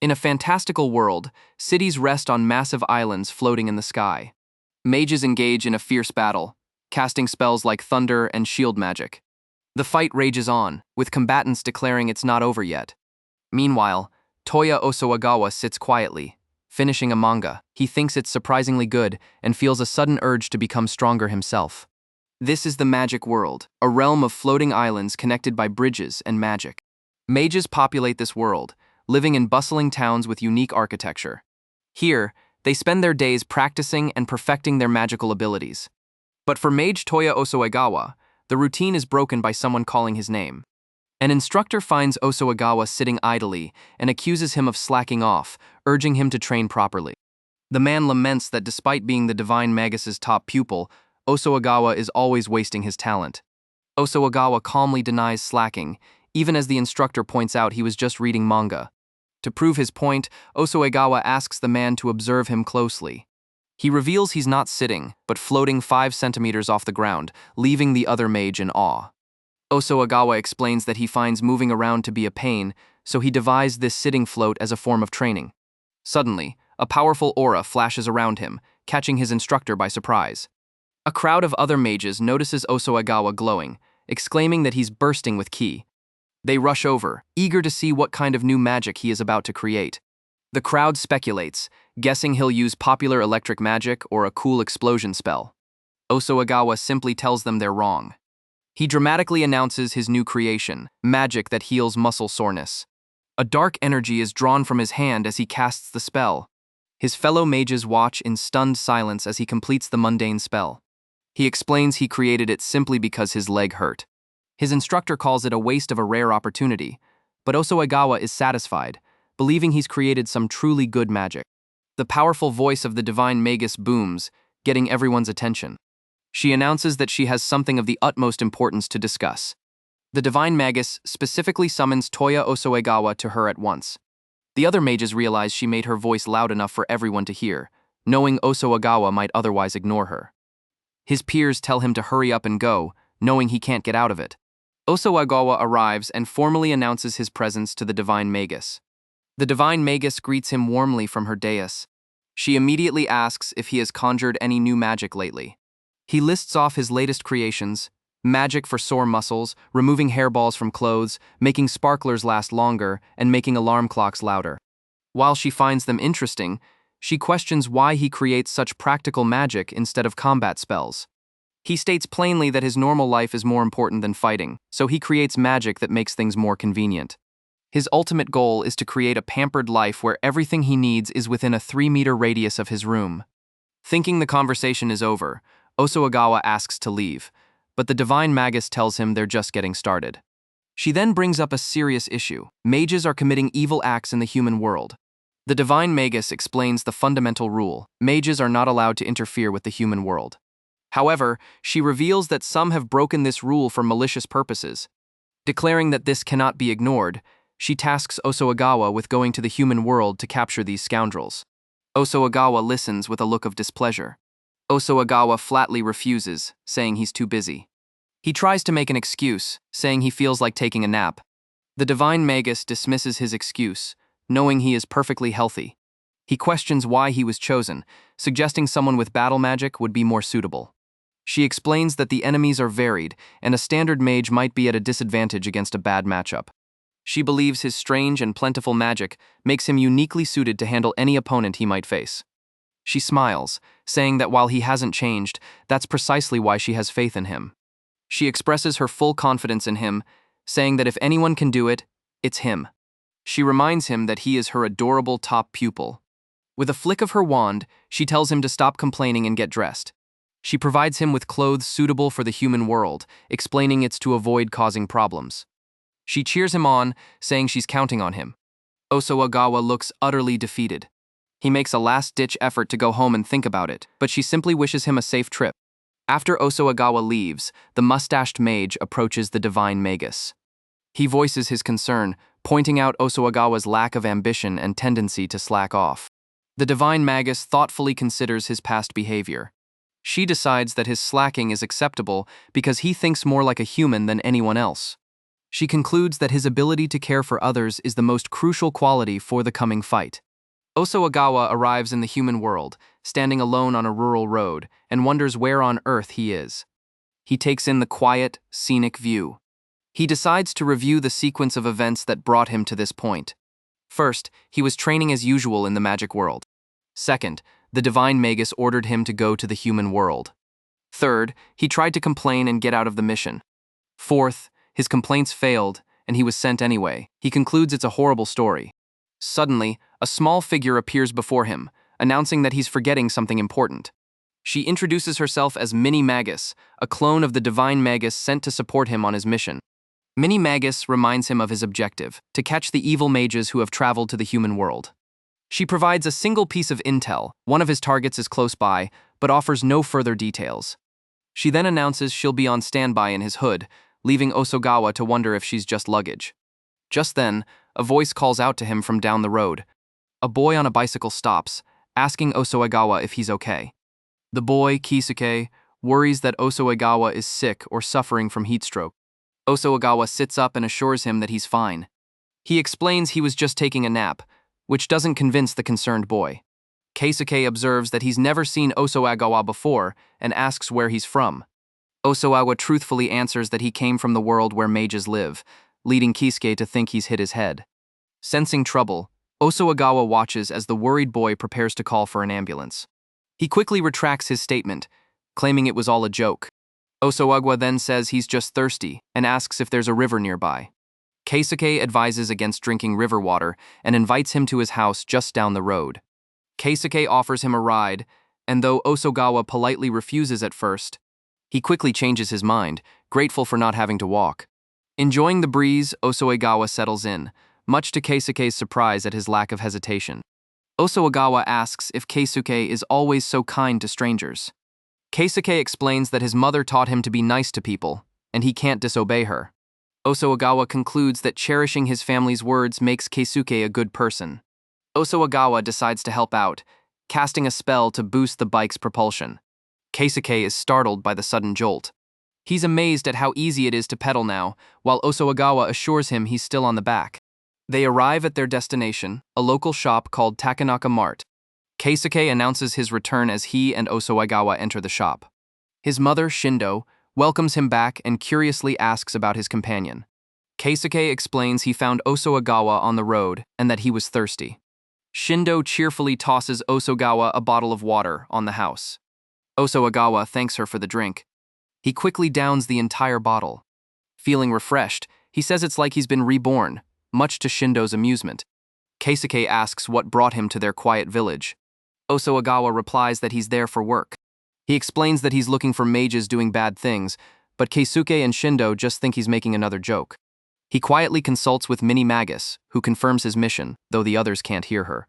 In a fantastical world, cities rest on massive islands floating in the sky. Mages engage in a fierce battle, casting spells like thunder and shield magic. The fight rages on, with combatants declaring it's not over yet. Meanwhile, Toya Osawagawa sits quietly, finishing a manga. He thinks it's surprisingly good and feels a sudden urge to become stronger himself. This is the magic world, a realm of floating islands connected by bridges and magic. Mages populate this world, living in bustling towns with unique architecture. Here, they spend their days practicing and perfecting their magical abilities. But for Mage Toya Osawagawa, the routine is broken by someone calling his name. An instructor finds Osawagawa sitting idly and accuses him of slacking off, urging him to train properly. The man laments that despite being the Divine Magus's top pupil, Osawagawa is always wasting his talent. Osawagawa calmly denies slacking, even as the instructor points out he was just reading manga. To prove his point, Osawagawa asks the man to observe him closely. He reveals he's not sitting, but floating 5 centimeters off the ground, leaving the other mage in awe. Osawagawa explains that he finds moving around to be a pain, so he devised this sitting float as a form of training. Suddenly, a powerful aura flashes around him, catching his instructor by surprise. A crowd of other mages notices Osawagawa glowing, exclaiming that he's bursting with ki. They rush over, eager to see what kind of new magic he is about to create. The crowd speculates, guessing he'll use popular electric magic or a cool explosion spell. Osawagawa simply tells them they're wrong. He dramatically announces his new creation, magic that heals muscle soreness. A dark energy is drawn from his hand as he casts the spell. His fellow mages watch in stunned silence as he completes the mundane spell. He explains he created it simply because his leg hurt. His instructor calls it a waste of a rare opportunity, but Osawagawa is satisfied, believing he's created some truly good magic. The powerful voice of the Divine Magus booms, getting everyone's attention. She announces that she has something of the utmost importance to discuss. The Divine Magus specifically summons Toya Osawagawa to her at once. The other mages realize she made her voice loud enough for everyone to hear, knowing Osawagawa might otherwise ignore her. His peers tell him to hurry up and go, knowing he can't get out of it. Osawagawa arrives and formally announces his presence to the Divine Magus. The Divine Magus greets him warmly from her dais. She immediately asks if he has conjured any new magic lately. He lists off his latest creations: magic for sore muscles, removing hairballs from clothes, making sparklers last longer, and making alarm clocks louder. While she finds them interesting, she questions why he creates such practical magic instead of combat spells. He states plainly that his normal life is more important than fighting, so he creates magic that makes things more convenient. His ultimate goal is to create a pampered life where everything he needs is within a 3-meter radius of his room. Thinking the conversation is over, Osawagawa asks to leave, but the Divine Magus tells him they're just getting started. She then brings up a serious issue: mages are committing evil acts in the human world. The Divine Magus explains the fundamental rule: mages are not allowed to interfere with the human world. However, she reveals that some have broken this rule for malicious purposes. Declaring that this cannot be ignored, she tasks Osawagawa with going to the human world to capture these scoundrels. Osawagawa listens with a look of displeasure. Osawagawa flatly refuses, saying he's too busy. He tries to make an excuse, saying he feels like taking a nap. The Divine Magus dismisses his excuse, knowing he is perfectly healthy. He questions why he was chosen, suggesting someone with battle magic would be more suitable. She explains that the enemies are varied, and a standard mage might be at a disadvantage against a bad matchup. She believes his strange and plentiful magic makes him uniquely suited to handle any opponent he might face. She smiles, saying that while he hasn't changed, that's precisely why she has faith in him. She expresses her full confidence in him, saying that if anyone can do it, it's him. She reminds him that he is her adorable top pupil. With a flick of her wand, she tells him to stop complaining and get dressed. She provides him with clothes suitable for the human world, explaining it's to avoid causing problems. She cheers him on, saying she's counting on him. Osawagawa looks utterly defeated. He makes a last-ditch effort to go home and think about it, but she simply wishes him a safe trip. After Osawagawa leaves, the mustached mage approaches the Divine Magus. He voices his concern, pointing out Osawagawa's lack of ambition and tendency to slack off. The Divine Magus thoughtfully considers his past behavior. She decides that his slacking is acceptable because he thinks more like a human than anyone else. She concludes that his ability to care for others is the most crucial quality for the coming fight. Osuagawa arrives in the human world, standing alone on a rural road, and wonders where on earth he is. He takes in the quiet, scenic view. He decides to review the sequence of events that brought him to this point. First, he was training as usual in the magic world. Second, the divine Magus ordered him to go to the human world. Third, he tried to complain and get out of the mission. Fourth, his complaints failed, and he was sent anyway. He concludes it's a horrible story. Suddenly, a small figure appears before him, announcing that he's forgetting something important. She introduces herself as Mini Magus, a clone of the divine Magus sent to support him on his mission. Mini Magus reminds him of his objective, to catch the evil mages who have traveled to the human world. She provides a single piece of intel. One of his targets is close by, but offers no further details. She then announces she'll be on standby in his hood, leaving Osuagawa to wonder if she's just luggage. Just then, a voice calls out to him from down the road. A boy on a bicycle stops, asking Osuagawa if he's okay. The boy, Keisuke, worries that Osuagawa is sick or suffering from heatstroke. Osuagawa sits up and assures him that he's fine. He explains he was just taking a nap, which doesn't convince the concerned boy. Keisuke observes that he's never seen Osuagawa before and asks where he's from. Osuagawa truthfully answers that he came from the world where mages live, leading Keisuke to think he's hit his head. Sensing trouble, Osuagawa watches as the worried boy prepares to call for an ambulance. He quickly retracts his statement, claiming it was all a joke. Osuagawa then says he's just thirsty and asks if there's a river nearby. Keisuke advises against drinking river water and invites him to his house just down the road. Keisuke offers him a ride, and though Osuagawa politely refuses at first, he quickly changes his mind, grateful for not having to walk. Enjoying the breeze, Osuagawa settles in, much to Keisuke's surprise at his lack of hesitation. Osuagawa asks if Keisuke is always so kind to strangers. Keisuke explains that his mother taught him to be nice to people, and he can't disobey her. Osuagawa concludes that cherishing his family's words makes Keisuke a good person. Osuagawa decides to help out, casting a spell to boost the bike's propulsion. Keisuke is startled by the sudden jolt. He's amazed at how easy it is to pedal now, while Osuagawa assures him he's still on the back. They arrive at their destination, a local shop called Takanaka Mart. Keisuke announces his return as he and Osuagawa enter the shop. His mother, Shindo, welcomes him back and curiously asks about his companion. Keisuke explains he found Osuagawa on the road and that he was thirsty. Shindo cheerfully tosses Osuagawa a bottle of water on the house. Osuagawa thanks her for the drink. He quickly downs the entire bottle. Feeling refreshed, he says it's like he's been reborn, much to Shindo's amusement. Keisuke asks what brought him to their quiet village. Osuagawa replies that he's there for work. He explains that he's looking for mages doing bad things, but Keisuke and Shindo just think he's making another joke. He quietly consults with Mini Magus, who confirms his mission, though the others can't hear her.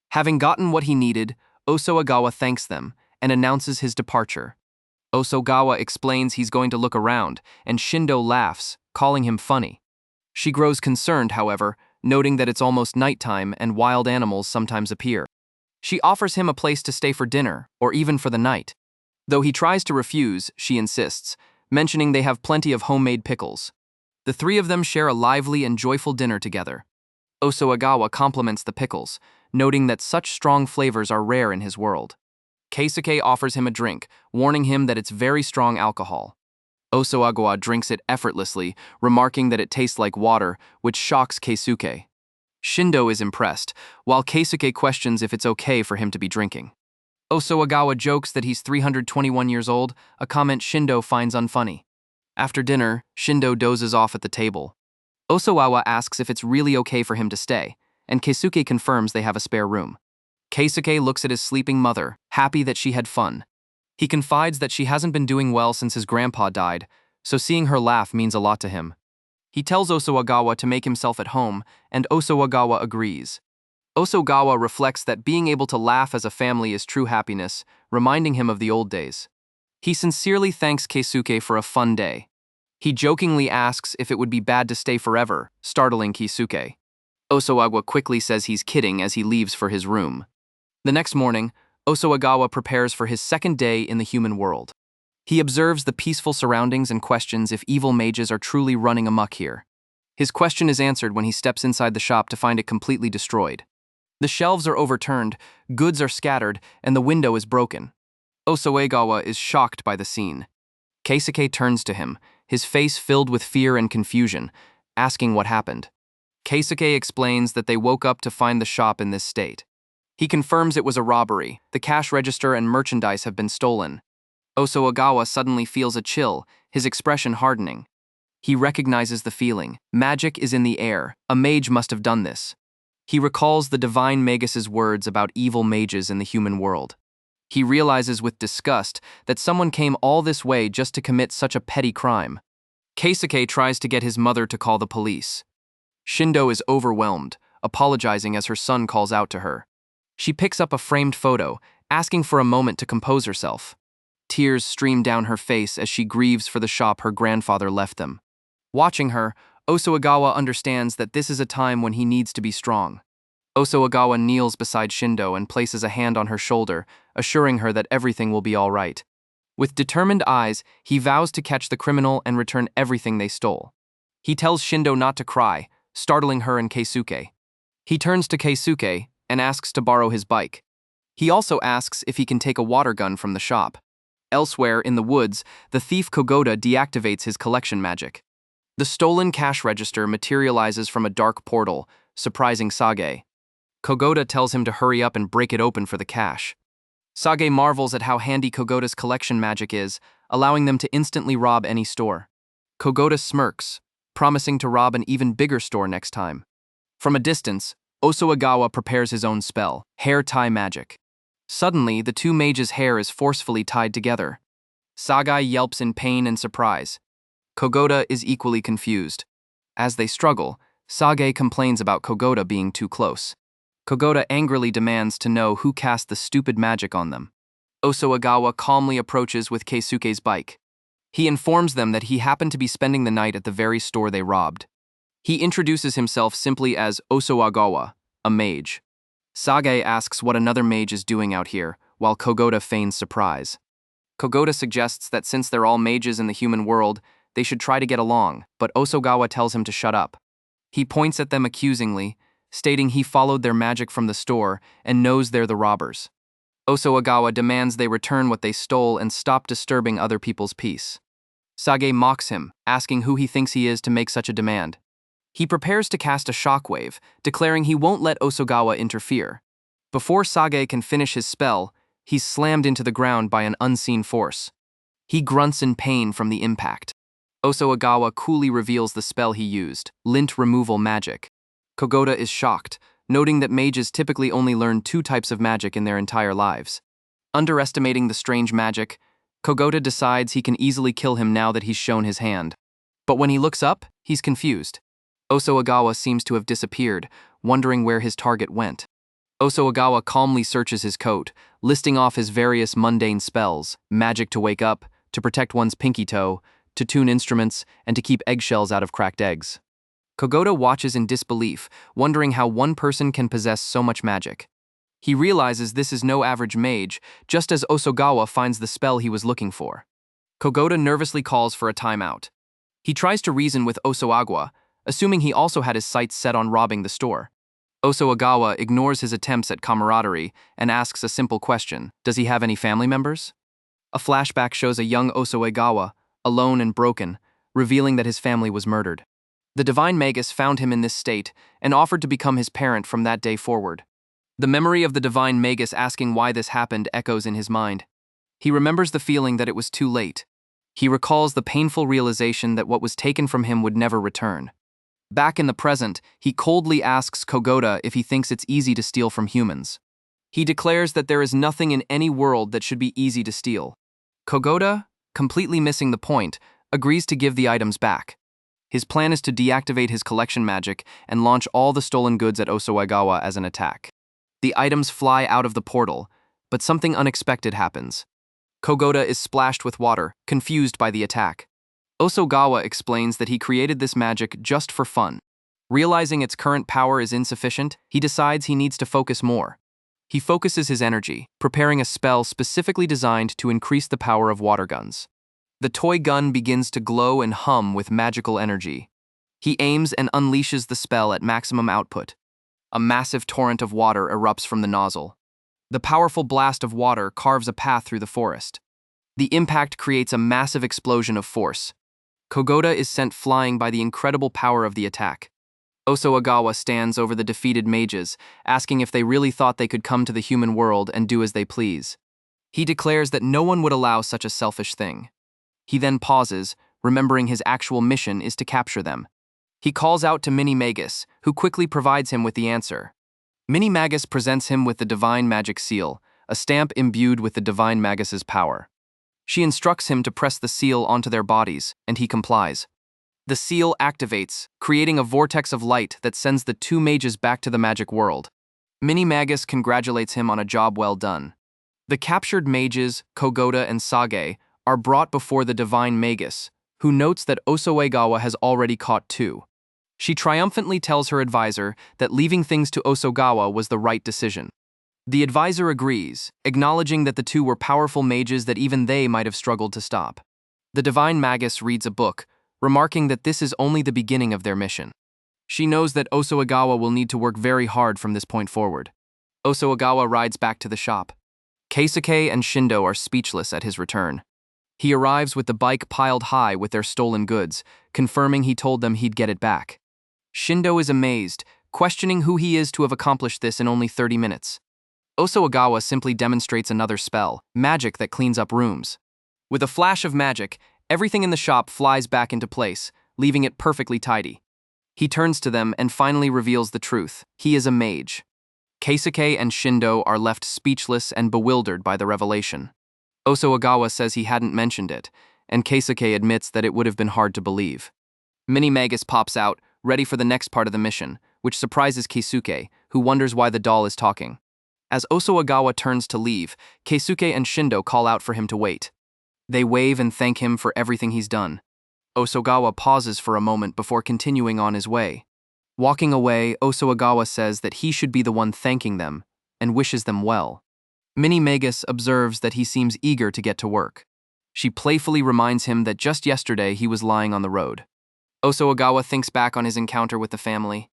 Having gotten what he needed, Osuagawa thanks them and announces his departure. Osuagawa explains he's going to look around, and Shindo laughs, calling him funny. She grows concerned, however, noting that it's almost nighttime and wild animals sometimes appear. She offers him a place to stay for dinner, or even for the night. Though he tries to refuse, she insists, mentioning they have plenty of homemade pickles. The three of them share a lively and joyful dinner together. Osuagawa compliments the pickles, noting that such strong flavors are rare in his world. Keisuke offers him a drink, warning him that it's very strong alcohol. Osuagawa drinks it effortlessly, remarking that it tastes like water, which shocks Keisuke. Shindo is impressed, while Keisuke questions if it's okay for him to be drinking. Osuagawa jokes that he's 321 years old, a comment Shindo finds unfunny. After dinner, Shindo dozes off at the table. Osuagawa asks if it's really okay for him to stay, and Keisuke confirms they have a spare room. Keisuke looks at his sleeping mother, happy that she had fun. He confides that she hasn't been doing well since his grandpa died, so seeing her laugh means a lot to him. He tells Osuagawa to make himself at home, and Osuagawa agrees. Osuagawa reflects that being able to laugh as a family is true happiness, reminding him of the old days. He sincerely thanks Keisuke for a fun day. He jokingly asks if it would be bad to stay forever, startling Keisuke. Osuagawa quickly says he's kidding as he leaves for his room. The next morning, Osuagawa prepares for his second day in the human world. He observes the peaceful surroundings and questions if evil mages are truly running amok here. His question is answered when he steps inside the shop to find it completely destroyed. The shelves are overturned, goods are scattered, and the window is broken. Osaegawa is shocked by the scene. Keisuke turns to him, his face filled with fear and confusion, asking what happened. Keisuke explains that they woke up to find the shop in this state. He confirms it was a robbery. The cash register and merchandise have been stolen. Osaegawa suddenly feels a chill, his expression hardening. He recognizes the feeling. Magic is in the air. A mage must have done this. He recalls the divine Magus's words about evil mages in the human world. He realizes with disgust that someone came all this way just to commit such a petty crime. Keisuke tries to get his mother to call the police. Shindo is overwhelmed, apologizing as her son calls out to her. She picks up a framed photo, asking for a moment to compose herself. Tears stream down her face as she grieves for the shop her grandfather left them. Watching her, Osaegawa understands that this is a time when he needs to be strong. Osaegawa kneels beside Shindo and places a hand on her shoulder, assuring her that everything will be all right. With determined eyes, he vows to catch the criminal and return everything they stole. He tells Shindo not to cry, startling her and Keisuke. He turns to Keisuke and asks to borrow his bike. He also asks if he can take a water gun from the shop. Elsewhere, in the woods, the thief Kogoda deactivates his collection magic. The stolen cash register materializes from a dark portal, surprising Sage. Kogoda tells him to hurry up and break it open for the cash. Sage marvels at how handy Kogoda's collection magic is, allowing them to instantly rob any store. Kogoda smirks, promising to rob an even bigger store next time. From a distance, Osaegawa prepares his own spell, hair tie magic. Suddenly, the two mages' hair is forcefully tied together. Sage yelps in pain and surprise. Kogoda is equally confused. As they struggle, Sage complains about Kogoda being too close. Kogoda angrily demands to know who cast the stupid magic on them. Osaegawa calmly approaches with Keisuke's bike. He informs them that he happened to be spending the night at the very store they robbed. He introduces himself simply as Osaegawa, a mage. Sage asks what another mage is doing out here, while Kogoda feigns surprise. Kogoda suggests that since they're all mages in the human world, they should try to get along, but Osaegawa tells him to shut up. He points at them accusingly, stating he followed their magic from the store and knows they're the robbers. Osaegawa demands they return what they stole and stop disturbing other people's peace. Sage mocks him, asking who he thinks he is to make such a demand. He prepares to cast a shockwave, declaring he won't let Osaegawa interfere. Before Sage can finish his spell, he's slammed into the ground by an unseen force. He grunts in pain from the impact. Osaegawa coolly reveals the spell he used, lint removal magic. Kogoda is shocked, noting that mages typically only learn 2 types of magic in their entire lives. Underestimating the strange magic, Kogoda decides he can easily kill him now that he's shown his hand. But when he looks up, he's confused. Osaegawa seems to have disappeared, wondering where his target went. Osaegawa calmly searches his coat, listing off his various mundane spells: magic to wake up, to protect one's pinky toe, to tune instruments, and to keep eggshells out of cracked eggs. Kogoda watches in disbelief, wondering how one person can possess so much magic. He realizes this is no average mage, just as Osaegawa finds the spell he was looking for. Kogoda nervously calls for a timeout. He tries to reason with Osaegawa, assuming he also had his sights set on robbing the store. Osaegawa ignores his attempts at camaraderie and asks a simple question: does he have any family members? A flashback shows a young Osaegawa, alone and broken, revealing that his family was murdered. The divine Magus found him in this state and offered to become his parent from that day forward. The memory of the divine Magus asking why this happened echoes in his mind. He remembers the feeling that it was too late. He recalls the painful realization that what was taken from him would never return. Back in the present, he coldly asks Kogoda if he thinks it's easy to steal from humans. He declares that there is nothing in any world that should be easy to steal. Kogoda, completely missing the point, agrees to give the items back. His plan is to deactivate his collection magic and launch all the stolen goods at Osaegawa as an attack. The items fly out of the portal, but something unexpected happens. Kogoda is splashed with water, confused by the attack. Osaegawa explains that he created this magic just for fun. Realizing its current power is insufficient, he decides he needs to focus more. He focuses his energy, preparing a spell specifically designed to increase the power of water guns. The toy gun begins to glow and hum with magical energy. He aims and unleashes the spell at maximum output. A massive torrent of water erupts from the nozzle. The powerful blast of water carves a path through the forest. The impact creates a massive explosion of force. Kogoda is sent flying by the incredible power of the attack. Osaogawa stands over the defeated mages, asking if they really thought they could come to the human world and do as they please. He declares that no one would allow such a selfish thing. He then pauses, remembering his actual mission is to capture them. He calls out to Mini-Magus, who quickly provides him with the answer. Mini-Magus presents him with the Divine Magic Seal, a stamp imbued with the Divine Magus's power. She instructs him to press the seal onto their bodies, and he complies. The seal activates, creating a vortex of light that sends the two mages back to the magic world. Mini-Magus congratulates him on a job well done. The captured mages, Kogoda and Sage, are brought before the Divine Magus, who notes that Osaogawa has already caught two. She triumphantly tells her advisor that leaving things to Osaogawa was the right decision. The advisor agrees, acknowledging that the two were powerful mages that even they might have struggled to stop. The Divine Magus reads a book, remarking that this is only the beginning of their mission. She knows that Osaogawa will need to work very hard from this point forward. Osaogawa rides back to the shop. Keisuke and Shindo are speechless at his return. He arrives with the bike piled high with their stolen goods, confirming he told them he'd get it back. Shindo is amazed, questioning who he is to have accomplished this in only 30 minutes. Osaogawa simply demonstrates another spell, magic that cleans up rooms. With a flash of magic, everything in the shop flies back into place, leaving it perfectly tidy. He turns to them and finally reveals the truth. He is a mage. Keisuke and Shindo are left speechless and bewildered by the revelation. Osaogawa says he hadn't mentioned it, and Keisuke admits that it would have been hard to believe. Mini-Magus pops out, ready for the next part of the mission, which surprises Keisuke, who wonders why the doll is talking. As Osaogawa turns to leave, Keisuke and Shindo call out for him to wait. They wave and thank him for everything he's done. Osaogawa pauses for a moment before continuing on his way. Walking away, Osaogawa says that he should be the one thanking them, and wishes them well. Mini-Magus observes that he seems eager to get to work. She playfully reminds him that just yesterday he was lying on the road. Osaogawa thinks back on his encounter with the family.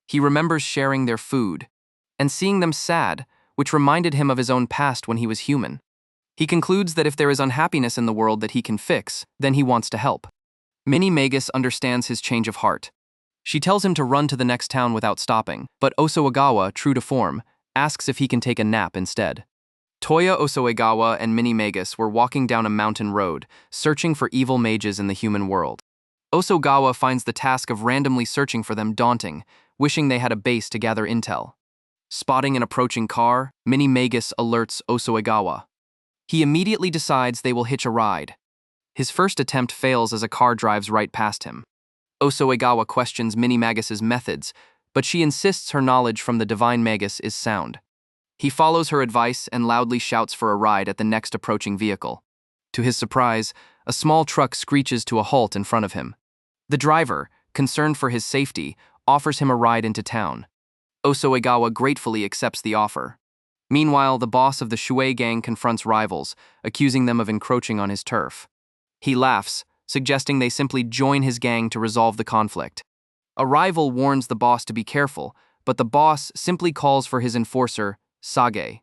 He remembers sharing their food, and seeing them sad, which reminded him of his own past when he was human. He concludes that if there is unhappiness in the world that he can fix, then he wants to help. Mini-Magus understands his change of heart. She tells him to run to the next town without stopping, but Osaogawa, true to form, asks if he can take a nap instead. Toya Osaogawa and Mini-Magus were walking down a mountain road, searching for evil mages in the human world. Osaogawa finds the task of randomly searching for them daunting, wishing they had a base to gather intel. Spotting an approaching car, Mini-Magus alerts Osaogawa. He immediately decides they will hitch a ride. His first attempt fails as a car drives right past him. Osaogawa questions Mini-Magus's methods, but she insists her knowledge from the Divine Magus is sound. He follows her advice and loudly shouts for a ride at the next approaching vehicle. To his surprise, a small truck screeches to a halt in front of him. The driver, concerned for his safety, offers him a ride into town. Osaogawa gratefully accepts the offer. Meanwhile, the boss of the Shuei gang confronts rivals, accusing them of encroaching on his turf. He laughs, suggesting they simply join his gang to resolve the conflict. A rival warns the boss to be careful, but the boss simply calls for his enforcer, Sage.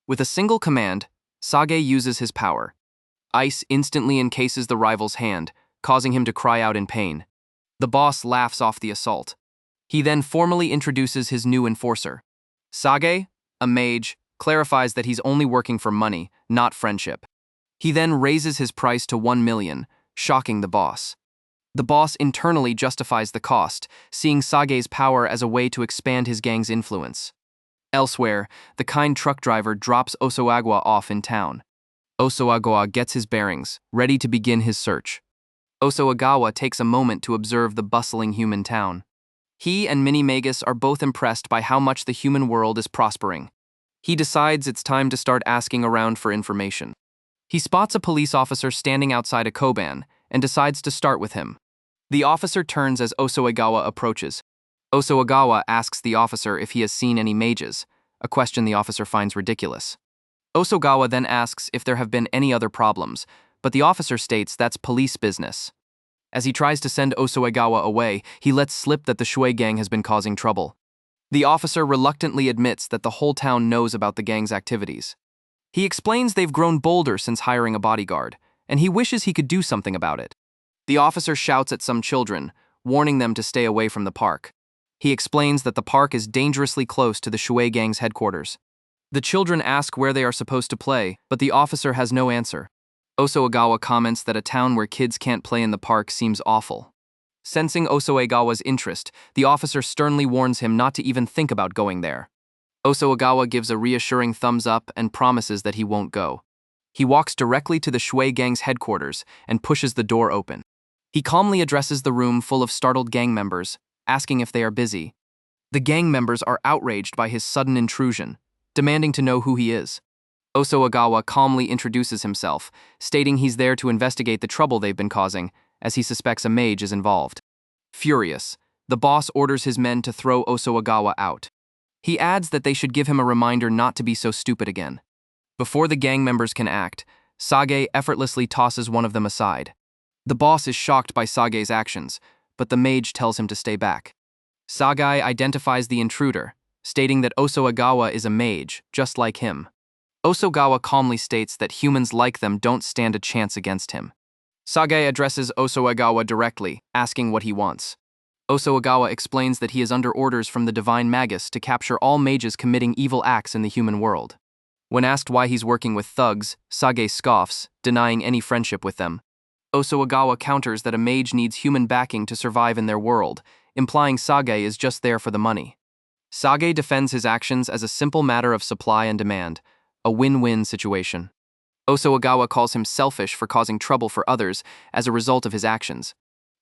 With a single command, Sage uses his power. Ice instantly encases the rival's hand, causing him to cry out in pain. The boss laughs off the assault. He then formally introduces his new enforcer. Sage, a mage, clarifies that he's only working for money, not friendship. He then raises his price to 1 million, shocking the boss. The boss internally justifies the cost, seeing Sage's power as a way to expand his gang's influence. Elsewhere, the kind truck driver drops Osaogawa off in town. Osaogawa gets his bearings, ready to begin his search. Osaogawa takes a moment to observe the bustling human town. He and Mini-Magus are both impressed by how much the human world is prospering. He decides it's time to start asking around for information. He spots a police officer standing outside a koban and decides to start with him. The officer turns as Osaogawa approaches. Osaogawa asks the officer if he has seen any mages, a question the officer finds ridiculous. Osaogawa then asks if there have been any other problems, but the officer states that's police business. As he tries to send Osoegawa away, he lets slip that the Shui gang has been causing trouble. The officer reluctantly admits that the whole town knows about the gang's activities. He explains they've grown bolder since hiring a bodyguard, and he wishes he could do something about it. The officer shouts at some children, warning them to stay away from the park. He explains that the park is dangerously close to the Shui gang's headquarters. The children ask where they are supposed to play, but the officer has no answer. Osoegawa comments that a town where kids can't play in the park seems awful. Sensing Osoegawa's interest, the officer sternly warns him not to even think about going there. Osoegawa gives a reassuring thumbs up and promises that he won't go. He walks directly to the Shui gang's headquarters and pushes the door open. He calmly addresses the room full of startled gang members, asking if they are busy. The gang members are outraged by his sudden intrusion, demanding to know who he is. Osoegawa calmly introduces himself, stating he's there to investigate the trouble they've been causing, as he suspects a mage is involved. Furious, the boss orders his men to throw Osoegawa out. He adds that they should give him a reminder not to be so stupid again. Before the gang members can act, Sage effortlessly tosses one of them aside. The boss is shocked by Sage's actions, but the mage tells him to stay back. Sage identifies the intruder, stating that Osoegawa is a mage, just like him. Osoegawa calmly states that humans like them don't stand a chance against him. Sage addresses Osoegawa directly, asking what he wants. Osoegawa explains that he is under orders from the Divine Magus to capture all mages committing evil acts in the human world. When asked why he's working with thugs, Sage scoffs, denying any friendship with them. Osoegawa counters that a mage needs human backing to survive in their world, implying Sage is just there for the money. Sage defends his actions as a simple matter of supply and demand, a win-win situation. Osoegawa calls him selfish for causing trouble for others as a result of his actions.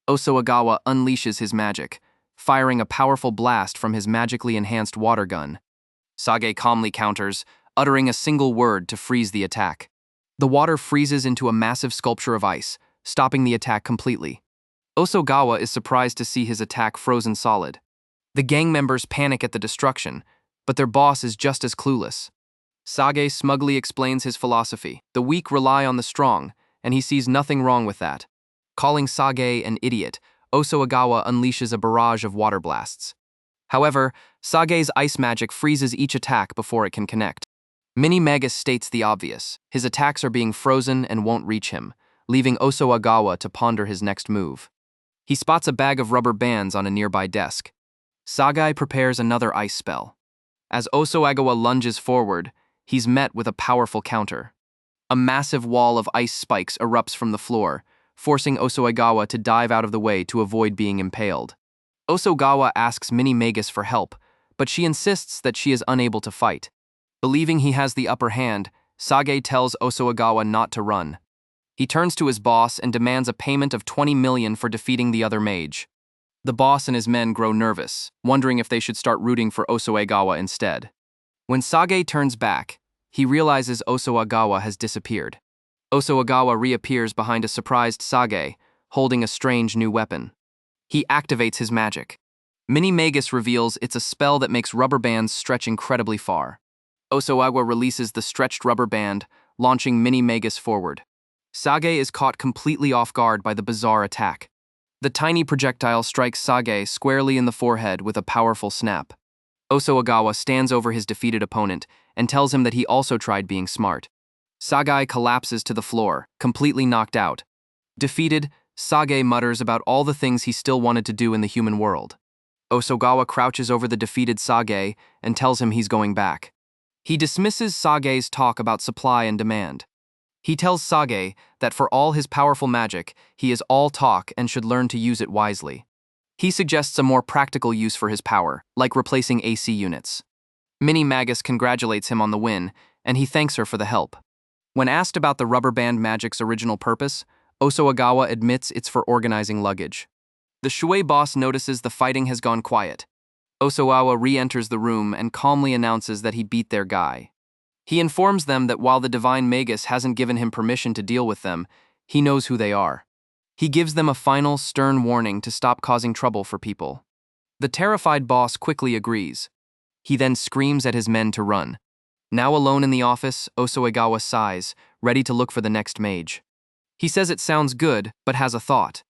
Osoegawa unleashes his magic, firing a powerful blast from his magically enhanced water gun. Sage calmly counters, uttering a single word to freeze the attack. The water freezes into a massive sculpture of ice, stopping the attack completely. Osoegawa is surprised to see his attack frozen solid. The gang members panic at the destruction, but their boss is just as clueless. Sage smugly explains his philosophy: the weak rely on the strong, and he sees nothing wrong with that. Calling Sage an idiot, Osoegawa unleashes a barrage of water blasts. However, Sage's ice magic freezes each attack before it can connect. Mini-Magus states the obvious: his attacks are being frozen and won't reach him, leaving Osoegawa to ponder his next move. He spots a bag of rubber bands on a nearby desk. Sage prepares another ice spell. As Osoegawa lunges forward, he's met with a powerful counter. A massive wall of ice spikes erupts from the floor, forcing Osoegawa to dive out of the way to avoid being impaled. Osoegawa asks Mini-Magus for help, but she insists that she is unable to fight. Believing he has the upper hand, Sage tells Osoegawa not to run. He turns to his boss and demands a payment of 20 million for defeating the other mage. The boss and his men grow nervous, wondering if they should start rooting for Osoegawa instead. When Sage turns back, he realizes Osoegawa has disappeared. Osoegawa reappears behind a surprised Sage, holding a strange new weapon. He activates his magic. Mini-Magus reveals it's a spell that makes rubber bands stretch incredibly far. Osoegawa releases the stretched rubber band, launching Mini-Magus forward. Sage is caught completely off guard by the bizarre attack. The tiny projectile strikes Sage squarely in the forehead with a powerful snap. Osoegawa stands over his defeated opponent and tells him that he also tried being smart. Sage collapses to the floor, completely knocked out. Defeated, Sage mutters about all the things he still wanted to do in the human world. Osoegawa crouches over the defeated Sage and tells him he's going back. He dismisses Sage's talk about supply and demand. He tells Sage that for all his powerful magic, he is all talk and should learn to use it wisely. He suggests a more practical use for his power, like replacing AC units. Mini-Magus congratulates him on the win, and he thanks her for the help. When asked about the rubber band magic's original purpose, Osoegawa admits it's for organizing luggage. The Shui boss notices the fighting has gone quiet. Osoegawa re-enters the room and calmly announces that he beat their guy. He informs them that while the Divine Magus hasn't given him permission to deal with them, he knows who they are. He gives them a final, stern warning to stop causing trouble for people. The terrified boss quickly agrees. He then screams at his men to run. Now alone in the office, Osoegawa sighs, ready to look for the next mage. He says it sounds good, but has a thought.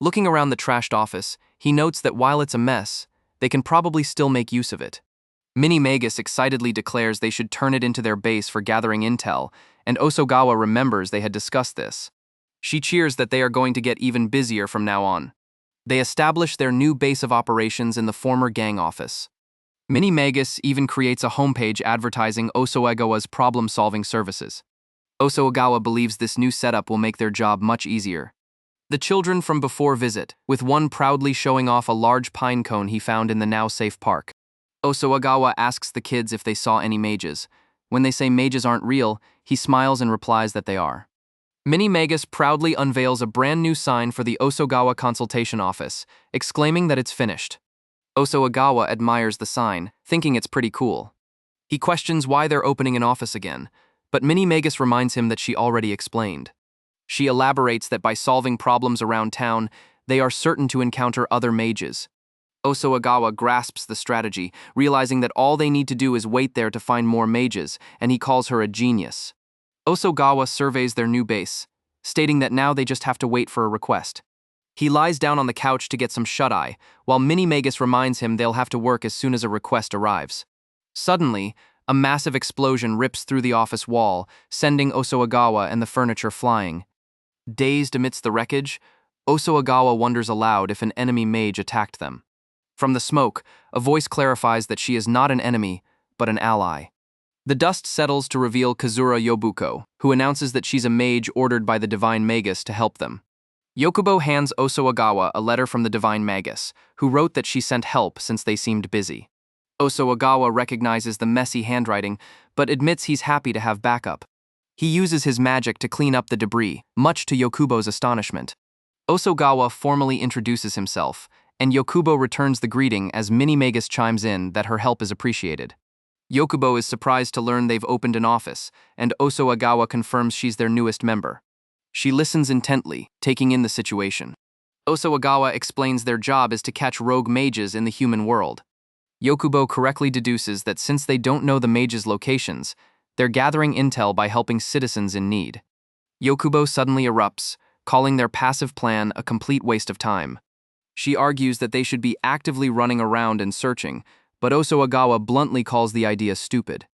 Looking around the trashed office, he notes that while it's a mess, they can probably still make use of it. Mini Magus excitedly declares they should turn it into their base for gathering intel, and Osogawa remembers they had discussed this. She cheers that they are going to get even busier from now on. They establish their new base of operations in the former gang office. Mini Magus even creates a homepage advertising Osoagawa's problem-solving services. Osoagawa believes this new setup will make their job much easier. The children from before visit, with one proudly showing off a large pine cone he found in the now-safe park. Osoagawa asks the kids if they saw any mages. When they say mages aren't real, he smiles and replies that they are. Mini Magus proudly unveils a brand new sign for the Osogawa consultation office, exclaiming that it's finished. Osoagawa admires the sign, thinking it's pretty cool. He questions why they're opening an office again, but Mini Magus reminds him that she already explained. She elaborates that by solving problems around town, they are certain to encounter other mages. Osoagawa grasps the strategy, realizing that all they need to do is wait there to find more mages, and he calls her a genius. Osoagawa surveys their new base, stating that now they just have to wait for a request. He lies down on the couch to get some shut-eye, while Mini Magus reminds him they'll have to work as soon as a request arrives. Suddenly, a massive explosion rips through the office wall, sending Osoagawa and the furniture flying. Dazed amidst the wreckage, Osoagawa wonders aloud if an enemy mage attacked them. From the smoke, a voice clarifies that she is not an enemy, but an ally. The dust settles to reveal Kazura Yobuko, who announces that she's a mage ordered by the Divine Magus to help them. Yokubo hands Osoagawa a letter from the Divine Magus, who wrote that she sent help since they seemed busy. Osoagawa recognizes the messy handwriting, but admits he's happy to have backup. He uses his magic to clean up the debris, much to Yokubo's astonishment. Osoagawa formally introduces himself, and Yokubo returns the greeting as Mini Magus chimes in that her help is appreciated. Yokubo is surprised to learn they've opened an office, and Osoagawa confirms she's their newest member. She listens intently, taking in the situation. Osoagawa explains their job is to catch rogue mages in the human world. Yokubo correctly deduces that since they don't know the mages' locations, they're gathering intel by helping citizens in need. Yokubo suddenly erupts, calling their passive plan a complete waste of time. She argues that they should be actively running around and searching, but Osoagawa bluntly calls the idea stupid.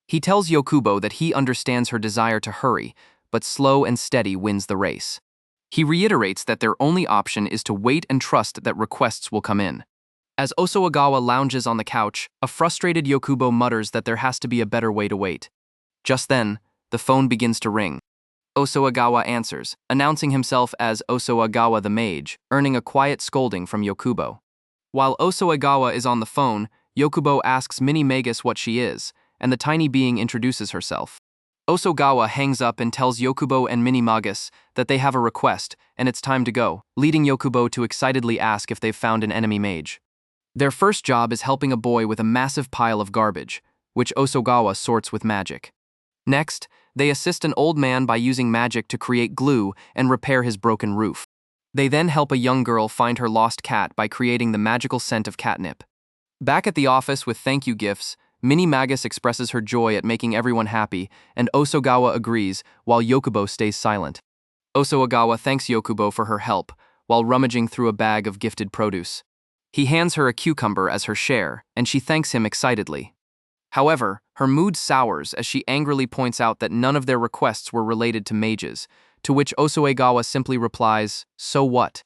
He tells Yokubo that he understands her desire to hurry, but slow and steady wins the race. He reiterates that their only option is to wait and trust that requests will come in. As Osoagawa lounges on the couch, a frustrated Yokubo mutters that there has to be a better way to wait. Just then, the phone begins to ring. Osoagawa answers, announcing himself as Osoagawa the Mage, earning a quiet scolding from Yokubo. While Osoagawa is on the phone, Yokubo asks Mini Magus what she is, and the tiny being introduces herself. Osoagawa hangs up and tells Yokubo and Mini Magus that they have a request, and it's time to go, leading Yokubo to excitedly ask if they've found an enemy mage. Their first job is helping a boy with a massive pile of garbage, which Osoagawa sorts with magic. Next, they assist an old man by using magic to create glue and repair his broken roof. They then help a young girl find her lost cat by creating the magical scent of catnip. Back at the office with thank you gifts, Mini Magus expresses her joy at making everyone happy, and Osoagawa agrees, while Yokubo stays silent. Osoagawa thanks Yokubo for her help, while rummaging through a bag of gifted produce. He hands her a cucumber as her share, and she thanks him excitedly. However, her mood sours as she angrily points out that none of their requests were related to mages, to which Osoagawa simply replies, "So what?"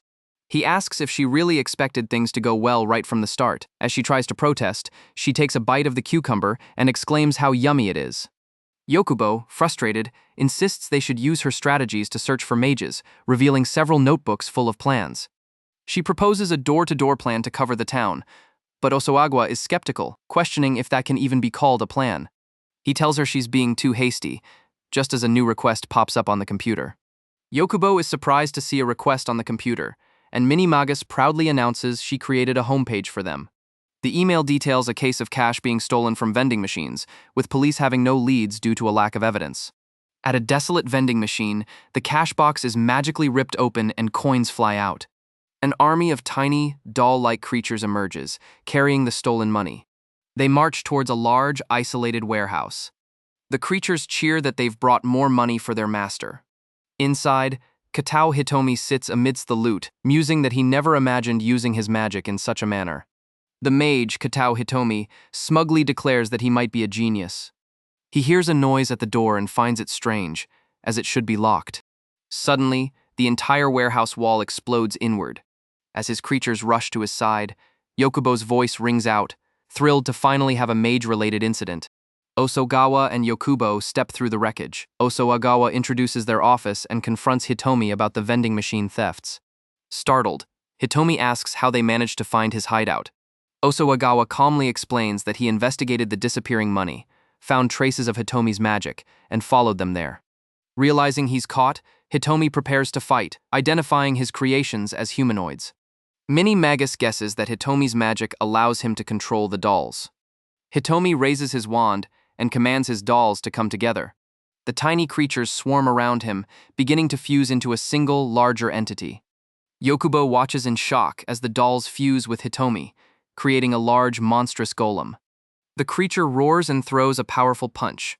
He asks if she really expected things to go well right from the start. As she tries to protest, she takes a bite of the cucumber and exclaims how yummy it is. Yokubo, frustrated, insists they should use her strategies to search for mages, revealing several notebooks full of plans. She proposes a door-to-door plan to cover the town, but Osoagawa is skeptical, questioning if that can even be called a plan. He tells her she's being too hasty, just as a new request pops up on the computer. Yokubo is surprised to see a request on the computer, and Mini Magus proudly announces she created a homepage for them. The email details a case of cash being stolen from vending machines, with police having no leads due to a lack of evidence. At a desolate vending machine, the cash box is magically ripped open and coins fly out. An army of tiny, doll-like creatures emerges, carrying the stolen money. They march towards a large, isolated warehouse. The creatures cheer that they've brought more money for their master. Inside, Katao Hitomi sits amidst the loot, musing that he never imagined using his magic in such a manner. The mage, Katao Hitomi, smugly declares that he might be a genius. He hears a noise at the door and finds it strange, as it should be locked. Suddenly, the entire warehouse wall explodes inward. As his creatures rush to his side, Yokubo's voice rings out, thrilled to finally have a mage-related incident. Osogawa and Yokubo step through the wreckage. Osoagawa introduces their office and confronts Hitomi about the vending machine thefts. Startled, Hitomi asks how they managed to find his hideout. Osoagawa calmly explains that he investigated the disappearing money, found traces of Hitomi's magic, and followed them there. Realizing he's caught, Hitomi prepares to fight, identifying his creations as humanoids. Mini-Magus guesses that Hitomi's magic allows him to control the dolls. Hitomi raises his wand and commands his dolls to come together. The tiny creatures swarm around him, beginning to fuse into a single, larger entity. Yokubo watches in shock as the dolls fuse with Hitomi, creating a large, monstrous golem. The creature roars and throws a powerful punch.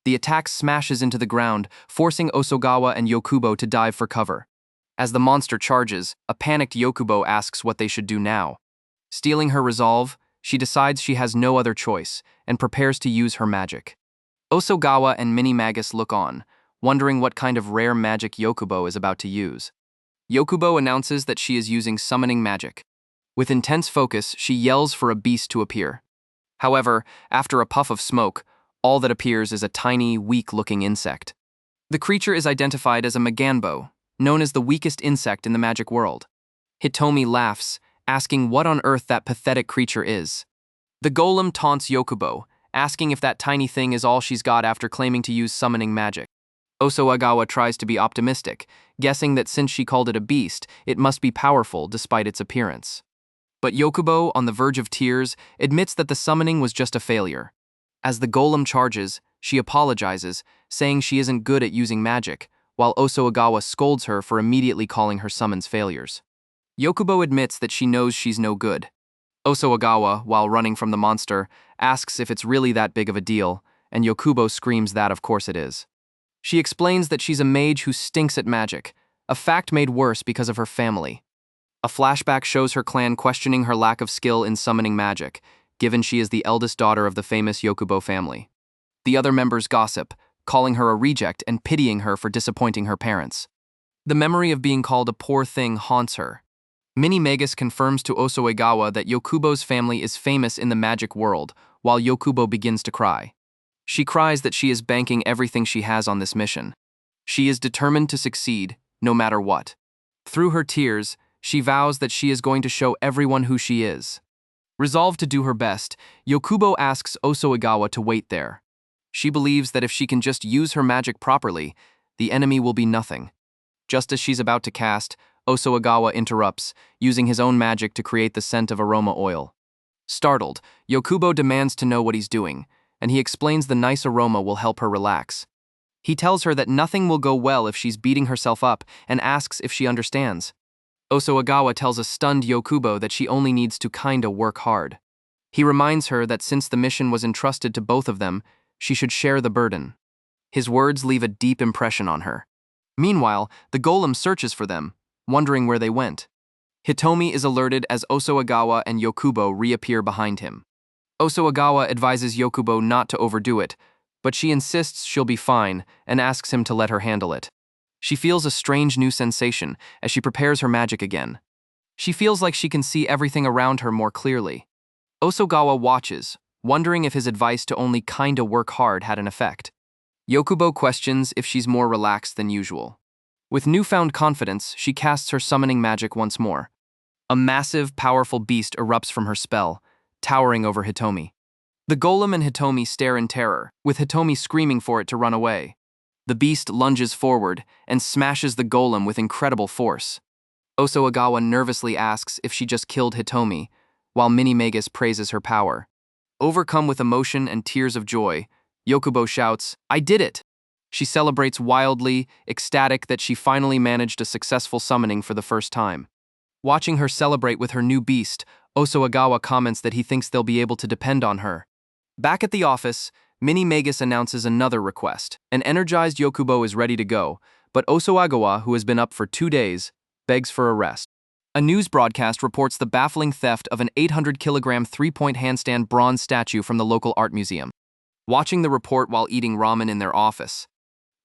The attack smashes into the ground, forcing Osogawa and Yokubo to dive for cover. As the monster charges, a panicked Yokubo asks what they should do now. Stealing her resolve, she decides she has no other choice and prepares to use her magic. Osogawa and Mini-Magus look on, wondering what kind of rare magic Yokubo is about to use. Yokubo announces that she is using summoning magic. With intense focus, she yells for a beast to appear. However, after a puff of smoke, all that appears is a tiny, weak-looking insect. The creature is identified as a Maganbo, known as the weakest insect in the magic world. Hitomi laughs, asking what on earth that pathetic creature is. The golem taunts Yokubo, asking if that tiny thing is all she's got after claiming to use summoning magic. Osoagawa tries to be optimistic, guessing that since she called it a beast, it must be powerful despite its appearance. But Yokubo, on the verge of tears, admits that the summoning was just a failure. As the golem charges, she apologizes, saying she isn't good at using magic, while Osoagawa scolds her for immediately calling her summons failures. Yokubo admits that she knows she's no good. Osoagawa, while running from the monster, asks if it's really that big of a deal, and Yokubo screams that of course it is. She explains that she's a mage who stinks at magic, a fact made worse because of her family. A flashback shows her clan questioning her lack of skill in summoning magic, given she is the eldest daughter of the famous Yokubo family. The other members gossip, calling her a reject and pitying her for disappointing her parents. The memory of being called a poor thing haunts her. Mini-Magus confirms to Osoagawa that Yokubo's family is famous in the magic world, while Yokubo begins to cry. She cries that she is banking everything she has on this mission. She is determined to succeed, no matter what. Through her tears, she vows that she is going to show everyone who she is. Resolved to do her best, Yokubo asks Osoagawa to wait there. She believes that if she can just use her magic properly, the enemy will be nothing. Just as she's about to cast, Osoagawa interrupts, using his own magic to create the scent of aroma oil. Startled, Yokubo demands to know what he's doing, and he explains the nice aroma will help her relax. He tells her that nothing will go well if she's beating herself up and asks if she understands. Osoagawa tells a stunned Yokubo that she only needs to kinda work hard. He reminds her that since the mission was entrusted to both of them, she should share the burden. His words leave a deep impression on her. Meanwhile, the golem searches for them, wondering where they went. Hitomi is alerted as Osoagawa and Yokubo reappear behind him. Osoagawa advises Yokubo not to overdo it, but she insists she'll be fine and asks him to let her handle it. She feels a strange new sensation as she prepares her magic again. She feels like she can see everything around her more clearly. Osoagawa watches, wondering if his advice to only kinda work hard had an effect. Yokubo questions if she's more relaxed than usual. With newfound confidence, she casts her summoning magic once more. A massive, powerful beast erupts from her spell, towering over Hitomi. The golem and Hitomi stare in terror, with Hitomi screaming for it to run away. The beast lunges forward and smashes the golem with incredible force. Osoagawa nervously asks if she just killed Hitomi, while Mini-Magus praises her power. Overcome with emotion and tears of joy, Yokubo shouts, "I did it!" She celebrates wildly, ecstatic that she finally managed a successful summoning for the first time. Watching her celebrate with her new beast, Osoagawa comments that he thinks they'll be able to depend on her. Back at the office, Mini-Magus announces another request. An energized Yokubo is ready to go, but Osoagawa, who has been up for 2 days, begs for arrest. A news broadcast reports the baffling theft of an 800-kilogram three-point handstand bronze statue from the local art museum. Watching the report while eating ramen in their office,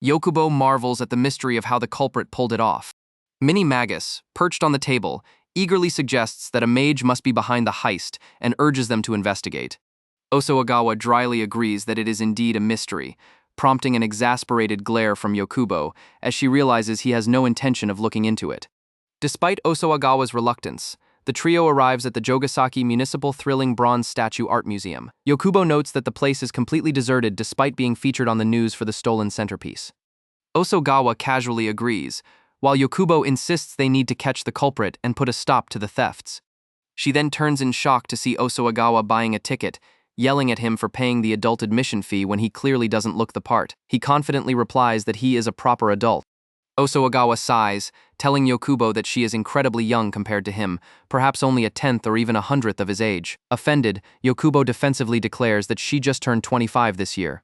Yokubo marvels at the mystery of how the culprit pulled it off. Minnie Magus, perched on the table, eagerly suggests that a mage must be behind the heist and urges them to investigate. Osoagawa dryly agrees that it is indeed a mystery, prompting an exasperated glare from Yokubo as she realizes he has no intention of looking into it. Despite Osoagawa's reluctance, the trio arrives at the Jogasaki Municipal Thrilling Bronze Statue Art Museum. Yokubo notes that the place is completely deserted despite being featured on the news for the stolen centerpiece. Osoagawa casually agrees, while Yokubo insists they need to catch the culprit and put a stop to the thefts. She then turns in shock to see Osoagawa buying a ticket, yelling at him for paying the adult admission fee when he clearly doesn't look the part. He confidently replies that he is a proper adult. Osoagawa sighs, telling Yokubo that she is incredibly young compared to him, perhaps only a 10th or even a 100th of his age. Offended, Yokubo defensively declares that she just turned 25 this year.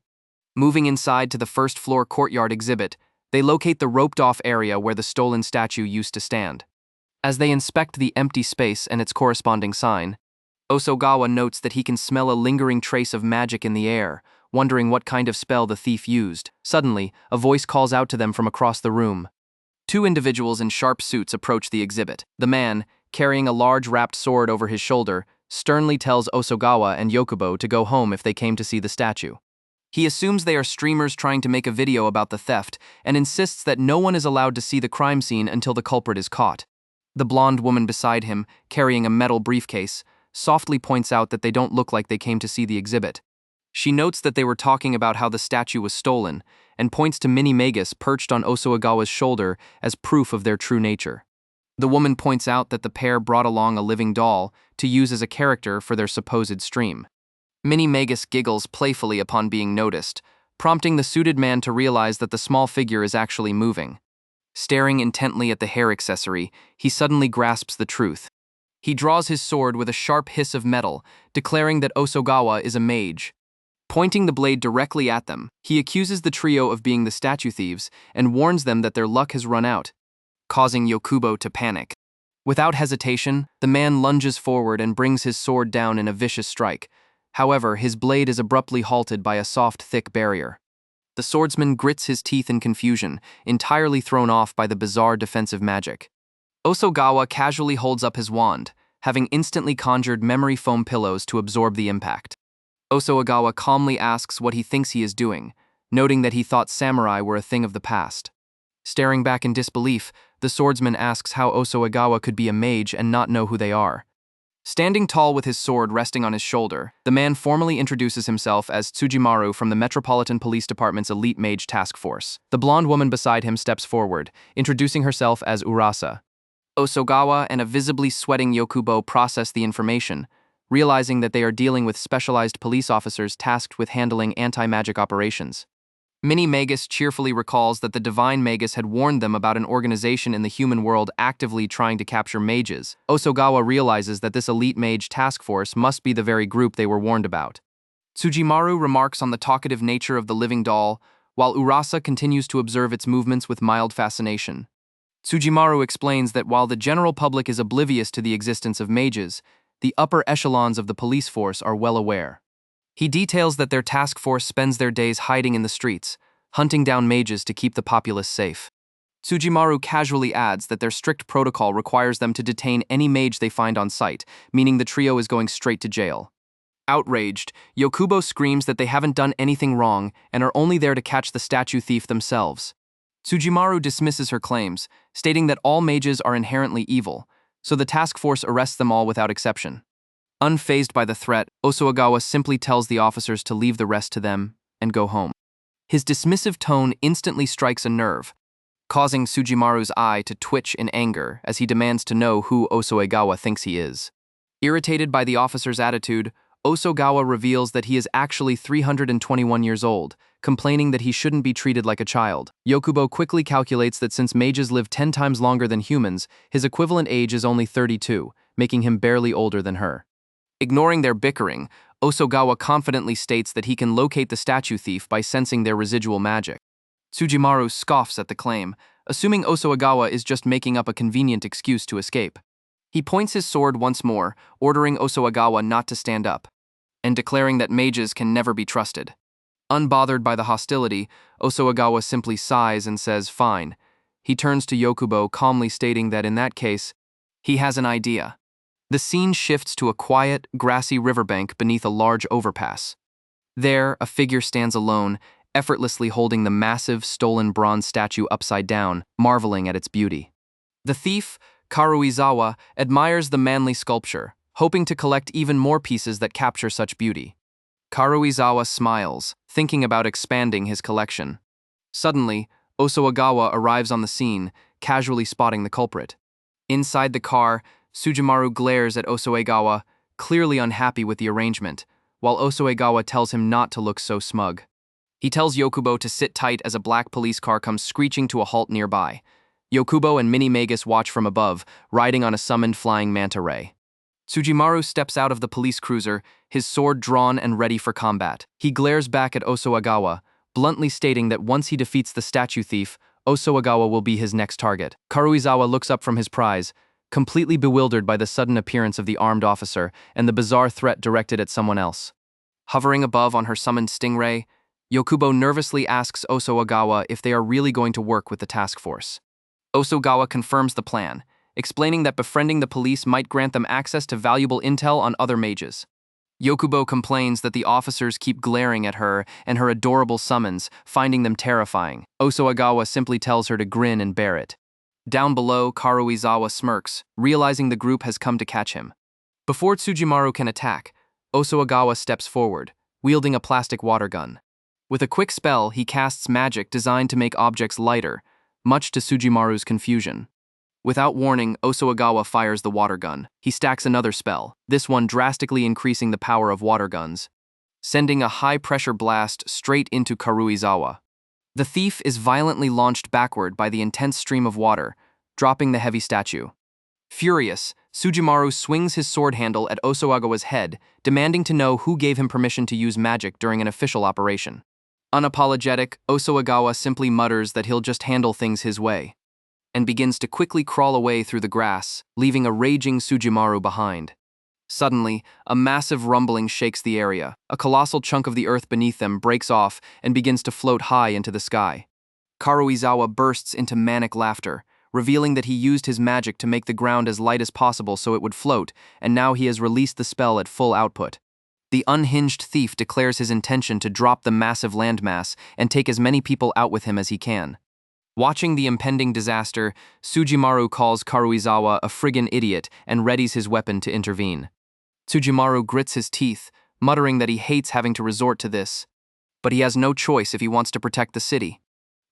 Moving inside to the first-floor courtyard exhibit, they locate the roped-off area where the stolen statue used to stand. As they inspect the empty space and its corresponding sign, Osoagawa notes that he can smell a lingering trace of magic in the air, wondering what kind of spell the thief used. Suddenly, a voice calls out to them from across the room. 2 individuals in sharp suits approach the exhibit. The man, carrying a large wrapped sword over his shoulder, sternly tells Osoagawa and Yokubo to go home if they came to see the statue. He assumes they are streamers trying to make a video about the theft and insists that no one is allowed to see the crime scene until the culprit is caught. The blonde woman beside him, carrying a metal briefcase, softly points out that they don't look like they came to see the exhibit. She notes that they were talking about how the statue was stolen, and points to Minnie Magus perched on Osoagawa's shoulder as proof of their true nature. The woman points out that the pair brought along a living doll to use as a character for their supposed stream. Minnie Magus giggles playfully upon being noticed, prompting the suited man to realize that the small figure is actually moving. Staring intently at the hair accessory, he suddenly grasps the truth. He draws his sword with a sharp hiss of metal, declaring that Osoagawa is a mage. Pointing the blade directly at them, he accuses the trio of being the statue thieves and warns them that their luck has run out, causing Yokubo to panic. Without hesitation, the man lunges forward and brings his sword down in a vicious strike. However, his blade is abruptly halted by a soft, thick barrier. The swordsman grits his teeth in confusion, entirely thrown off by the bizarre defensive magic. Osoagawa casually holds up his wand, having instantly conjured memory foam pillows to absorb the impact. Osoagawa calmly asks what he thinks he is doing, noting that he thought samurai were a thing of the past. Staring back in disbelief, the swordsman asks how Osoagawa could be a mage and not know who they are. Standing tall with his sword resting on his shoulder, the man formally introduces himself as Tsujimaru from the Metropolitan Police Department's Elite Mage Task Force. The blonde woman beside him steps forward, introducing herself as Urasa. Osoagawa and a visibly sweating Yokubo process the information, realizing that they are dealing with specialized police officers tasked with handling anti-magic operations. Minnie Magus cheerfully recalls that the Divine Magus had warned them about an organization in the human world actively trying to capture mages. Osoagawa realizes that this elite mage task force must be the very group they were warned about. Tsujimaru remarks on the talkative nature of the living doll, while Urasa continues to observe its movements with mild fascination. Tsujimaru explains that while the general public is oblivious to the existence of mages, the upper echelons of the police force are well aware. He details that their task force spends their days hiding in the streets, hunting down mages to keep the populace safe. Tsujimaru casually adds that their strict protocol requires them to detain any mage they find on site, meaning the trio is going straight to jail. Outraged, Yokubo screams that they haven't done anything wrong and are only there to catch the statue thief themselves. Tsujimaru dismisses her claims, stating that all mages are inherently evil, so the task force arrests them all without exception. Unfazed by the threat, Osoagawa simply tells the officers to leave the rest to them and go home. His dismissive tone instantly strikes a nerve, causing Tsujimaru's eye to twitch in anger as he demands to know who Osoagawa thinks he is. Irritated by the officer's attitude, Osoagawa reveals that he is actually 321 years old, complaining that he shouldn't be treated like a child. Yokubo quickly calculates that since mages live 10 times longer than humans, his equivalent age is only 32, making him barely older than her. Ignoring their bickering, Osoagawa confidently states that he can locate the statue thief by sensing their residual magic. Tsujimaru scoffs at the claim, assuming Osawagawa is just making up a convenient excuse to escape. He points his sword once more, ordering Osawagawa not to stand up, and declaring that mages can never be trusted. Unbothered by the hostility, Osawagawa simply sighs and says, "Fine." He turns to Yokubo, calmly stating that in that case, he has an idea. The scene shifts to a quiet, grassy riverbank beneath a large overpass. There, a figure stands alone, effortlessly holding the massive, stolen bronze statue upside down, marveling at its beauty. The thief, Karuizawa, admires the manly sculpture, hoping to collect even more pieces that capture such beauty. Karuizawa smiles, thinking about expanding his collection. Suddenly, Osawagawa arrives on the scene, casually spotting the culprit. Inside the car, Tsujimaru glares at Osawagawa, clearly unhappy with the arrangement, while Osawagawa tells him not to look so smug. He tells Yokubo to sit tight as a black police car comes screeching to a halt nearby. Yokubo and Mini-Magus watch from above, riding on a summoned flying manta ray. Tsujimaru steps out of the police cruiser, his sword drawn and ready for combat. He glares back at Osawagawa, bluntly stating that once he defeats the statue thief, Osawagawa will be his next target. Karuizawa looks up from his prize, completely bewildered by the sudden appearance of the armed officer and the bizarre threat directed at someone else. Hovering above on her summoned stingray, Yokubo nervously asks Osawagawa if they are really going to work with the task force. Osawagawa confirms the plan, explaining that befriending the police might grant them access to valuable intel on other mages. Yokubo complains that the officers keep glaring at her and her adorable summons, finding them terrifying. Osawagawa simply tells her to grin and bear it. Down below, Karuizawa smirks, realizing the group has come to catch him. Before Tsujimaru can attack, Osawagawa steps forward, wielding a plastic water gun. With a quick spell, he casts magic designed to make objects lighter, much to Tsujimaru's confusion. Without warning, Osawagawa fires the water gun. He stacks another spell, this one drastically increasing the power of water guns, sending a high-pressure blast straight into Karuizawa. The thief is violently launched backward by the intense stream of water, dropping the heavy statue. Furious, Tsujimaru swings his sword handle at Osawagawa's head, demanding to know who gave him permission to use magic during an official operation. Unapologetic, Osawagawa simply mutters that he'll just handle things his way, and begins to quickly crawl away through the grass, leaving a raging Tsujimaru behind. Suddenly, a massive rumbling shakes the area. A colossal chunk of the earth beneath them breaks off and begins to float high into the sky. Karuizawa bursts into manic laughter, revealing that he used his magic to make the ground as light as possible so it would float, and now he has released the spell at full output. The unhinged thief declares his intention to drop the massive landmass and take as many people out with him as he can. Watching the impending disaster, Tsujimaru calls Karuizawa a friggin' idiot and readies his weapon to intervene. Tsujimaru grits his teeth, muttering that he hates having to resort to this, but he has no choice if he wants to protect the city.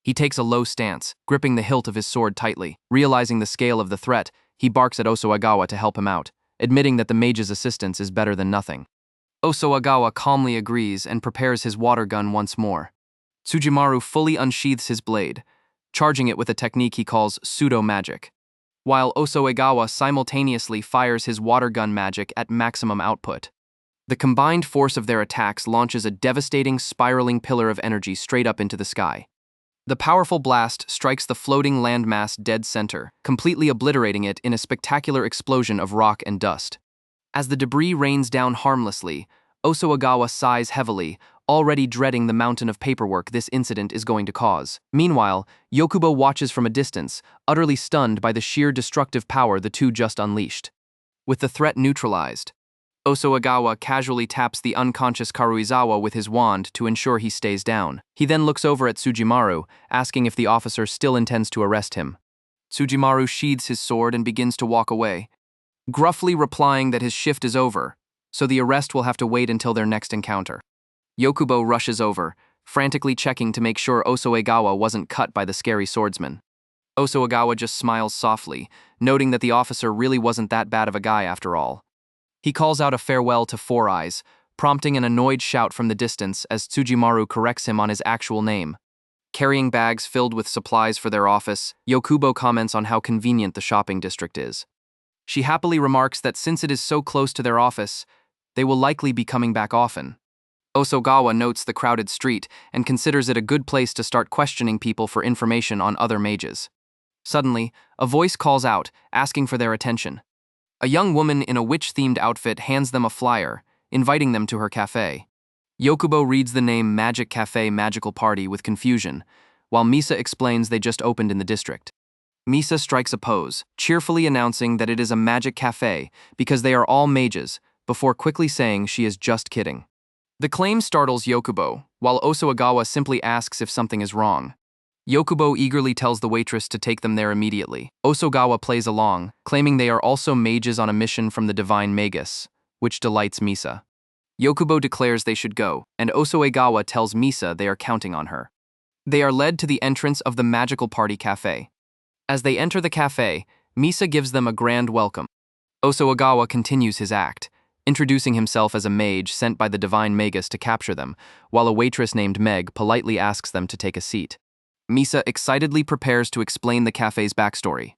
He takes a low stance, gripping the hilt of his sword tightly. Realizing the scale of the threat, he barks at Osawagawa to help him out, admitting that the mage's assistance is better than nothing. Osawagawa calmly agrees and prepares his water gun once more. Tsujimaru fully unsheathes his blade, charging it with a technique he calls pseudo-magic, while Osawagawa simultaneously fires his water gun magic at maximum output. The combined force of their attacks launches a devastating, spiraling pillar of energy straight up into the sky. The powerful blast strikes the floating landmass dead center, completely obliterating it in a spectacular explosion of rock and dust. As the debris rains down harmlessly, Osawagawa sighs heavily, already dreading the mountain of paperwork this incident is going to cause. Meanwhile, Yokubo watches from a distance, utterly stunned by the sheer destructive power the two just unleashed. With the threat neutralized, Osawagawa casually taps the unconscious Karuizawa with his wand to ensure he stays down. He then looks over at Tsujimaru, asking if the officer still intends to arrest him. Tsujimaru sheathes his sword and begins to walk away, gruffly replying that his shift is over, so the arrest will have to wait until their next encounter. Yokubo rushes over, frantically checking to make sure Osawagawa wasn't cut by the scary swordsman. Osawagawa just smiles softly, noting that the officer really wasn't that bad of a guy after all. He calls out a farewell to Four Eyes, prompting an annoyed shout from the distance as Tsujimaru corrects him on his actual name. Carrying bags filled with supplies for their office, Yokubo comments on how convenient the shopping district is. She happily remarks that since it is so close to their office, they will likely be coming back often. Osawagawa notes the crowded street and considers it a good place to start questioning people for information on other mages. Suddenly, a voice calls out, asking for their attention. A young woman in a witch-themed outfit hands them a flyer, inviting them to her cafe. Yokubo reads the name Magic Cafe Magical Party with confusion, while Misa explains they just opened in the district. Misa strikes a pose, cheerfully announcing that it is a magic cafe because they are all mages, before quickly saying she is just kidding. The claim startles Yokubo, while Osoagawa simply asks if something is wrong. Yokubo eagerly tells the waitress to take them there immediately. Osogawa plays along, claiming they are also mages on a mission from the divine Magus, which delights Misa. Yokubo declares they should go, and Osoagawa tells Misa they are counting on her. They are led to the entrance of the Magical Party Cafe. As they enter the cafe, Misa gives them a grand welcome. Osoagawa continues his act, introducing himself as a mage sent by the divine Magus to capture them, while a waitress named Meg politely asks them to take a seat. Misa excitedly prepares to explain the cafe's backstory.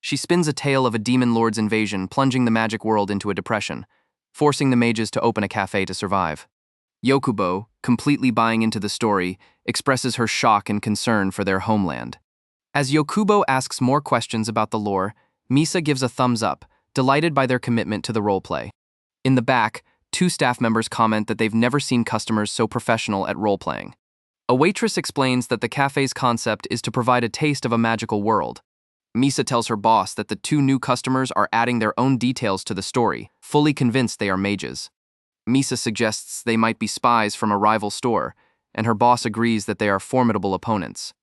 She spins a tale of a demon lord's invasion, plunging the magic world into a depression, forcing the mages to open a cafe to survive. Yokubo, completely buying into the story, expresses her shock and concern for their homeland. As Yokubo asks more questions about the lore, Misa gives a thumbs up, delighted by their commitment to the roleplay. In the back, two staff members comment that they've never seen customers so professional at role-playing. A waitress explains that the cafe's concept is to provide a taste of a magical world. Misa tells her boss that the two new customers are adding their own details to the story, fully convinced they are mages. Misa suggests they might be spies from a rival store, and her boss agrees that they are formidable opponents.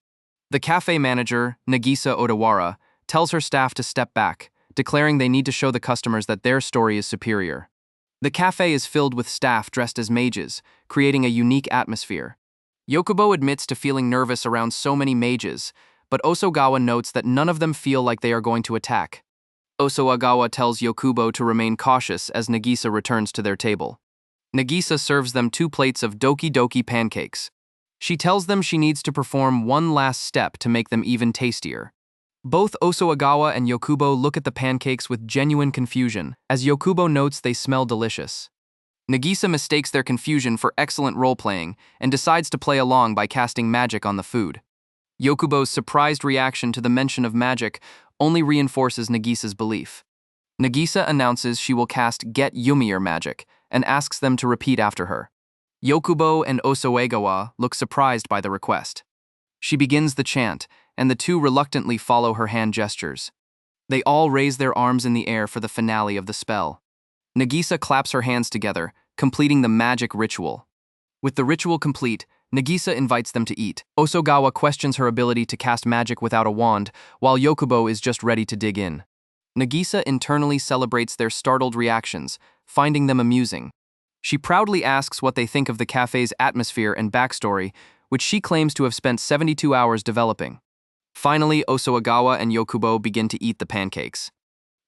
The cafe manager, Nagisa Odawara, tells her staff to step back, declaring they need to show the customers that their story is superior. The cafe is filled with staff dressed as mages, creating a unique atmosphere. Yokubo admits to feeling nervous around so many mages, but Osoagawa notes that none of them feel like they are going to attack. Osoagawa tells Yokubo to remain cautious as Nagisa returns to their table. Nagisa serves them 2 plates of Doki Doki pancakes. She tells them she needs to perform one last step to make them even tastier. Both Osoagawa and Yokubo look at the pancakes with genuine confusion, as Yokubo notes they smell delicious. Nagisa mistakes their confusion for excellent role-playing and decides to play along by casting magic on the food. Yokubo's surprised reaction to the mention of magic only reinforces Nagisa's belief. Nagisa announces she will cast Get Yumier magic and asks them to repeat after her. Yokubo and Osoagawa look surprised by the request. She begins the chant, and the two reluctantly follow her hand gestures. They all raise their arms in the air for the finale of the spell. Nagisa claps her hands together, completing the magic ritual. With the ritual complete, Nagisa invites them to eat. Osoagawa questions her ability to cast magic without a wand, while Yokubo is just ready to dig in. Nagisa internally celebrates their startled reactions, finding them amusing. She proudly asks what they think of the cafe's atmosphere and backstory, which she claims to have spent 72 hours developing. Finally, Osoagawa and Yokubo begin to eat the pancakes.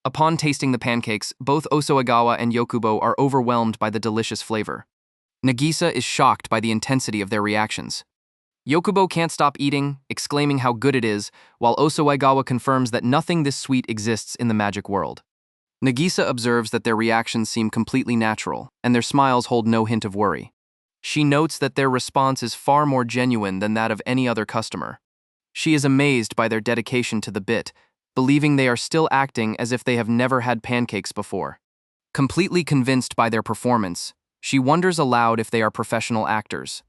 Upon tasting the pancakes, both Osoagawa and Yokubo are overwhelmed by the delicious flavor. Nagisa is shocked by the intensity of their reactions. Yokubo can't stop eating, exclaiming how good it is, while Osoagawa confirms that nothing this sweet exists in the magic world. Nagisa observes that their reactions seem completely natural, and their smiles hold no hint of worry. She notes that their response is far more genuine than that of any other customer. She is amazed by their dedication to the bit, believing they are still acting as if they have never had pancakes before. Completely convinced by their performance, she wonders aloud if they are professional actors.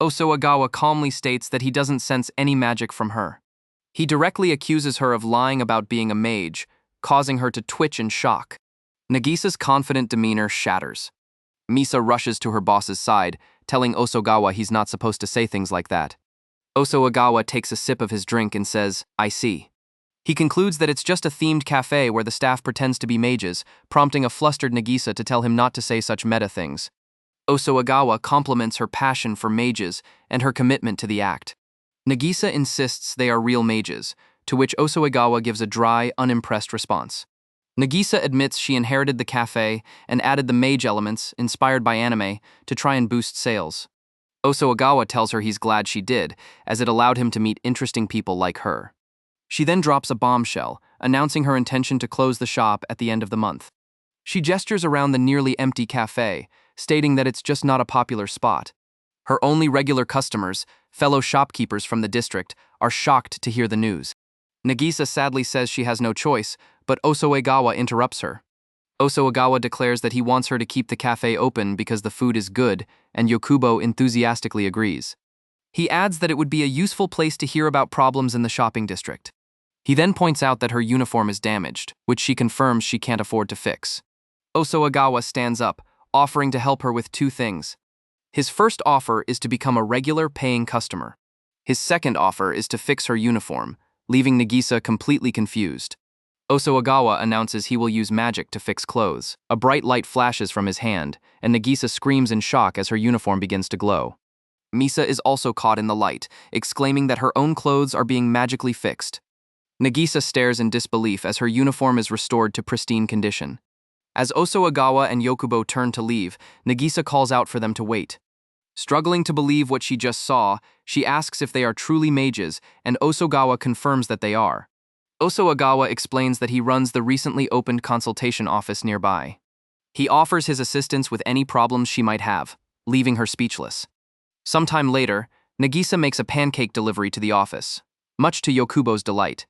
Osoagawa calmly states that he doesn't sense any magic from her. He directly accuses her of lying about being a mage, causing her to twitch in shock. Nagisa's confident demeanor shatters. Misa rushes to her boss's side, telling Osoagawa he's not supposed to say things like that. Osoagawa takes a sip of his drink and says, "I see." He concludes that it's just a themed cafe where the staff pretends to be mages, prompting a flustered Nagisa to tell him not to say such meta things. Osoagawa compliments her passion for mages and her commitment to the act. Nagisa insists they are real mages, to which Osoagawa gives a dry, unimpressed response. Nagisa admits she inherited the cafe and added the mage elements, inspired by anime, to try and boost sales. Osoagawa tells her he's glad she did, as it allowed him to meet interesting people like her. She then drops a bombshell, announcing her intention to close the shop at the end of the month. She gestures around the nearly empty cafe, stating that it's just not a popular spot. Her only regular customers, fellow shopkeepers from the district, are shocked to hear the news. Nagisa sadly says she has no choice, but Osoegawa interrupts her. Osoegawa declares that he wants her to keep the cafe open because the food is good, and Yokubo enthusiastically agrees. He adds that it would be a useful place to hear about problems in the shopping district. He then points out that her uniform is damaged, which she confirms she can't afford to fix. Osoegawa stands up, offering to help her with two things. His first offer is to become a regular paying customer. His second offer is to fix her uniform, leaving Nagisa completely confused. Osoegawa announces he will use magic to fix clothes. A bright light flashes from his hand, and Nagisa screams in shock as her uniform begins to glow. Misa is also caught in the light, exclaiming that her own clothes are being magically fixed. Nagisa stares in disbelief as her uniform is restored to pristine condition. As Osoegawa and Yokubo turn to leave, Nagisa calls out for them to wait. Struggling to believe what she just saw, she asks if they are truly mages, and Osoegawa confirms that they are. Osoegawa explains that he runs the recently opened consultation office nearby. He offers his assistance with any problems she might have, leaving her speechless. Sometime later, Nagisa makes a pancake delivery to the office, much to Yokubo's delight.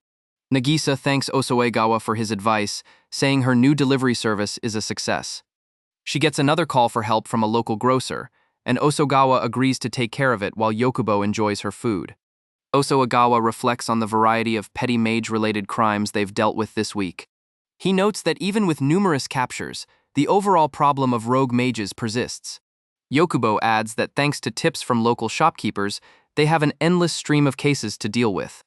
Nagisa thanks Osoegawa for his advice, saying her new delivery service is a success. She gets another call for help from a local grocer, and Osoegawa agrees to take care of it while Yokubo enjoys her food. Osoegawa reflects on the variety of petty mage-related crimes they've dealt with this week. He notes that even with numerous captures, the overall problem of rogue mages persists. Yokubo adds that thanks to tips from local shopkeepers, they have an endless stream of cases to deal with.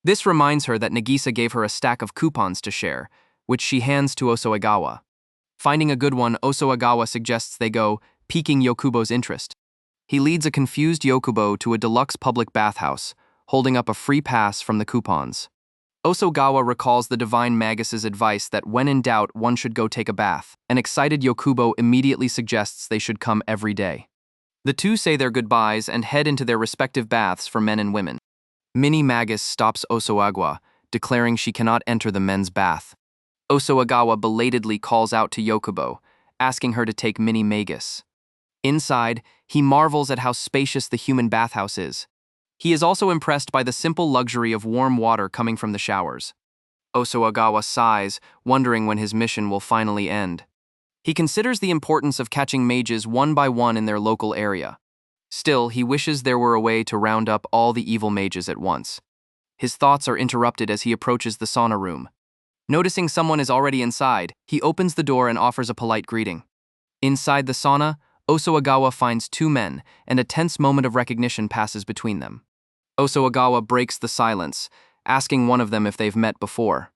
This reminds her that Nagisa gave her a stack of coupons to share, which she hands to Osoegawa. Finding a good one, Osoegawa suggests they go, piquing Yokubo's interest. He leads a confused Yokubo to a deluxe public bathhouse, holding up a free pass from the coupons. Osoegawa recalls the Divine Magus's advice that when in doubt, one should go take a bath. An excited Yokubo immediately suggests they should come every day. The two say their goodbyes and head into their respective baths for men and women. Minnie Magus stops Osoegawa, declaring she cannot enter the men's bath. Osoegawa belatedly calls out to Yokubo, asking her to take Minnie Magus. Inside, he marvels at how spacious the human bathhouse is. He is also impressed by the simple luxury of warm water coming from the showers. Osoegawa sighs, wondering when his mission will finally end. He considers the importance of catching mages one by one in their local area. Still, he wishes there were a way to round up all the evil mages at once. His thoughts are interrupted as he approaches the sauna room. Noticing someone is already inside, he opens the door and offers a polite greeting. Inside the sauna, Osoegawa finds two men, and a tense moment of recognition passes between them. Osoegawa breaks the silence, asking one of them if they've met before.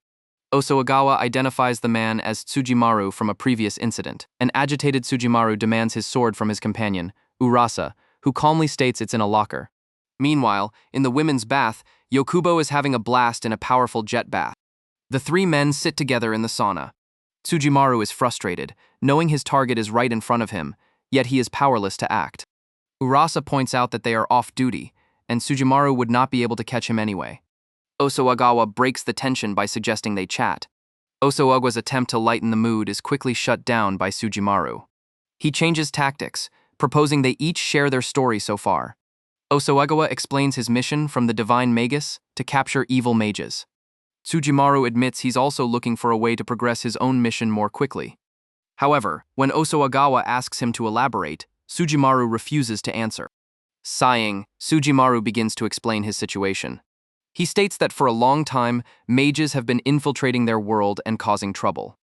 Osoegawa identifies the man as Tsujimaru from a previous incident. An agitated Tsujimaru demands his sword from his companion, Urasa, who calmly states it's in a locker. Meanwhile, in the women's bath, Yokubo is having a blast in a powerful jet bath. The three men sit together in the sauna. Tsujimaru is frustrated, knowing his target is right in front of him, yet he is powerless to act. Urasa points out that they are off-duty, and Tsujimaru would not be able to catch him anyway. Osoegawa breaks the tension by suggesting they chat. Osoegawa's attempt to lighten the mood is quickly shut down by Tsujimaru. He changes tactics, proposing they each share their story so far. Osoegawa explains his mission from the Divine Magus to capture evil mages. Tsujimaru admits he's also looking for a way to progress his own mission more quickly. However, when Osoegawa asks him to elaborate, Tsujimaru refuses to answer. Sighing, Tsujimaru begins to explain his situation. He states that for a long time, mages have been infiltrating their world and causing trouble.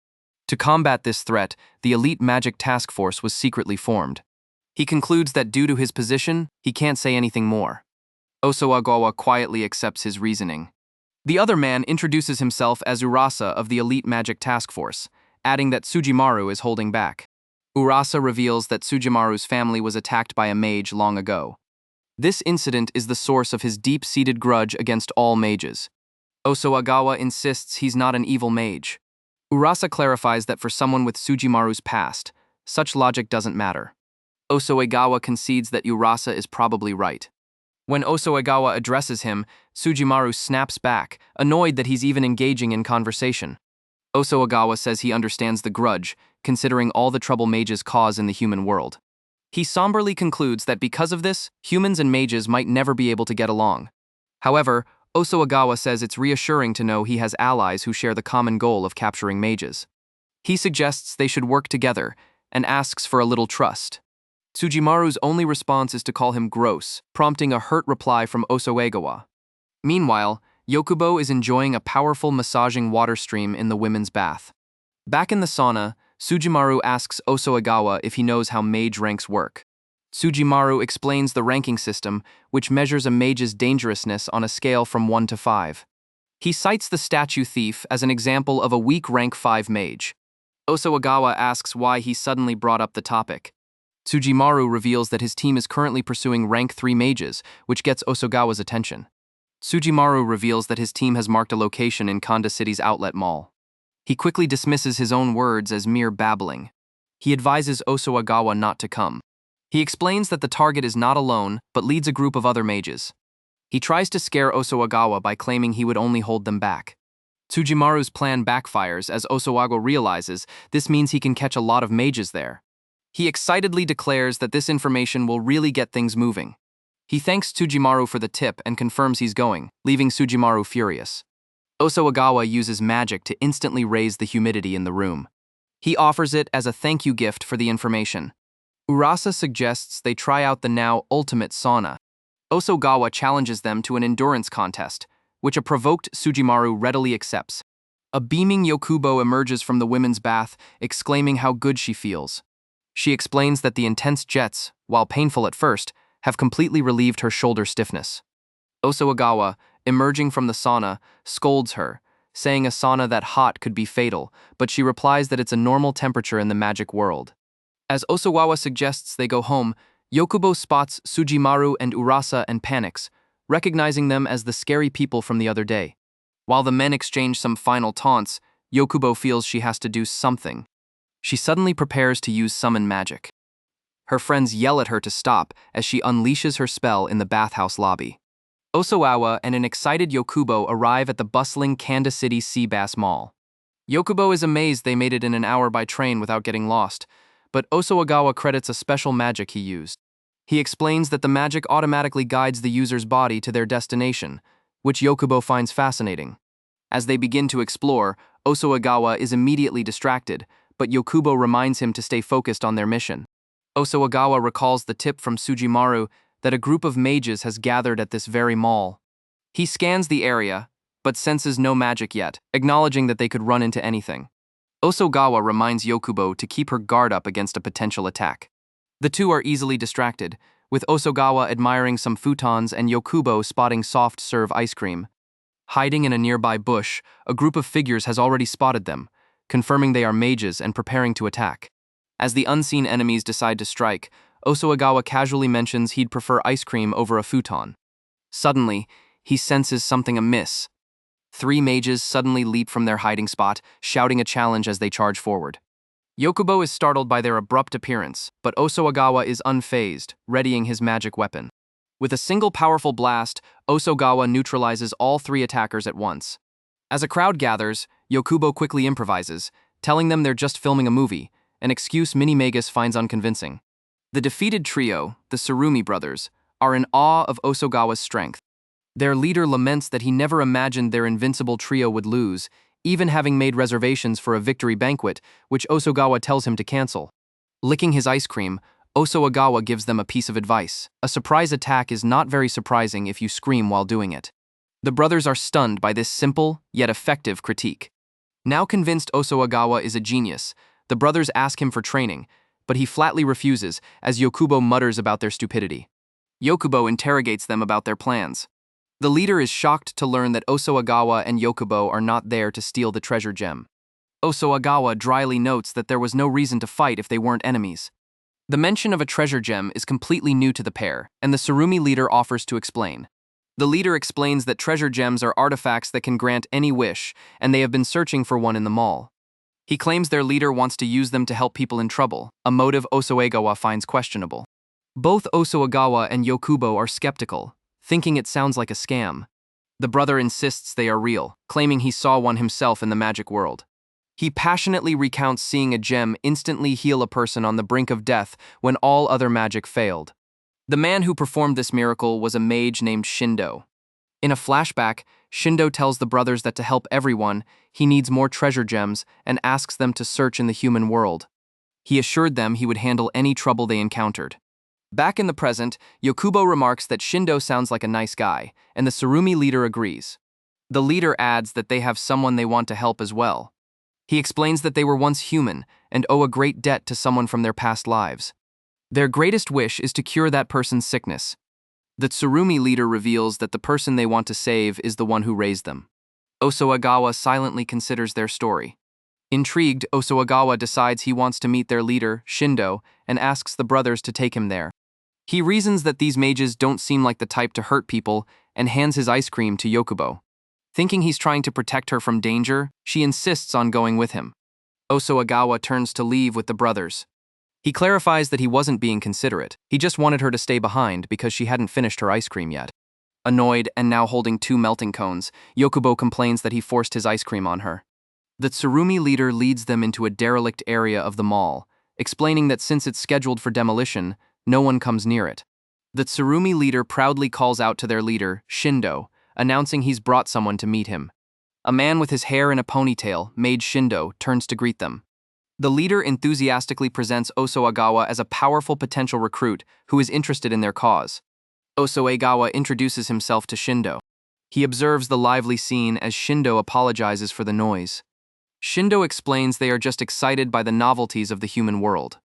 To combat this threat, the Elite Magic Task Force was secretly formed. He concludes that due to his position, he can't say anything more. Osoegawa quietly accepts his reasoning. The other man introduces himself as Urasa of the Elite Magic Task Force, adding that Tsujimaru is holding back. Urasa reveals that Tsujimaru's family was attacked by a mage long ago. This incident is the source of his deep-seated grudge against all mages. Osoegawa insists he's not an evil mage. Urasa clarifies that for someone with Tsujimaru's past, such logic doesn't matter. Osoegawa concedes that Urasa is probably right. When Osoegawa addresses him, Tsujimaru snaps back, annoyed that he's even engaging in conversation. Osoegawa says he understands the grudge, considering all the trouble mages cause in the human world. He somberly concludes that because of this, humans and mages might never be able to get along. However, Osuagawa says it's reassuring to know he has allies who share the common goal of capturing mages. He suggests they should work together and asks for a little trust. Tsujimaru's only response is to call him gross, prompting a hurt reply from Osuagawa. Meanwhile, Yokubo is enjoying a powerful massaging water stream in the women's bath. Back in the sauna, Tsujimaru asks Osuagawa if he knows how mage ranks work. Tsujimaru explains the ranking system, which measures a mage's dangerousness on a scale from 1 to 5. He cites the statue thief as an example of a weak rank 5 mage. Osuagawa asks why he suddenly brought up the topic. Tsujimaru reveals that his team is currently pursuing rank 3 mages, which gets Osuagawa's attention. Tsujimaru reveals that his team has marked a location in Kanda City's outlet mall. He quickly dismisses his own words as mere babbling. He advises Osuagawa not to come. He explains that the target is not alone, but leads a group of other mages. He tries to scare Osuagawa by claiming he would only hold them back. Tsujimaru's plan backfires as Osuagawa realizes this means he can catch a lot of mages there. He excitedly declares that this information will really get things moving. He thanks Tsujimaru for the tip and confirms he's going, leaving Tsujimaru furious. Osuagawa uses magic to instantly raise the humidity in the room. He offers it as a thank you gift for the information. Urasa suggests they try out the now ultimate sauna. Osuagawa challenges them to an endurance contest, which a provoked Tsujimaru readily accepts. A beaming Yokubo emerges from the women's bath, exclaiming how good she feels. She explains that the intense jets, while painful at first, have completely relieved her shoulder stiffness. Osuagawa, emerging from the sauna, scolds her, saying a sauna that hot could be fatal, but she replies that it's a normal temperature in the magic world. As Osuagawa suggests they go home, Yokubo spots Tsujimaru and Urasa and panics, recognizing them as the scary people from the other day. While the men exchange some final taunts, Yokubo feels she has to do something. She suddenly prepares to use summon magic. Her friends yell at her to stop as she unleashes her spell in the bathhouse lobby. Osuagawa and an excited Yokubo arrive at the bustling Kanda City Sea Bass Mall. Yokubo is amazed they made it in an hour by train without getting lost, but Osuagawa credits a special magic he used. He explains that the magic automatically guides the user's body to their destination, which Yokubo finds fascinating. As they begin to explore, Osuagawa is immediately distracted, but Yokubo reminds him to stay focused on their mission. Osuagawa recalls the tip from Tsujimaru that a group of mages has gathered at this very mall. He scans the area, but senses no magic yet, acknowledging that they could run into anything. Osuagawa reminds Yokubo to keep her guard up against a potential attack. The two are easily distracted, with Osuagawa admiring some futons and Yokubo spotting soft-serve ice cream. Hiding in a nearby bush, a group of figures has already spotted them, confirming they are mages and preparing to attack. As the unseen enemies decide to strike, Osuagawa casually mentions he'd prefer ice cream over a futon. Suddenly, he senses something amiss. 3 mages suddenly leap from their hiding spot, shouting a challenge as they charge forward. Yokubo is startled by their abrupt appearance, but Osuagawa is unfazed, readying his magic weapon. With a single powerful blast, Osuagawa neutralizes all 3 attackers at once. As a crowd gathers, Yokubo quickly improvises, telling them they're just filming a movie, an excuse Minimagus finds unconvincing. The defeated trio, the Tsurumi brothers, are in awe of Osuagawa's strength. Their leader laments that he never imagined their invincible trio would lose, even having made reservations for a victory banquet, which Osuagawa tells him to cancel. Licking his ice cream, Osuagawa gives them a piece of advice. A surprise attack is not very surprising if you scream while doing it. The brothers are stunned by this simple, yet effective critique. Now convinced Osuagawa is a genius, the brothers ask him for training, but he flatly refuses as Yokubo mutters about their stupidity. Yokubo interrogates them about their plans. The leader is shocked to learn that Osuagawa and Yokubo are not there to steal the treasure gem. Osuagawa dryly notes that there was no reason to fight if they weren't enemies. The mention of a treasure gem is completely new to the pair, and the Tsurumi leader offers to explain. The leader explains that treasure gems are artifacts that can grant any wish, and they have been searching for one in the mall. He claims their leader wants to use them to help people in trouble, a motive Osuagawa finds questionable. Both Osuagawa and Yokubo are skeptical, thinking it sounds like a scam. The brother insists they are real, claiming he saw one himself in the magic world. He passionately recounts seeing a gem instantly heal a person on the brink of death when all other magic failed. The man who performed this miracle was a mage named Shindo. In a flashback, Shindo tells the brothers that to help everyone, he needs more treasure gems and asks them to search in the human world. He assured them he would handle any trouble they encountered. Back in the present, Yokubo remarks that Shindo sounds like a nice guy, and the Tsurumi leader agrees. The leader adds that they have someone they want to help as well. He explains that they were once human and owe a great debt to someone from their past lives. Their greatest wish is to cure that person's sickness. The Tsurumi leader reveals that the person they want to save is the one who raised them. Osoagawa silently considers their story. Intrigued, Osoagawa decides he wants to meet their leader, Shindo, and asks the brothers to take him there. He reasons that these mages don't seem like the type to hurt people and hands his ice cream to Yokubo. Thinking he's trying to protect her from danger, she insists on going with him. Osoagawa turns to leave with the brothers. He clarifies that he wasn't being considerate, he just wanted her to stay behind because she hadn't finished her ice cream yet. Annoyed and now holding 2 melting cones, Yokubo complains that he forced his ice cream on her. The Tsurumi leader leads them into a derelict area of the mall, explaining that since it's scheduled for demolition, no one comes near it. The Tsurumi leader proudly calls out to their leader, Shindo, announcing he's brought someone to meet him. A man with his hair in a ponytail, Mage Shindo, turns to greet them. The leader enthusiastically presents Osoagawa as a powerful potential recruit who is interested in their cause. Osoagawa introduces himself to Shindo. He observes the lively scene as Shindo apologizes for the noise. Shindo explains they are just excited by the novelties of the human world.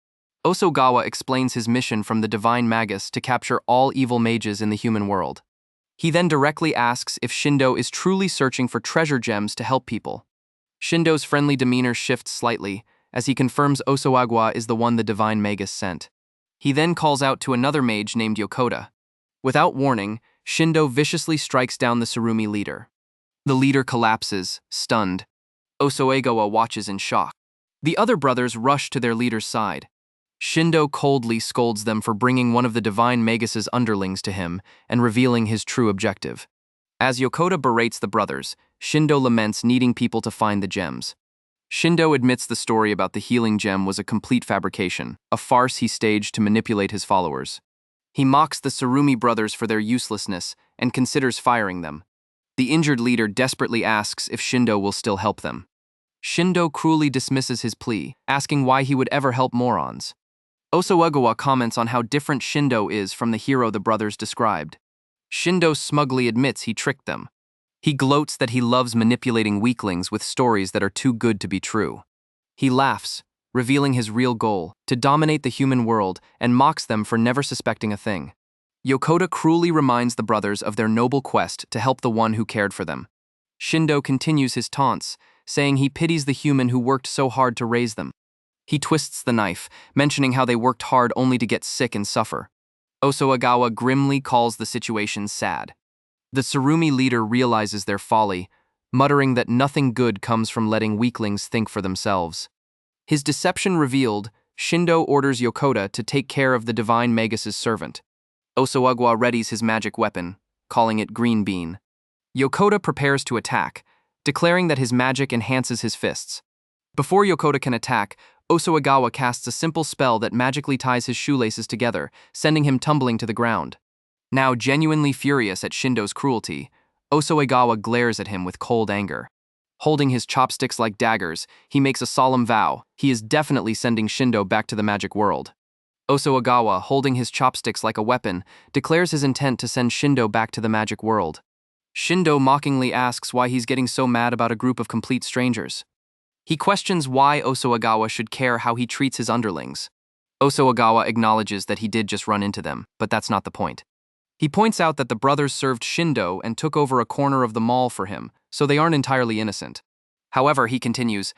Osoagawa explains his mission from the Divine Magus to capture all evil mages in the human world. He then directly asks if Shindo is truly searching for treasure gems to help people. Shindo's friendly demeanor shifts slightly, as he confirms Osoagawa is the one the Divine Magus sent. He then calls out to another mage named Yokota. Without warning, Shindo viciously strikes down the Tsurumi leader. The leader collapses, stunned. Osoagawa watches in shock. The other brothers rush to their leader's side. Shindo coldly scolds them for bringing one of the Divine Magus's underlings to him and revealing his true objective. As Yokota berates the brothers, Shindo laments needing people to find the gems. Shindo admits the story about the healing gem was a complete fabrication, a farce he staged to manipulate his followers. He mocks the Tsurumi brothers for their uselessness and considers firing them. The injured leader desperately asks if Shindo will still help them. Shindo cruelly dismisses his plea, asking why he would ever help morons. Osoagawa comments on how different Shindo is from the hero the brothers described. Shindo smugly admits he tricked them. He gloats that he loves manipulating weaklings with stories that are too good to be true. He laughs, revealing his real goal, to dominate the human world, and mocks them for never suspecting a thing. Yokota cruelly reminds the brothers of their noble quest to help the one who cared for them. Shindo continues his taunts, saying he pities the human who worked so hard to raise them. He twists the knife, mentioning how they worked hard only to get sick and suffer. Osoagawa grimly calls the situation sad. The Tsurumi leader realizes their folly, muttering that nothing good comes from letting weaklings think for themselves. His deception revealed, Shindo orders Yokota to take care of the Divine Magus's servant. Osoagawa readies his magic weapon, calling it Green Bean. Yokota prepares to attack, declaring that his magic enhances his fists. Before Yokota can attack, Osoagawa casts a simple spell that magically ties his shoelaces together, sending him tumbling to the ground. Now genuinely furious at Shindo's cruelty, Osoagawa glares at him with cold anger. Holding his chopsticks like daggers, he makes a solemn vow he is definitely sending Shindo back to the magic world. Osoagawa, holding his chopsticks like a weapon, declares his intent to send Shindo back to the magic world. Shindo mockingly asks why he's getting so mad about a group of complete strangers. He questions why Osoagawa should care how he treats his underlings. Osoagawa acknowledges that he did just run into them, but that's not the point. He points out that the brothers served Shindo and took over a corner of the mall for him, so they aren't entirely innocent. However, he continues,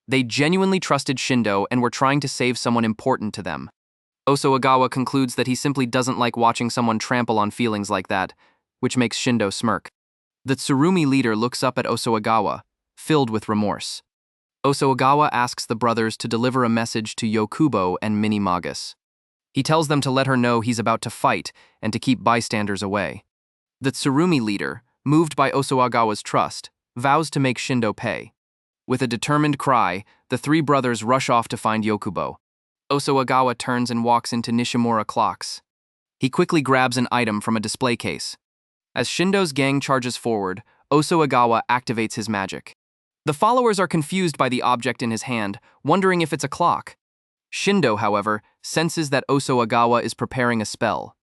they genuinely trusted Shindo and were trying to save someone important to them. Osoagawa concludes that he simply doesn't like watching someone trample on feelings like that, which makes Shindo smirk. The Tsurumi leader looks up at Osoagawa, filled with remorse. Osoagawa asks the brothers to deliver a message to Yokubo and Mini Magus. He tells them to let her know he's about to fight and to keep bystanders away. The Tsurumi leader, moved by Osoagawa's trust, vows to make Shindo pay. With a determined cry, the 3 brothers rush off to find Yokubo. Osoagawa turns and walks into Nishimura Clocks. He quickly grabs an item from a display case. As Shindo's gang charges forward, Osuagawa activates his magic. The followers are confused by the object in his hand, wondering if it's a clock. Shindo, however, senses that Osuagawa is preparing a spell.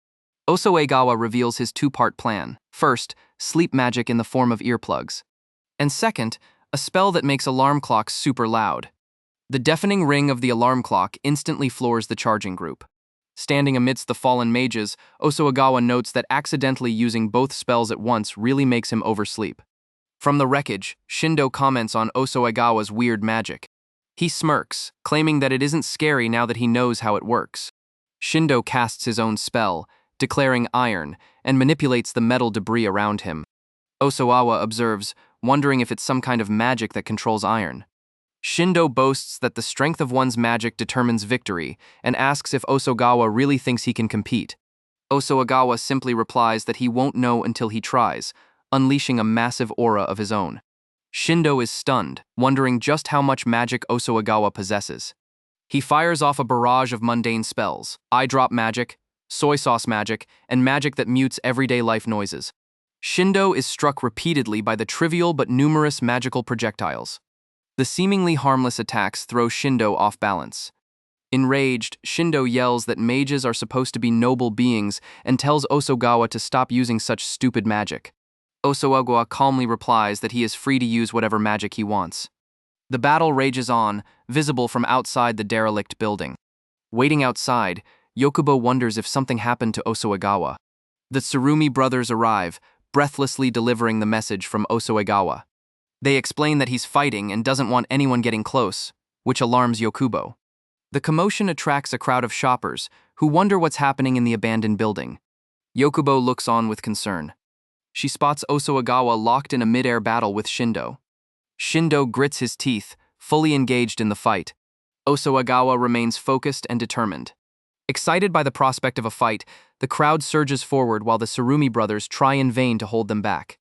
Osuagawa reveals his two-part plan. First, sleep magic in the form of earplugs. And second, a spell that makes alarm clocks super loud. The deafening ring of the alarm clock instantly floors the charging group. Standing amidst the fallen mages, Osuagawa notes that accidentally using both spells at once really makes him oversleep. From the wreckage, Shindo comments on Osuagawa's weird magic. He smirks, claiming that it isn't scary now that he knows how it works. Shindo casts his own spell, declaring iron, and manipulates the metal debris around him. Osuagawa observes, wondering if it's some kind of magic that controls iron. Shindo boasts that the strength of one's magic determines victory, and asks if Osuagawa really thinks he can compete. Osuagawa simply replies that he won't know until he tries, unleashing a massive aura of his own. Shindo is stunned, wondering just how much magic Osuagawa possesses. He fires off a barrage of mundane spells, eye drop magic, soy sauce magic, and magic that mutes everyday life noises. Shindo is struck repeatedly by the trivial but numerous magical projectiles. The seemingly harmless attacks throw Shindo off balance. Enraged, Shindo yells that mages are supposed to be noble beings and tells Osuagawa to stop using such stupid magic. Osuagawa calmly replies that he is free to use whatever magic he wants. The battle rages on, visible from outside the derelict building. Waiting outside, Yokubo wonders if something happened to Osuagawa. The Tsurumi brothers arrive, breathlessly delivering the message from Osuagawa. They explain that he's fighting and doesn't want anyone getting close, which alarms Yokubo. The commotion attracts a crowd of shoppers, who wonder what's happening in the abandoned building. Yokubo looks on with concern. She spots Osuagawa locked in a mid-air battle with Shindo. Shindo grits his teeth, fully engaged in the fight. Osuagawa remains focused and determined. Excited by the prospect of a fight, the crowd surges forward while the Tsurumi brothers try in vain to hold them back.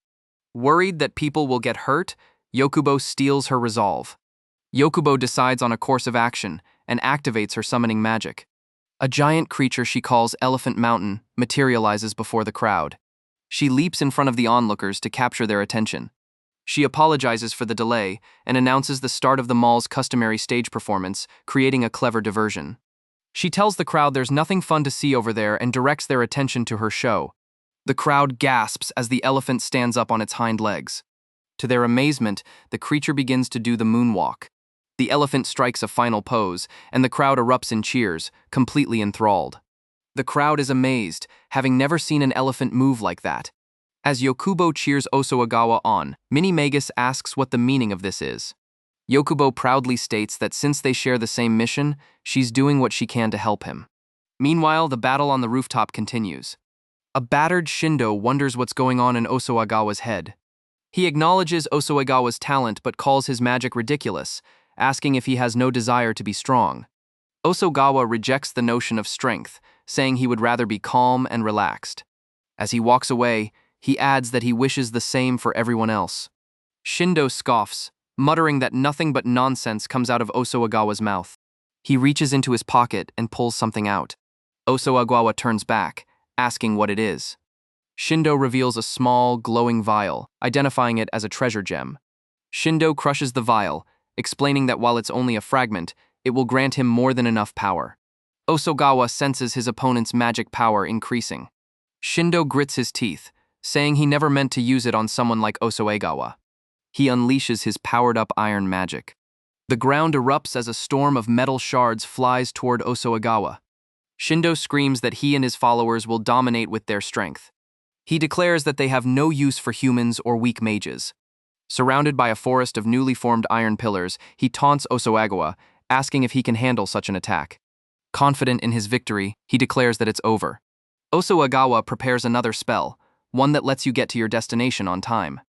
Worried that people will get hurt, Yokubo steals her resolve. Yokubo decides on a course of action and activates her summoning magic. A giant creature she calls Elephant Mountain materializes before the crowd. She leaps in front of the onlookers to capture their attention. She apologizes for the delay and announces the start of the mall's customary stage performance, creating a clever diversion. She tells the crowd there's nothing fun to see over there and directs their attention to her show. The crowd gasps as the elephant stands up on its hind legs. To their amazement, the creature begins to do the moonwalk. The elephant strikes a final pose, and the crowd erupts in cheers, completely enthralled. The crowd is amazed, having never seen an elephant move like that. As Yokubo cheers Osuagawa on, Minnie Magus asks what the meaning of this is. Yokubo proudly states that since they share the same mission, she's doing what she can to help him. Meanwhile, the battle on the rooftop continues. A battered Shindo wonders what's going on in Osuagawa's head. He acknowledges Osuagawa's talent but calls his magic ridiculous, asking if he has no desire to be strong. Osuagawa rejects the notion of strength, saying he would rather be calm and relaxed. As he walks away, he adds that he wishes the same for everyone else. Shindo scoffs, muttering that nothing but nonsense comes out of Osuagawa's mouth. He reaches into his pocket and pulls something out. Osuagawa turns back, asking what it is. Shindo reveals a small, glowing vial, identifying it as a treasure gem. Shindo crushes the vial, explaining that while it's only a fragment, it will grant him more than enough power. Osuagawa senses his opponent's magic power increasing. Shindo grits his teeth, saying he never meant to use it on someone like Osuagawa. He unleashes his powered-up iron magic. The ground erupts as a storm of metal shards flies toward Osuagawa. Shindo screams that he and his followers will dominate with their strength. He declares that they have no use for humans or weak mages. Surrounded by a forest of newly formed iron pillars, he taunts Osuagawa, asking if he can handle such an attack. Confident in his victory, he declares that it's over. Osuagawa prepares another spell, one that lets you get to your destination on time.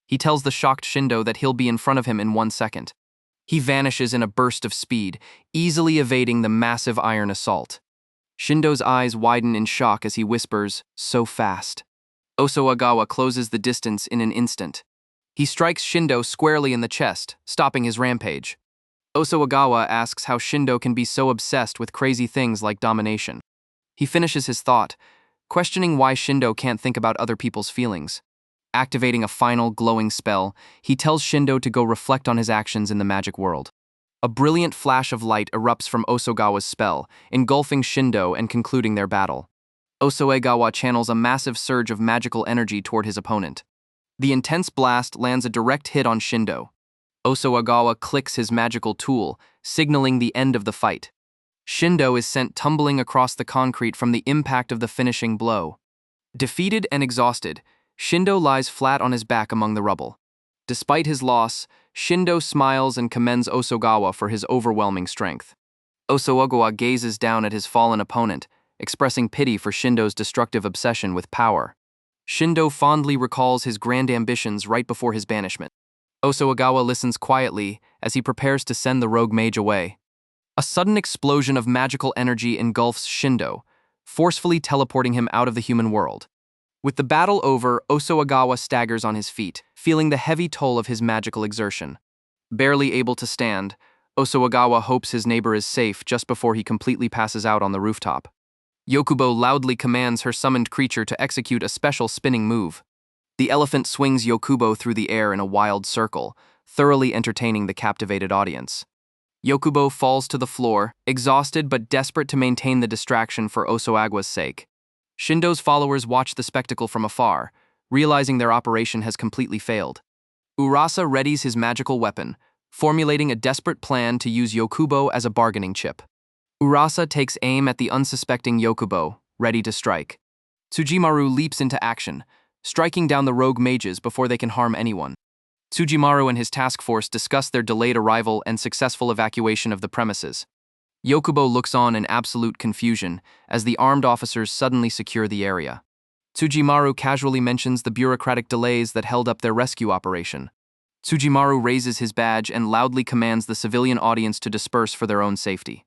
He tells the shocked Shindo that he'll be in front of him in 1 second. He vanishes in a burst of speed, easily evading the massive iron assault. Shindo's eyes widen in shock as he whispers, "So fast." Osuagawa closes the distance in an instant. He strikes Shindo squarely in the chest, stopping his rampage. Osuagawa asks how Shindo can be so obsessed with crazy things like domination. He finishes his thought, questioning why Shindo can't think about other people's feelings. Activating a final, glowing spell, he tells Shindo to go reflect on his actions in the magic world. A brilliant flash of light erupts from Osogawa's spell, engulfing Shindo and concluding their battle. Osoegawa channels a massive surge of magical energy toward his opponent. The intense blast lands a direct hit on Shindo. Osoegawa clicks his magical tool, signaling the end of the fight. Shindo is sent tumbling across the concrete from the impact of the finishing blow. Defeated and exhausted, Shindo lies flat on his back among the rubble. Despite his loss, Shindo smiles and commends Osogawa for his overwhelming strength. Osoegawa gazes down at his fallen opponent, expressing pity for Shindo's destructive obsession with power. Shindo fondly recalls his grand ambitions right before his banishment. Osoegawa listens quietly as he prepares to send the rogue mage away. A sudden explosion of magical energy engulfs Shindo, forcefully teleporting him out of the human world. With the battle over, Osoegawa staggers on his feet, feeling the heavy toll of his magical exertion. Barely able to stand, Osoegawa hopes his neighbor is safe just before he completely passes out on the rooftop. Yokubo loudly commands her summoned creature to execute a special spinning move. The elephant swings Yokubo through the air in a wild circle, thoroughly entertaining the captivated audience. Yokubo falls to the floor, exhausted but desperate to maintain the distraction for Osoegawa's sake. Shindo's followers watch the spectacle from afar, realizing their operation has completely failed. Urasa readies his magical weapon, formulating a desperate plan to use Yokubo as a bargaining chip. Urasa takes aim at the unsuspecting Yokubo, ready to strike. Tsujimaru leaps into action, striking down the rogue mages before they can harm anyone. Tsujimaru and his task force discuss their delayed arrival and successful evacuation of the premises. Yokubo looks on in absolute confusion as the armed officers suddenly secure the area. Tsujimaru casually mentions the bureaucratic delays that held up their rescue operation. Tsujimaru raises his badge and loudly commands the civilian audience to disperse for their own safety.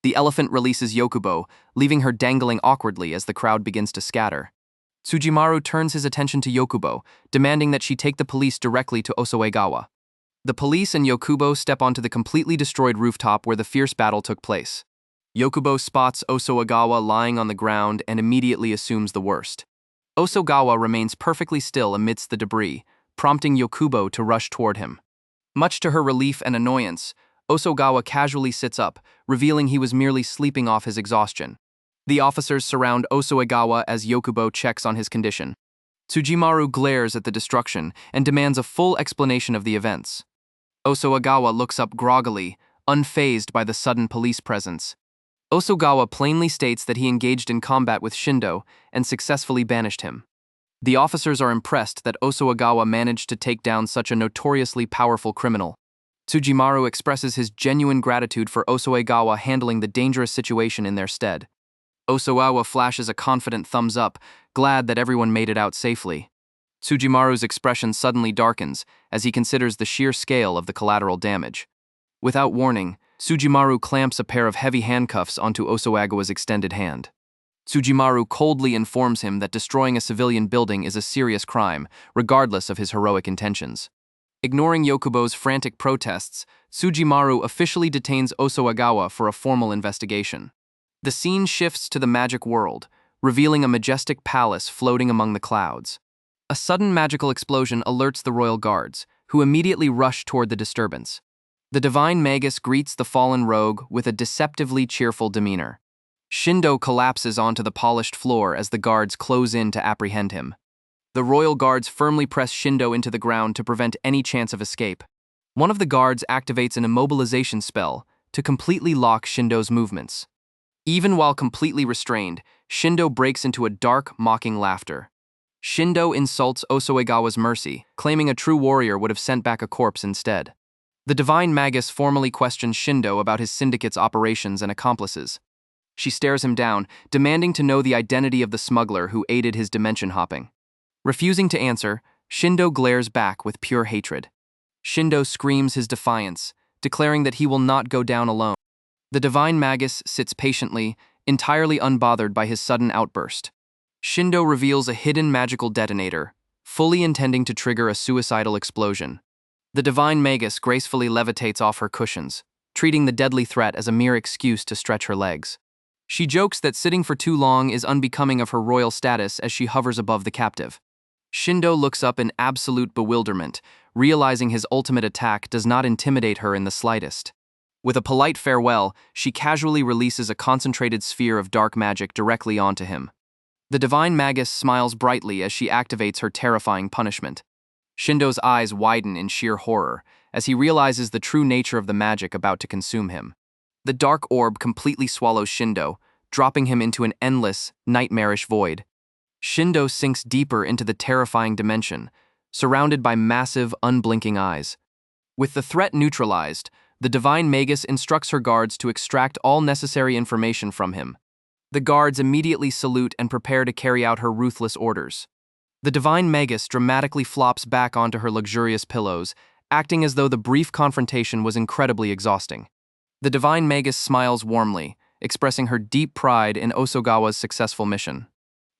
The elephant releases Yokubo, leaving her dangling awkwardly as the crowd begins to scatter. Tsujimaru turns his attention to Yokubo, demanding that she take the police directly to Osoegawa. The police and Yokubo step onto the completely destroyed rooftop where the fierce battle took place. Yokubo spots Osoegawa lying on the ground and immediately assumes the worst. Osoegawa remains perfectly still amidst the debris, prompting Yokubo to rush toward him. Much to her relief and annoyance, Osoegawa casually sits up, revealing he was merely sleeping off his exhaustion. The officers surround Osoegawa as Yokubo checks on his condition. Tsujimaru glares at the destruction and demands a full explanation of the events. Osoegawa looks up groggily, unfazed by the sudden police presence. Osoegawa plainly states that he engaged in combat with Shindo and successfully banished him. The officers are impressed that Osoegawa managed to take down such a notoriously powerful criminal. Tsujimaru expresses his genuine gratitude for Osoegawa handling the dangerous situation in their stead. Osoegawa flashes a confident thumbs up, glad that everyone made it out safely. Tsujimaru's expression suddenly darkens as he considers the sheer scale of the collateral damage. Without warning, Tsujimaru clamps a pair of heavy handcuffs onto Osoegawa's extended hand. Tsujimaru coldly informs him that destroying a civilian building is a serious crime, regardless of his heroic intentions. Ignoring Yokubo's frantic protests, Tsujimaru officially detains Osoegawa for a formal investigation. The scene shifts to the magic world, revealing a majestic palace floating among the clouds. A sudden magical explosion alerts the royal guards, who immediately rush toward the disturbance. The divine magus greets the fallen rogue with a deceptively cheerful demeanor. Shindo collapses onto the polished floor as the guards close in to apprehend him. The royal guards firmly press Shindo into the ground to prevent any chance of escape. One of the guards activates an immobilization spell to completely lock Shindo's movements. Even while completely restrained, Shindo breaks into a dark, mocking laughter. Shindo insults Osoegawa's mercy, claiming a true warrior would have sent back a corpse instead. The divine magus formally questions Shindo about his syndicate's operations and accomplices. She stares him down, demanding to know the identity of the smuggler who aided his dimension hopping. Refusing to answer, Shindo glares back with pure hatred. Shindo screams his defiance, declaring that he will not go down alone. The divine magus sits patiently, entirely unbothered by his sudden outburst. Shindo reveals a hidden magical detonator, fully intending to trigger a suicidal explosion. The divine magus gracefully levitates off her cushions, treating the deadly threat as a mere excuse to stretch her legs. She jokes that sitting for too long is unbecoming of her royal status as she hovers above the captive. Shindo looks up in absolute bewilderment, realizing his ultimate attack does not intimidate her in the slightest. With a polite farewell, she casually releases a concentrated sphere of dark magic directly onto him. The divine magus smiles brightly as she activates her terrifying punishment. Shindo's eyes widen in sheer horror as he realizes the true nature of the magic about to consume him. The dark orb completely swallows Shindo, dropping him into an endless, nightmarish void. Shindo sinks deeper into the terrifying dimension, surrounded by massive, unblinking eyes. With the threat neutralized, the divine magus instructs her guards to extract all necessary information from him. The guards immediately salute and prepare to carry out her ruthless orders. The divine magus dramatically flops back onto her luxurious pillows, acting as though the brief confrontation was incredibly exhausting. The divine magus smiles warmly, expressing her deep pride in Osogawa's successful mission.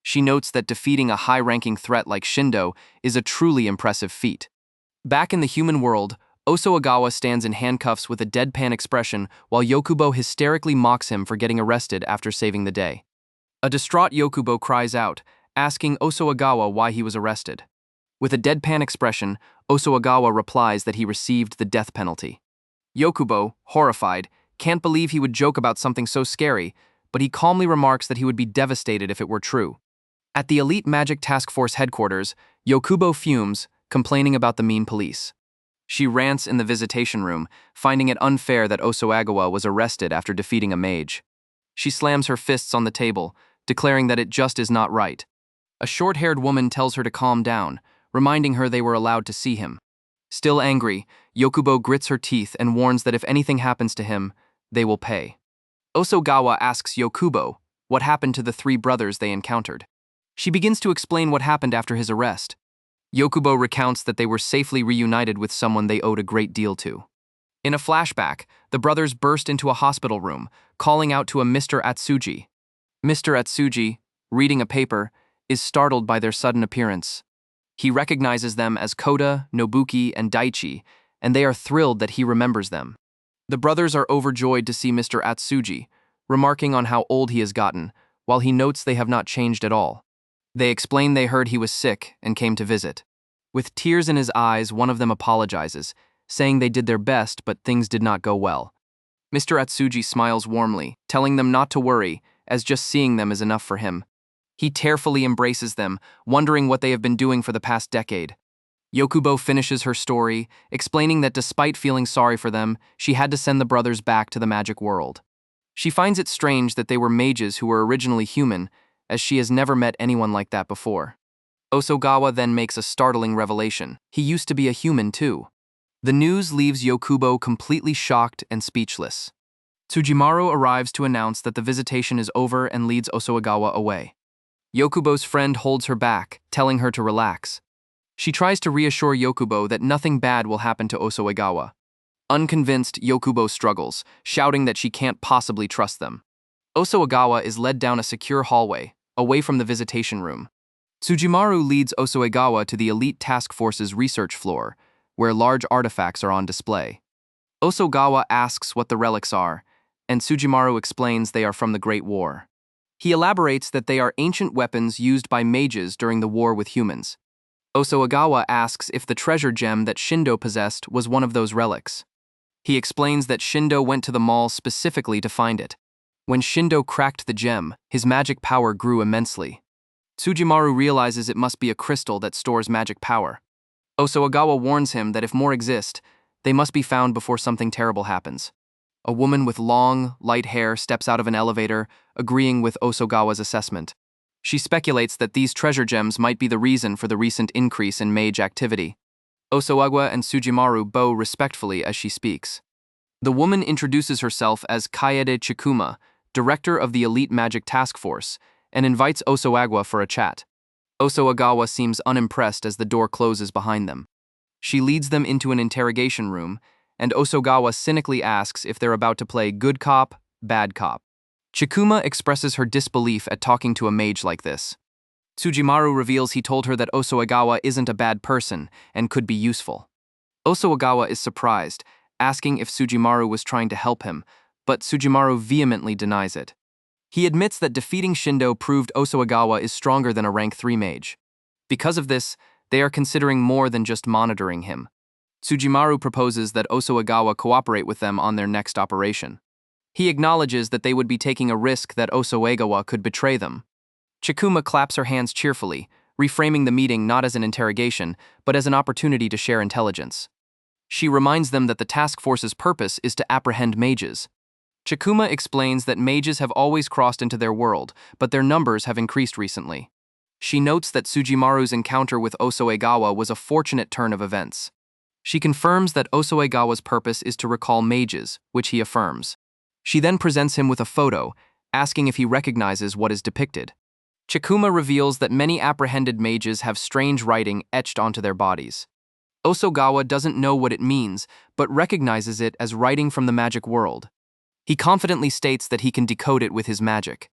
She notes that defeating a high-ranking threat like Shindo is a truly impressive feat. Back in the human world, Osoagawa stands in handcuffs with a deadpan expression while Yokubo hysterically mocks him for getting arrested after saving the day. A distraught Yokubo cries out, asking Osoagawa why he was arrested. With a deadpan expression, Osoagawa replies that he received the death penalty. Yokubo, horrified, can't believe he would joke about something so scary, but he calmly remarks that he would be devastated if it were true. At the Elite Magic Task Force headquarters, Yokubo fumes, complaining about the mean police. She rants in the visitation room, finding it unfair that Osoagawa was arrested after defeating a mage. She slams her fists on the table, declaring that it just is not right. A short-haired woman tells her to calm down, reminding her they were allowed to see him. Still angry, Yokubo grits her teeth and warns that if anything happens to him, they will pay. Osogawa asks Yokubo what happened to the three brothers they encountered. She begins to explain what happened after his arrest. Yokubo recounts that they were safely reunited with someone they owed a great deal to. In a flashback, the brothers burst into a hospital room, calling out to a Mr. Atsuji. Mr. Atsuji, reading a paper, is startled by their sudden appearance. He recognizes them as Koda, Nobuki, and Daichi, and they are thrilled that he remembers them. The brothers are overjoyed to see Mr. Atsuji, remarking on how old he has gotten, while he notes they have not changed at all. They explain they heard he was sick and came to visit. With tears in his eyes, one of them apologizes, saying they did their best but things did not go well. Mr. Atsuji smiles warmly, telling them not to worry, as just seeing them is enough for him. He tearfully embraces them, wondering what they have been doing for the past decade. Yokubo finishes her story, explaining that despite feeling sorry for them, she had to send the brothers back to the magic world. She finds it strange that they were mages who were originally human, as she has never met anyone like that before. Osogawa then makes a startling revelation. He used to be a human too. The news leaves Yokubo completely shocked and speechless. Tsujimaru arrives to announce that the visitation is over and leads Osoagawa away. Yokubo's friend holds her back, telling her to relax. She tries to reassure Yokubo that nothing bad will happen to Osoagawa. Unconvinced, Yokubo struggles, shouting that she can't possibly trust them. Osoagawa is led down a secure hallway, away from the visitation room. Tsujimaru leads Osoagawa to the Elite Task Force's research floor, where large artifacts are on display. Osoagawa asks what the relics are, and Tsujimaru explains they are from the Great War. He elaborates that they are ancient weapons used by mages during the war with humans. Osoagawa asks if the treasure gem that Shindo possessed was one of those relics. He explains that Shindo went to the mall specifically to find it. When Shindo cracked the gem, his magic power grew immensely. Tsujimaru realizes it must be a crystal that stores magic power. Osoagawa warns him that if more exist, they must be found before something terrible happens. A woman with long, light hair steps out of an elevator, agreeing with Osogawa's assessment. She speculates that these treasure gems might be the reason for the recent increase in mage activity. Osoagawa and Tsujimaru bow respectfully as she speaks. The woman introduces herself as Kaede Chikuma, director of the Elite Magic Task Force, and invites Osoagawa for a chat. Osoagawa seems unimpressed as the door closes behind them. She leads them into an interrogation room, and Osoagawa cynically asks if they're about to play good cop, bad cop. Chikuma expresses her disbelief at talking to a mage like this. Tsujimaru reveals he told her that Osoagawa isn't a bad person and could be useful. Osoagawa is surprised, asking if Tsujimaru was trying to help him, but Tsujimaru vehemently denies it. He admits that defeating Shindo proved Osuagawa is stronger than a rank 3 mage. Because of this, they are considering more than just monitoring him. Tsujimaru proposes that Osuagawa cooperate with them on their next operation. He acknowledges that they would be taking a risk that Osuagawa could betray them. Chikuma claps her hands cheerfully, reframing the meeting not as an interrogation, but as an opportunity to share intelligence. She reminds them that the task force's purpose is to apprehend mages. Chikuma explains that mages have always crossed into their world, but their numbers have increased recently. She notes that Tsujimaru's encounter with Osuagawa was a fortunate turn of events. She confirms that Osuagawa's purpose is to recall mages, which he affirms. She then presents him with a photo, asking if he recognizes what is depicted. Chikuma reveals that many apprehended mages have strange writing etched onto their bodies. Osuagawa doesn't know what it means, but recognizes it as writing from the magic world. He confidently states that he can decode it with his magic.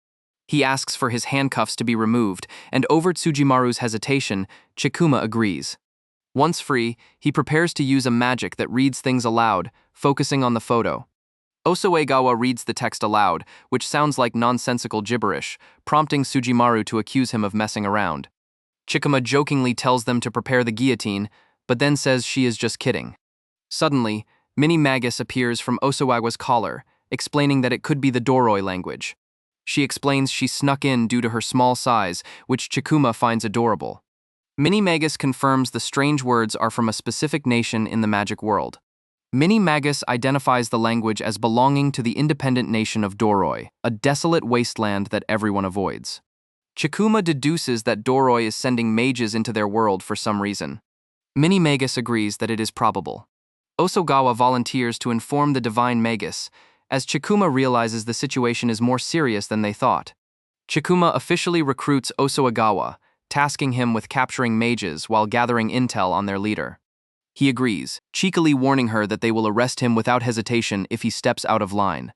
He asks for his handcuffs to be removed, and over Tsujimaru's hesitation, Chikuma agrees. Once free, he prepares to use a magic that reads things aloud, focusing on the photo. Osuagawa reads the text aloud, which sounds like nonsensical gibberish, prompting Tsujimaru to accuse him of messing around. Chikuma jokingly tells them to prepare the guillotine, but then says she is just kidding. Suddenly, Minnie Magus appears from Osuagawa's collar, explaining that it could be the Doroi language. She explains she snuck in due to her small size, which Chikuma finds adorable. Minnie Magus confirms the strange words are from a specific nation in the magic world. Minnie Magus identifies the language as belonging to the independent nation of Doroi, a desolate wasteland that everyone avoids. Chikuma deduces that Doroi is sending mages into their world for some reason. Minnie Magus agrees that it is probable. Osuagawa volunteers to inform the divine Magus, as Chikuma realizes the situation is more serious than they thought. Chikuma officially recruits Osuagawa, tasking him with capturing mages while gathering intel on their leader. He agrees, cheekily warning her that they will arrest him without hesitation if he steps out of line.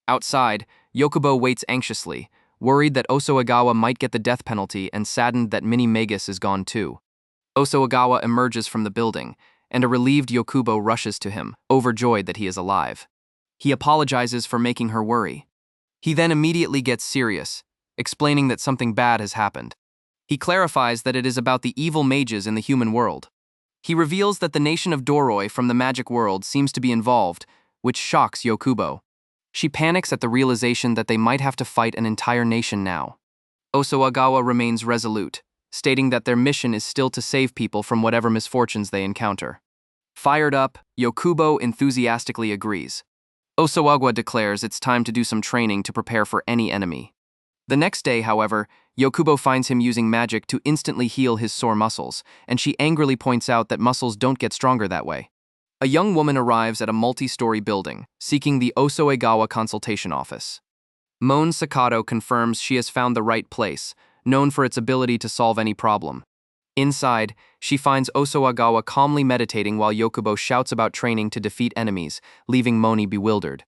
Outside, Yokubo waits anxiously, worried that Osuagawa might get the death penalty and saddened that Minnie Magus is gone too. Osuagawa emerges from the building, and a relieved Yokubo rushes to him, overjoyed that he is alive. He apologizes for making her worry. He then immediately gets serious, explaining that something bad has happened. He clarifies that it is about the evil mages in the human world. He reveals that the nation of Doroi from the magic world seems to be involved, which shocks Yokubo. She panics at the realization that they might have to fight an entire nation now. Osuagawa remains resolute, stating that their mission is still to save people from whatever misfortunes they encounter. Fired up, Yokubo enthusiastically agrees. Osuagawa declares it's time to do some training to prepare for any enemy. The next day, however, Yokubo finds him using magic to instantly heal his sore muscles, and she angrily points out that muscles don't get stronger that way. A young woman arrives at a multi-story building, seeking the Osuagawa consultation office. Mon Sakato confirms she has found the right place, known for its ability to solve any problem. Inside, she finds Osuagawa calmly meditating while Yokubo shouts about training to defeat enemies, leaving Moni bewildered.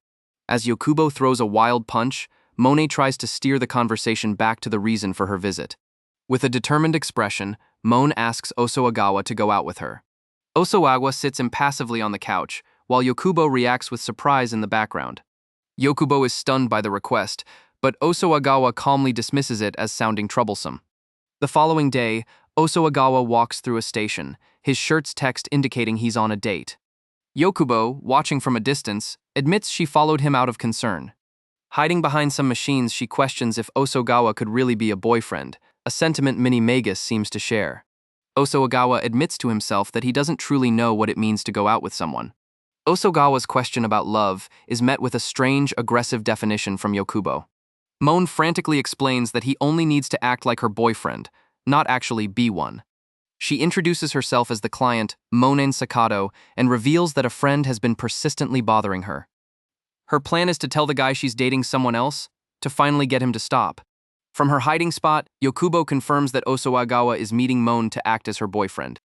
As Yokubo throws a wild punch, Mone tries to steer the conversation back to the reason for her visit. With a determined expression, Mon asks Osuagawa to go out with her. Osuagawa sits impassively on the couch, while Yokubo reacts with surprise in the background. Yokubo is stunned by the request, but Osuagawa calmly dismisses it as sounding troublesome. The following day, Osuagawa walks through a station, his shirt's text indicating he's on a date. Yokubo, watching from a distance, admits she followed him out of concern. Hiding behind some machines, she questions if Osuagawa could really be a boyfriend, a sentiment Minnie Magus seems to share. Osuagawa admits to himself that he doesn't truly know what it means to go out with someone. Osuagawa's question about love is met with a strange, aggressive definition from Yokubo. Mon frantically explains that he only needs to act like her boyfriend, not actually be one. She introduces herself as the client, Monen Sakato, and reveals that a friend has been persistently bothering her. Her plan is to tell the guy she's dating someone else, to finally get him to stop. From her hiding spot, Yokubo confirms that Osuagawa is meeting Mon to act as her boyfriend.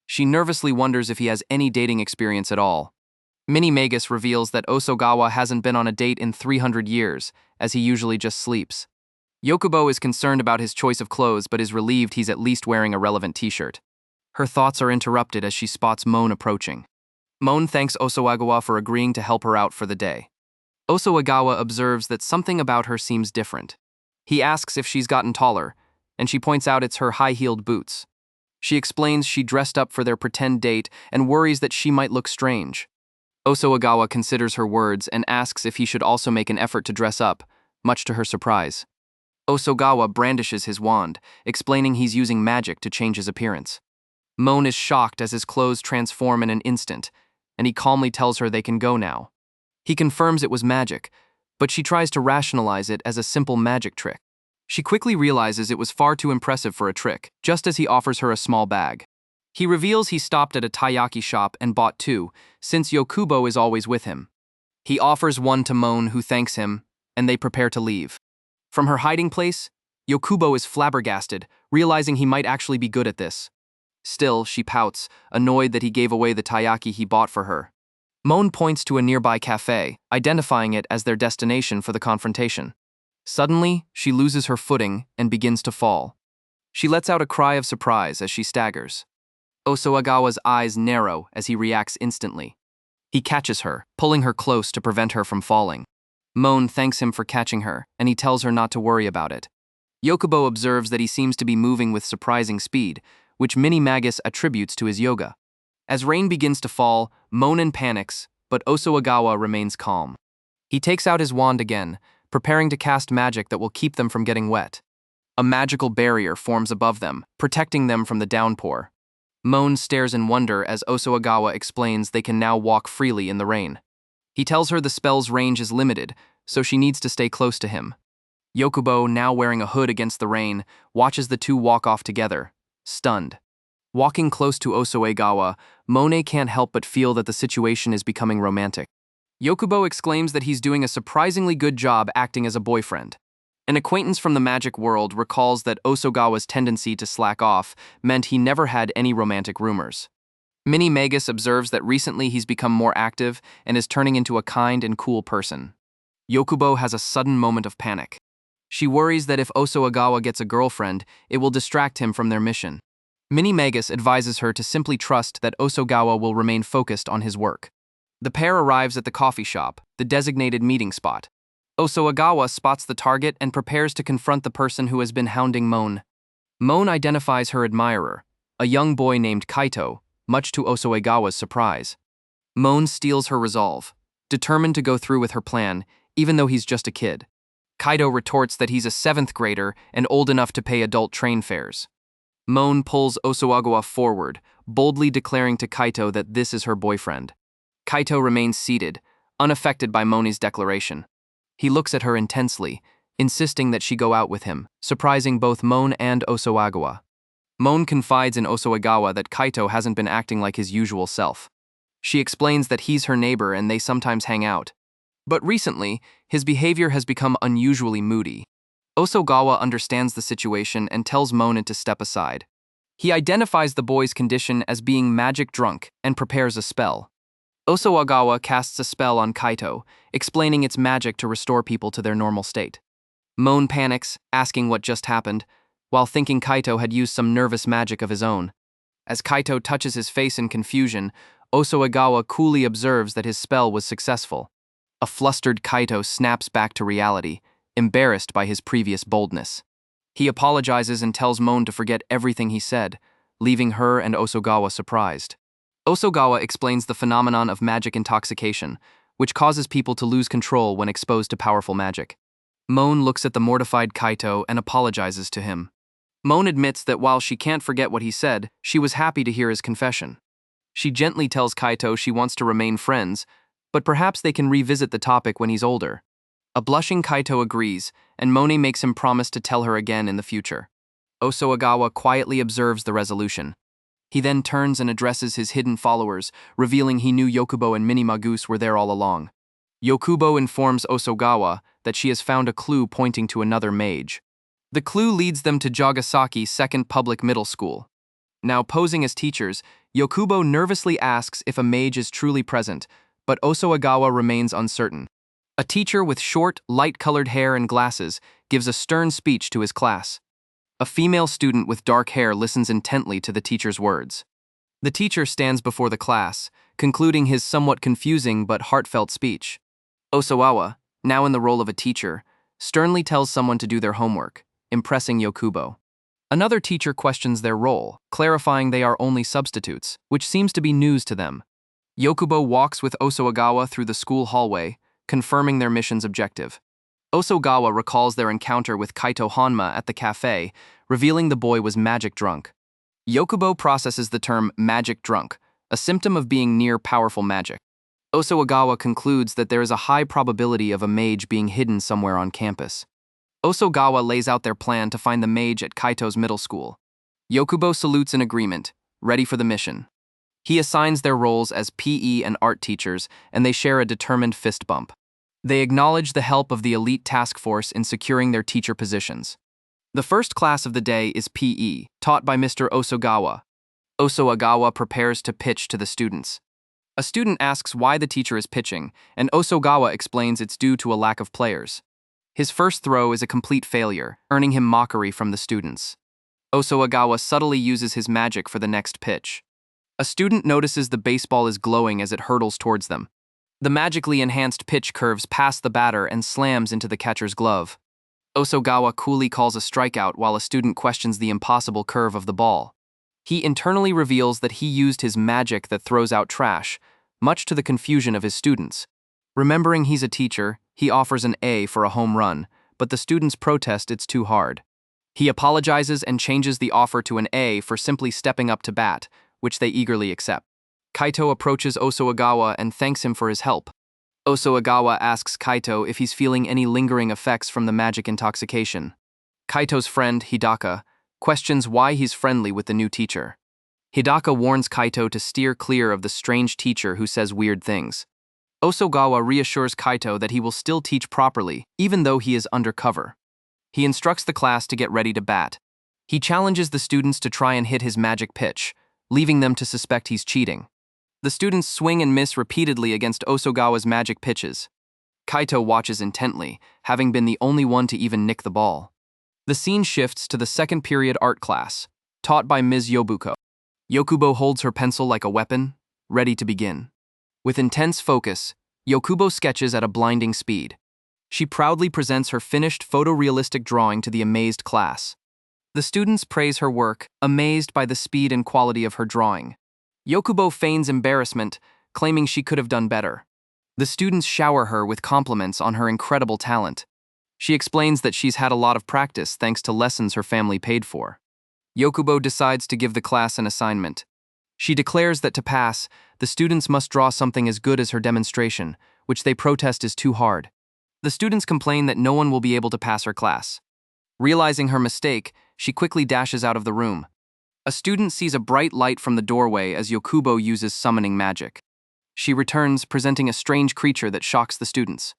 She nervously wonders if he has any dating experience at all. Minnie Magus reveals that Osuagawa hasn't been on a date in 300 years, as he usually just sleeps. Yokubo is concerned about his choice of clothes but is relieved he's at least wearing a relevant t-shirt. Her thoughts are interrupted as she spots Mon approaching. Mon thanks Osuagawa for agreeing to help her out for the day. Osuagawa observes that something about her seems different. He asks if she's gotten taller, and she points out it's her high-heeled boots. She explains she dressed up for their pretend date and worries that she might look strange. Osuagawa considers her words and asks if he should also make an effort to dress up, much to her surprise. Osuagawa brandishes his wand, explaining he's using magic to change his appearance. Moan is shocked as his clothes transform in an instant, and he calmly tells her they can go now. He confirms it was magic, but she tries to rationalize it as a simple magic trick. She quickly realizes it was far too impressive for a trick, just as he offers her a small bag. He reveals he stopped at a taiyaki shop and bought two, since Yokubo is always with him. He offers one to Moan, who thanks him, and they prepare to leave. From her hiding place, Yokubo is flabbergasted, realizing he might actually be good at this. Still, she pouts, annoyed that he gave away the taiyaki he bought for her. Moan points to a nearby cafe, identifying it as their destination for the confrontation. Suddenly, she loses her footing and begins to fall. She lets out a cry of surprise as she staggers. Osuagawa's eyes narrow as he reacts instantly. He catches her, pulling her close to prevent her from falling. Moan thanks him for catching her, and he tells her not to worry about it. Yokubo observes that he seems to be moving with surprising speed, which Mini-Magus attributes to his yoga. As rain begins to fall, Moan panics, but Osuagawa remains calm. He takes out his wand again, preparing to cast magic that will keep them from getting wet. A magical barrier forms above them, protecting them from the downpour. Moan stares in wonder as Osuagawa explains they can now walk freely in the rain. He tells her the spell's range is limited, so she needs to stay close to him. Yokubo, now wearing a hood against the rain, watches the two walk off together, stunned. Walking close to Osuagawa, Moan can't help but feel that the situation is becoming romantic. Yokubo exclaims that he's doing a surprisingly good job acting as a boyfriend. An acquaintance from the magic world recalls that Osuagawa's tendency to slack off meant he never had any romantic rumors. Mini-Magus observes that recently he's become more active and is turning into a kind and cool person. Yokubo has a sudden moment of panic. She worries that if Osuagawa gets a girlfriend, it will distract him from their mission. Mini-Magus advises her to simply trust that Osuagawa will remain focused on his work. The pair arrives at the coffee shop, the designated meeting spot. Osuagawa spots the target and prepares to confront the person who has been hounding Moan. Moan identifies her admirer, a young boy named Kaito, much to Osuagawa's surprise. Moan steals her resolve, determined to go through with her plan, even though he's just a kid. Kaito retorts that he's a 7th grader and old enough to pay adult train fares. Moan pulls Osuagawa forward, boldly declaring to Kaito that this is her boyfriend. Kaito remains seated, unaffected by Moan's declaration. He looks at her intensely, insisting that she go out with him, surprising both Moan and Osuagawa. Moan confides in Osuagawa that Kaito hasn't been acting like his usual self. She explains that he's her neighbor and they sometimes hang out. But recently, his behavior has become unusually moody. Osuagawa understands the situation and tells Moan to step aside. He identifies the boy's condition as being magic drunk and prepares a spell. Osuagawa casts a spell on Kaito, explaining its magic to restore people to their normal state. Moan panics, asking what just happened, while thinking Kaito had used some nervous magic of his own. As Kaito touches his face in confusion, Osuagawa coolly observes that his spell was successful. A flustered Kaito snaps back to reality, embarrassed by his previous boldness. He apologizes and tells Moan to forget everything he said, leaving her and Osuagawa surprised. Osuagawa explains the phenomenon of magic intoxication, which causes people to lose control when exposed to powerful magic. Moan looks at the mortified Kaito and apologizes to him. Moan admits that while she can't forget what he said, she was happy to hear his confession. She gently tells Kaito she wants to remain friends, but perhaps they can revisit the topic when he's older. A blushing Kaito agrees, and Moan makes him promise to tell her again in the future. Osuagawa quietly observes the resolution. He then turns and addresses his hidden followers, revealing he knew Yokubo and Mini-Magus were there all along. Yokubo informs Osuagawa that she has found a clue pointing to another mage. The clue leads them to Jagasaki Second Public Middle School. Now posing as teachers, Yokubo nervously asks if a mage is truly present, but Osuagawa remains uncertain. A teacher with short, light-colored hair and glasses gives a stern speech to his class. A female student with dark hair listens intently to the teacher's words. The teacher stands before the class, concluding his somewhat confusing but heartfelt speech. Osuagawa, now in the role of a teacher, sternly tells someone to do their homework, impressing Yokubo. Another teacher questions their role, clarifying they are only substitutes, which seems to be news to them. Yokubo walks with Osoagawa through the school hallway, confirming their mission's objective. Osoagawa recalls their encounter with Kaito Hanma at the cafe, revealing the boy was magic drunk. Yokubo processes the term magic drunk, a symptom of being near powerful magic. Osoagawa concludes that there is a high probability of a mage being hidden somewhere on campus. Osoagawa lays out their plan to find the mage at Kaito's middle school. Yokubo salutes in agreement, ready for the mission. He assigns their roles as PE and art teachers, and they share a determined fist bump. They acknowledge the help of the elite task force in securing their teacher positions. The first class of the day is PE, taught by Mr. Osoagawa. Osoagawa prepares to pitch to the students. A student asks why the teacher is pitching, and Osoagawa explains it's due to a lack of players. His first throw is a complete failure, earning him mockery from the students. Osoagawa subtly uses his magic for the next pitch. A student notices the baseball is glowing as it hurtles towards them. The magically enhanced pitch curves past the batter and slams into the catcher's glove. Osoagawa coolly calls a strikeout while a student questions the impossible curve of the ball. He internally reveals that he used his magic that throws out trash, much to the confusion of his students. Remembering he's a teacher, he offers an A for a home run, but the students protest it's too hard. He apologizes and changes the offer to an A for simply stepping up to bat, which they eagerly accept. Kaito approaches Osoagawa and thanks him for his help. Osoagawa asks Kaito if he's feeling any lingering effects from the magic intoxication. Kaito's friend, Hidaka, questions why he's friendly with the new teacher. Hidaka warns Kaito to steer clear of the strange teacher who says weird things. Osoagawa reassures Kaito that he will still teach properly, even though he is undercover. He instructs the class to get ready to bat. He challenges the students to try and hit his magic pitch, leaving them to suspect he's cheating. The students swing and miss repeatedly against Osoagawa's magic pitches. Kaito watches intently, having been the only one to even nick the ball. The scene shifts to the second period art class, taught by Ms. Yobuko. Yokubo holds her pencil like a weapon, ready to begin. With intense focus, Yokubo sketches at a blinding speed. She proudly presents her finished photorealistic drawing to the amazed class. The students praise her work, amazed by the speed and quality of her drawing. Yokubo feigns embarrassment, claiming she could have done better. The students shower her with compliments on her incredible talent. She explains that she's had a lot of practice thanks to lessons her family paid for. Yokubo decides to give the class an assignment. She declares that to pass, the students must draw something as good as her demonstration, which they protest is too hard. The students complain that no one will be able to pass her class. Realizing her mistake, she quickly dashes out of the room. A student sees a bright light from the doorway as Yokubo uses summoning magic. She returns, presenting a strange creature that shocks the students.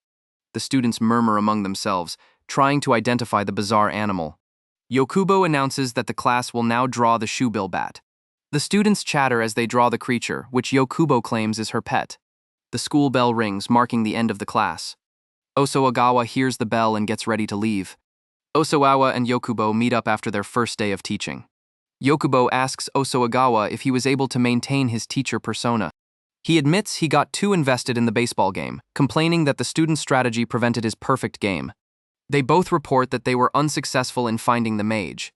The students murmur among themselves, trying to identify the bizarre animal. Yokubo announces that the class will now draw the shoebill bat. The students chatter as they draw the creature, which Yokubo claims is her pet. The school bell rings, marking the end of the class. Osoagawa hears the bell and gets ready to leave. Osoagawa and Yokubo meet up after their first day of teaching. Yokubo asks Osoagawa if he was able to maintain his teacher persona. He admits he got too invested in the baseball game, complaining that the student's strategy prevented his perfect game. They both report that they were unsuccessful in finding the mage.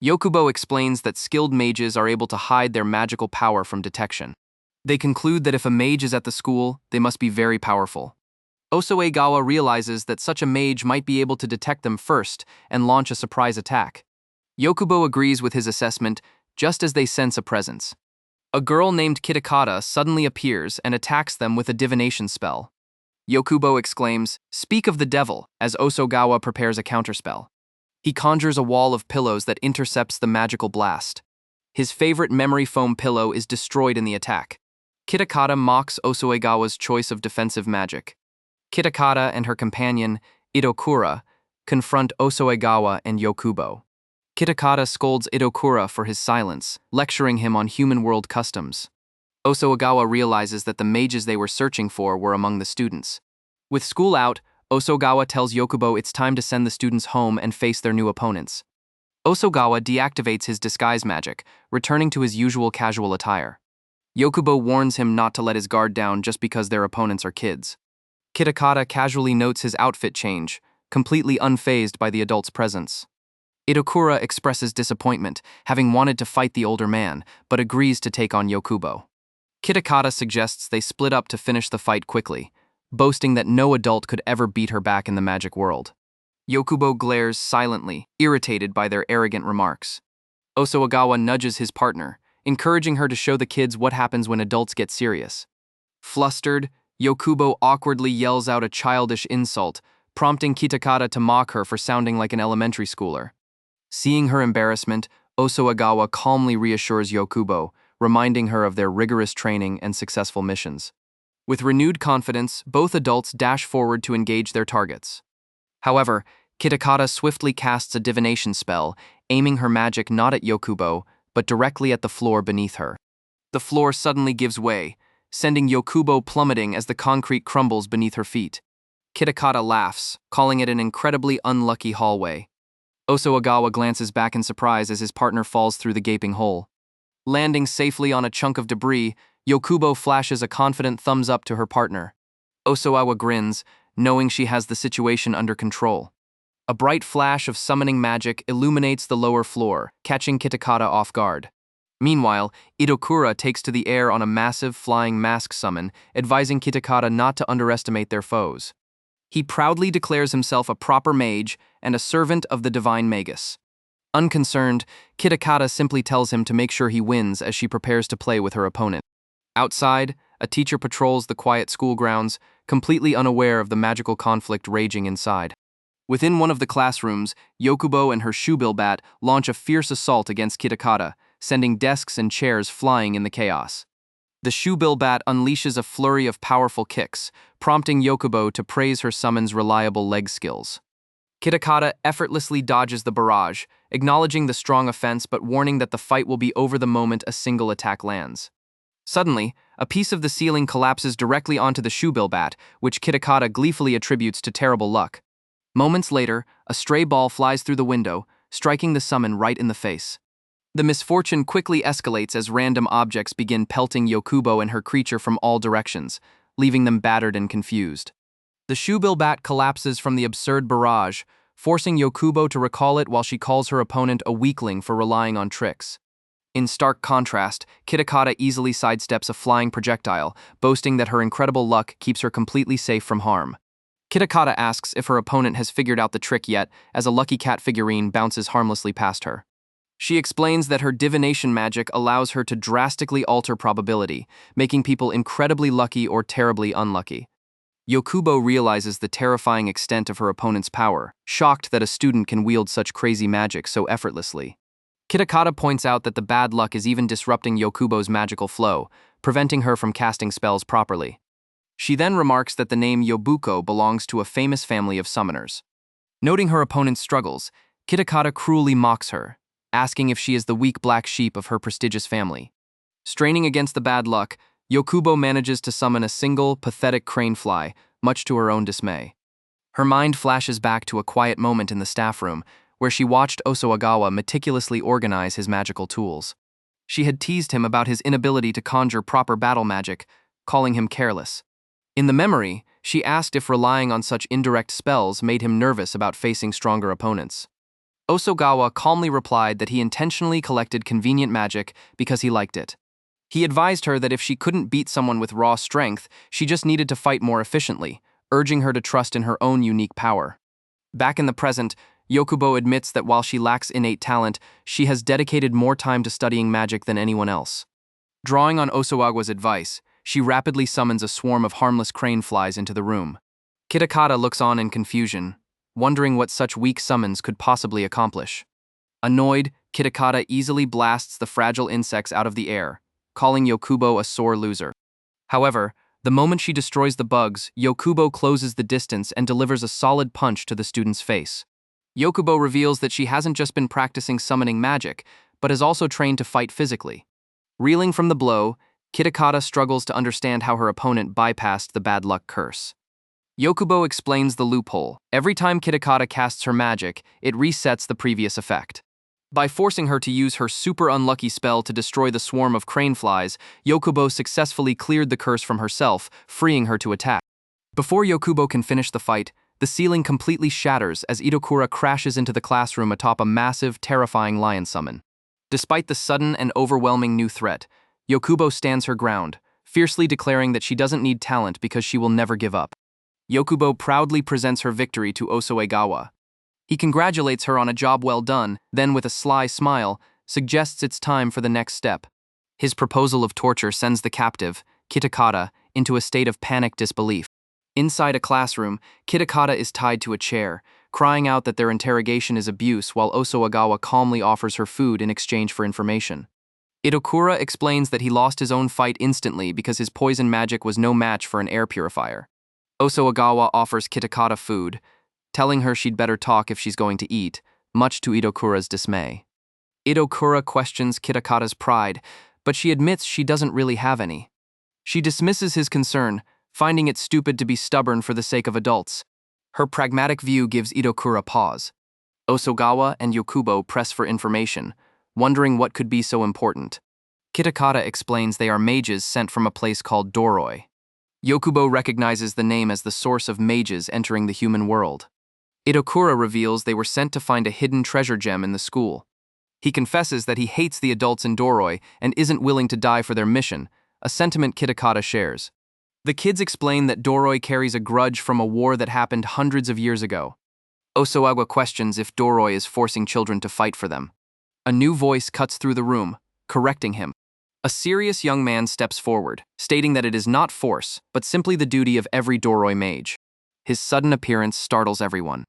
Yokubo explains that skilled mages are able to hide their magical power from detection. They conclude that if a mage is at the school, they must be very powerful. Osoagawa realizes that such a mage might be able to detect them first and launch a surprise attack. Yokubo agrees with his assessment just as they sense a presence. A girl named Kitakata suddenly appears and attacks them with a divination spell. Yokubo exclaims, "Speak of the devil," as Osoagawa prepares a counterspell. He conjures a wall of pillows that intercepts the magical blast. His favorite memory foam pillow is destroyed in the attack. Kitakata mocks Osoagawa's choice of defensive magic. Kitakata and her companion, Itokura, confront Osoagawa and Yokubo. Kitakata scolds Itokura for his silence, lecturing him on human world customs. Osoagawa realizes that the mages they were searching for were among the students. With school out, Osoagawa tells Yokubo it's time to send the students home and face their new opponents. Osoagawa deactivates his disguise magic, returning to his usual casual attire. Yokubo warns him not to let his guard down just because their opponents are kids. Kitakata casually notes his outfit change, completely unfazed by the adult's presence. Itokura expresses disappointment, having wanted to fight the older man, but agrees to take on Yokubo. Kitakata suggests they split up to finish the fight quickly, boasting that no adult could ever beat her back in the magic world. Yokubo glares silently, irritated by their arrogant remarks. Osoagawa nudges his partner, encouraging her to show the kids what happens when adults get serious. Flustered, Yokubo awkwardly yells out a childish insult, prompting Kitakata to mock her for sounding like an elementary schooler. Seeing her embarrassment, Osoagawa calmly reassures Yokubo, reminding her of their rigorous training and successful missions. With renewed confidence, both adults dash forward to engage their targets. However, Kitakata swiftly casts a divination spell, aiming her magic not at Yokubo, but directly at the floor beneath her. The floor suddenly gives way, sending Yokubo plummeting as the concrete crumbles beneath her feet. Kitakata laughs, calling it an incredibly unlucky hallway. Osoagawa glances back in surprise as his partner falls through the gaping hole. Landing safely on a chunk of debris, Yokubo flashes a confident thumbs up to her partner. Osoagawa grins, knowing she has the situation under control. A bright flash of summoning magic illuminates the lower floor, catching Kitakata off guard. Meanwhile, Itokura takes to the air on a massive flying mask summon, advising Kitakata not to underestimate their foes. He proudly declares himself a proper mage and a servant of the divine Magus. Unconcerned, Kitakata simply tells him to make sure he wins as she prepares to play with her opponent. Outside, a teacher patrols the quiet school grounds, completely unaware of the magical conflict raging inside. Within one of the classrooms, Yokubo and her shoebill bat launch a fierce assault against Kitakata, sending desks and chairs flying in the chaos. The shoebill bat unleashes a flurry of powerful kicks, prompting Yokubo to praise her summon's reliable leg skills. Kitakata effortlessly dodges the barrage, acknowledging the strong offense but warning that the fight will be over the moment a single attack lands. Suddenly, a piece of the ceiling collapses directly onto the shoebill bat, which Kitakata gleefully attributes to terrible luck. Moments later, a stray ball flies through the window, striking the summon right in the face. The misfortune quickly escalates as random objects begin pelting Yokubo and her creature from all directions, leaving them battered and confused. The shoebill bat collapses from the absurd barrage, forcing Yokubo to recall it while she calls her opponent a weakling for relying on tricks. In stark contrast, Kitakata easily sidesteps a flying projectile, boasting that her incredible luck keeps her completely safe from harm. Kitakata asks if her opponent has figured out the trick yet, as a lucky cat figurine bounces harmlessly past her. She explains that her divination magic allows her to drastically alter probability, making people incredibly lucky or terribly unlucky. Yokubo realizes the terrifying extent of her opponent's power, shocked that a student can wield such crazy magic so effortlessly. Kitakata points out that the bad luck is even disrupting Yokubo's magical flow, preventing her from casting spells properly. She then remarks that the name Yobuko belongs to a famous family of summoners. Noting her opponent's struggles, Kitakata cruelly mocks her, asking if she is the weak black sheep of her prestigious family. Straining against the bad luck, Yokubo manages to summon a single, pathetic crane fly, much to her own dismay. Her mind flashes back to a quiet moment in the staff room, where she watched Osoagawa meticulously organize his magical tools. She had teased him about his inability to conjure proper battle magic, calling him careless. In the memory, she asked if relying on such indirect spells made him nervous about facing stronger opponents. Osoagawa calmly replied that he intentionally collected convenient magic because he liked it. He advised her that if she couldn't beat someone with raw strength, she just needed to fight more efficiently, urging her to trust in her own unique power. Back in the present, Yokubo admits that while she lacks innate talent, she has dedicated more time to studying magic than anyone else. Drawing on Osoagawa's advice, she rapidly summons a swarm of harmless crane flies into the room. Kitakata looks on in confusion, wondering what such weak summons could possibly accomplish. Annoyed, Kitakata easily blasts the fragile insects out of the air, calling Yokubo a sore loser. However, the moment she destroys the bugs, Yokubo closes the distance and delivers a solid punch to the student's face. Yokubo reveals that she hasn't just been practicing summoning magic, but has also trained to fight physically. Reeling from the blow, Kitakata struggles to understand how her opponent bypassed the bad luck curse. Yokubo explains the loophole. Every time Kitakata casts her magic, it resets the previous effect. By forcing her to use her super unlucky spell to destroy the swarm of crane flies, Yokubo successfully cleared the curse from herself, freeing her to attack. Before Yokubo can finish the fight, The ceiling completely shatters as Itokura crashes into the classroom atop a massive, terrifying lion summon. Despite the sudden and overwhelming new threat, Yokubo stands her ground, fiercely declaring that she doesn't need talent because she will never give up. Yokubo proudly presents her victory to Osoegawa. He congratulates her on a job well done, then with a sly smile, suggests it's time for the next step. His proposal of torture sends the captive, Kitakata, into a state of panic disbelief. Inside a classroom, Kitakata is tied to a chair, crying out that their interrogation is abuse while Osoegawa calmly offers her food in exchange for information. Itokura explains that he lost his own fight instantly because his poison magic was no match for an air purifier. Osoegawa offers Kitakata food, telling her she'd better talk if she's going to eat, much to Itokura's dismay. Itokura questions Kitakata's pride, but she admits she doesn't really have any. She dismisses his concern, finding it stupid to be stubborn for the sake of adults. Her pragmatic view gives Itokura pause. Osoegawa and Yokubo press for information, wondering what could be so important. Kitakata explains they are mages sent from a place called Doroi. Yokubo recognizes the name as the source of mages entering the human world. Itokura reveals they were sent to find a hidden treasure gem in the school. He confesses that he hates the adults in Doroi and isn't willing to die for their mission, a sentiment Kitakata shares. The kids explain that Doroi carries a grudge from a war that happened hundreds of years ago. Osoegawa questions if Doroi is forcing children to fight for them. A new voice cuts through the room, correcting him. A serious young man steps forward, stating that it is not force, but simply the duty of every Doroi mage. His sudden appearance startles everyone.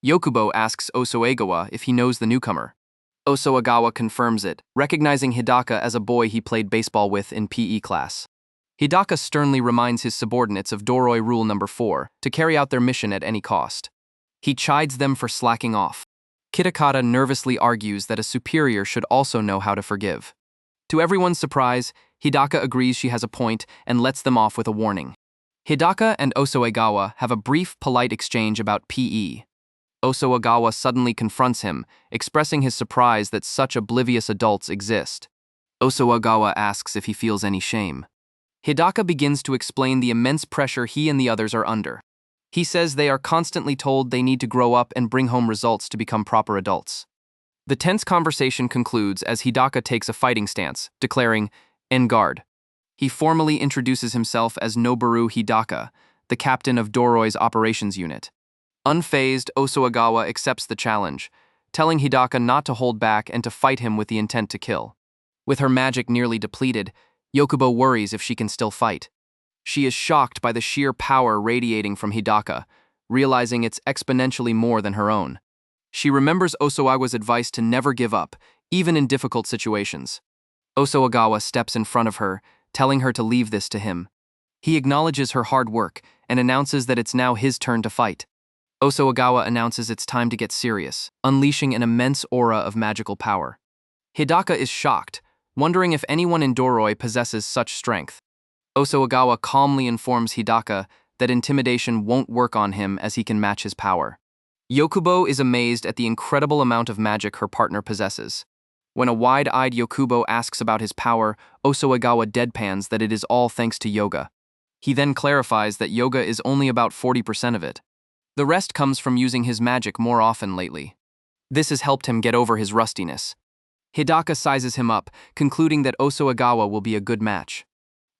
Yokubo asks Osoegawa if he knows the newcomer. Osoegawa confirms it, recognizing Hidaka as a boy he played baseball with in PE class. Hidaka sternly reminds his subordinates of Doroi Rule Number 4, to carry out their mission at any cost. He chides them for slacking off. Kitakata nervously argues that a superior should also know how to forgive. To everyone's surprise, Hidaka agrees she has a point and lets them off with a warning. Hidaka and Osoegawa have a brief, polite exchange about PE. Osoegawa suddenly confronts him, expressing his surprise that such oblivious adults exist. Osoegawa asks if he feels any shame. Hidaka begins to explain the immense pressure he and the others are under. He says they are constantly told they need to grow up and bring home results to become proper adults. The tense conversation concludes as Hidaka takes a fighting stance, declaring, "En garde." He formally introduces himself as Noboru Hidaka, the captain of Doroi's operations unit. Unfazed, Osoegawa accepts the challenge, telling Hidaka not to hold back and to fight him with the intent to kill. With her magic nearly depleted, Yokubo worries if she can still fight. She is shocked by the sheer power radiating from Hidaka, realizing it's exponentially more than her own. She remembers Osoegawa's advice to never give up, even in difficult situations. Osoegawa steps in front of her, telling her to leave this to him. He acknowledges her hard work and announces that it's now his turn to fight. Osoegawa announces it's time to get serious, unleashing an immense aura of magical power. Hidaka is shocked, wondering if anyone in Doroi possesses such strength. Osoegawa calmly informs Hidaka that intimidation won't work on him as he can match his power. Yokubo is amazed at the incredible amount of magic her partner possesses. When a wide-eyed Yokubo asks about his power, Osoegawa deadpans that it is all thanks to yoga. He then clarifies that yoga is only about 40% of it. The rest comes from using his magic more often lately. This has helped him get over his rustiness. Hidaka sizes him up, concluding that Osoegawa will be a good match.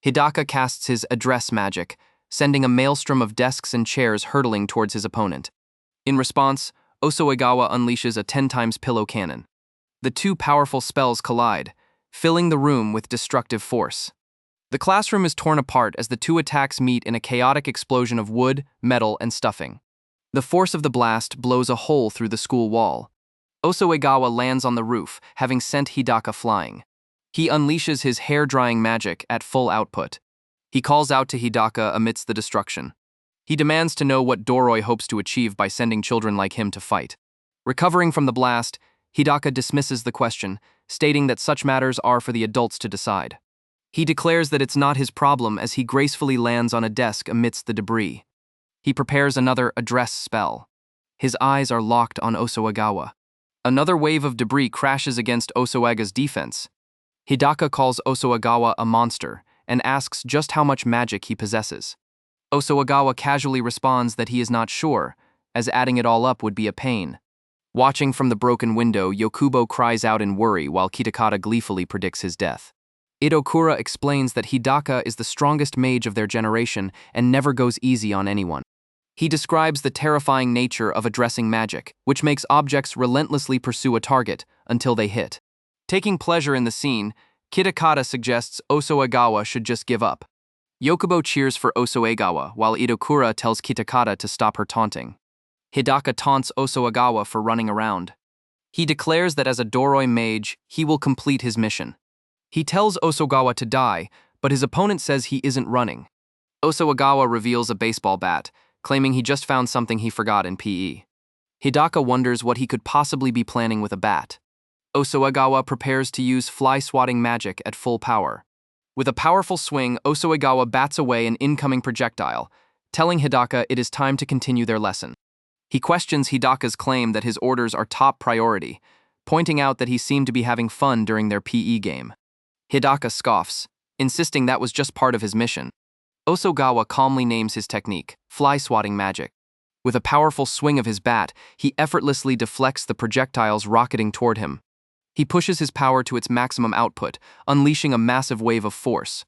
Hidaka casts his address magic, sending a maelstrom of desks and chairs hurtling towards his opponent. In response, Osoegawa unleashes a 10x pillow cannon. The two powerful spells collide, filling the room with destructive force. The classroom is torn apart as the two attacks meet in a chaotic explosion of wood, metal, and stuffing. The force of the blast blows a hole through the school wall. Osoegawa lands on the roof, having sent Hidaka flying. He unleashes his hair-drying magic at full output. He calls out to Hidaka amidst the destruction. He demands to know what Doroi hopes to achieve by sending children like him to fight. Recovering from the blast, Hidaka dismisses the question, stating that such matters are for the adults to decide. He declares that it's not his problem as he gracefully lands on a desk amidst the debris. He prepares another address spell. His eyes are locked on Osoegawa. Another wave of debris crashes against Osoegawa's defense. Hidaka calls Osoegawa a monster and asks just how much magic he possesses. Osoegawa casually responds that he is not sure, as adding it all up would be a pain. Watching from the broken window, Yokubo cries out in worry while Kitakata gleefully predicts his death. Idokura explains that Hidaka is the strongest mage of their generation and never goes easy on anyone. He describes the terrifying nature of addressing magic, which makes objects relentlessly pursue a target until they hit. Taking pleasure in the scene, Kitakata suggests Osaegawa should just give up. Yokubo cheers for Osaegawa, while Idokura tells Kitakata to stop her taunting. Hidaka taunts Osaegawa for running around. He declares that as a Doroi mage, he will complete his mission. He tells Osaegawa to die, but his opponent says he isn't running. Osaegawa reveals a baseball bat, claiming he just found something he forgot in PE. Hidaka wonders what he could possibly be planning with a bat. Osaegawa prepares to use fly-swatting magic at full power. With a powerful swing, Osaegawa bats away an incoming projectile, telling Hidaka it is time to continue their lesson. He questions Hidaka's claim that his orders are top priority, pointing out that he seemed to be having fun during their PE game. Hidaka scoffs, insisting that was just part of his mission. Osaegawa calmly names his technique, fly-swatting magic. With a powerful swing of his bat, he effortlessly deflects the projectiles rocketing toward him. He pushes his power to its maximum output, unleashing a massive wave of force.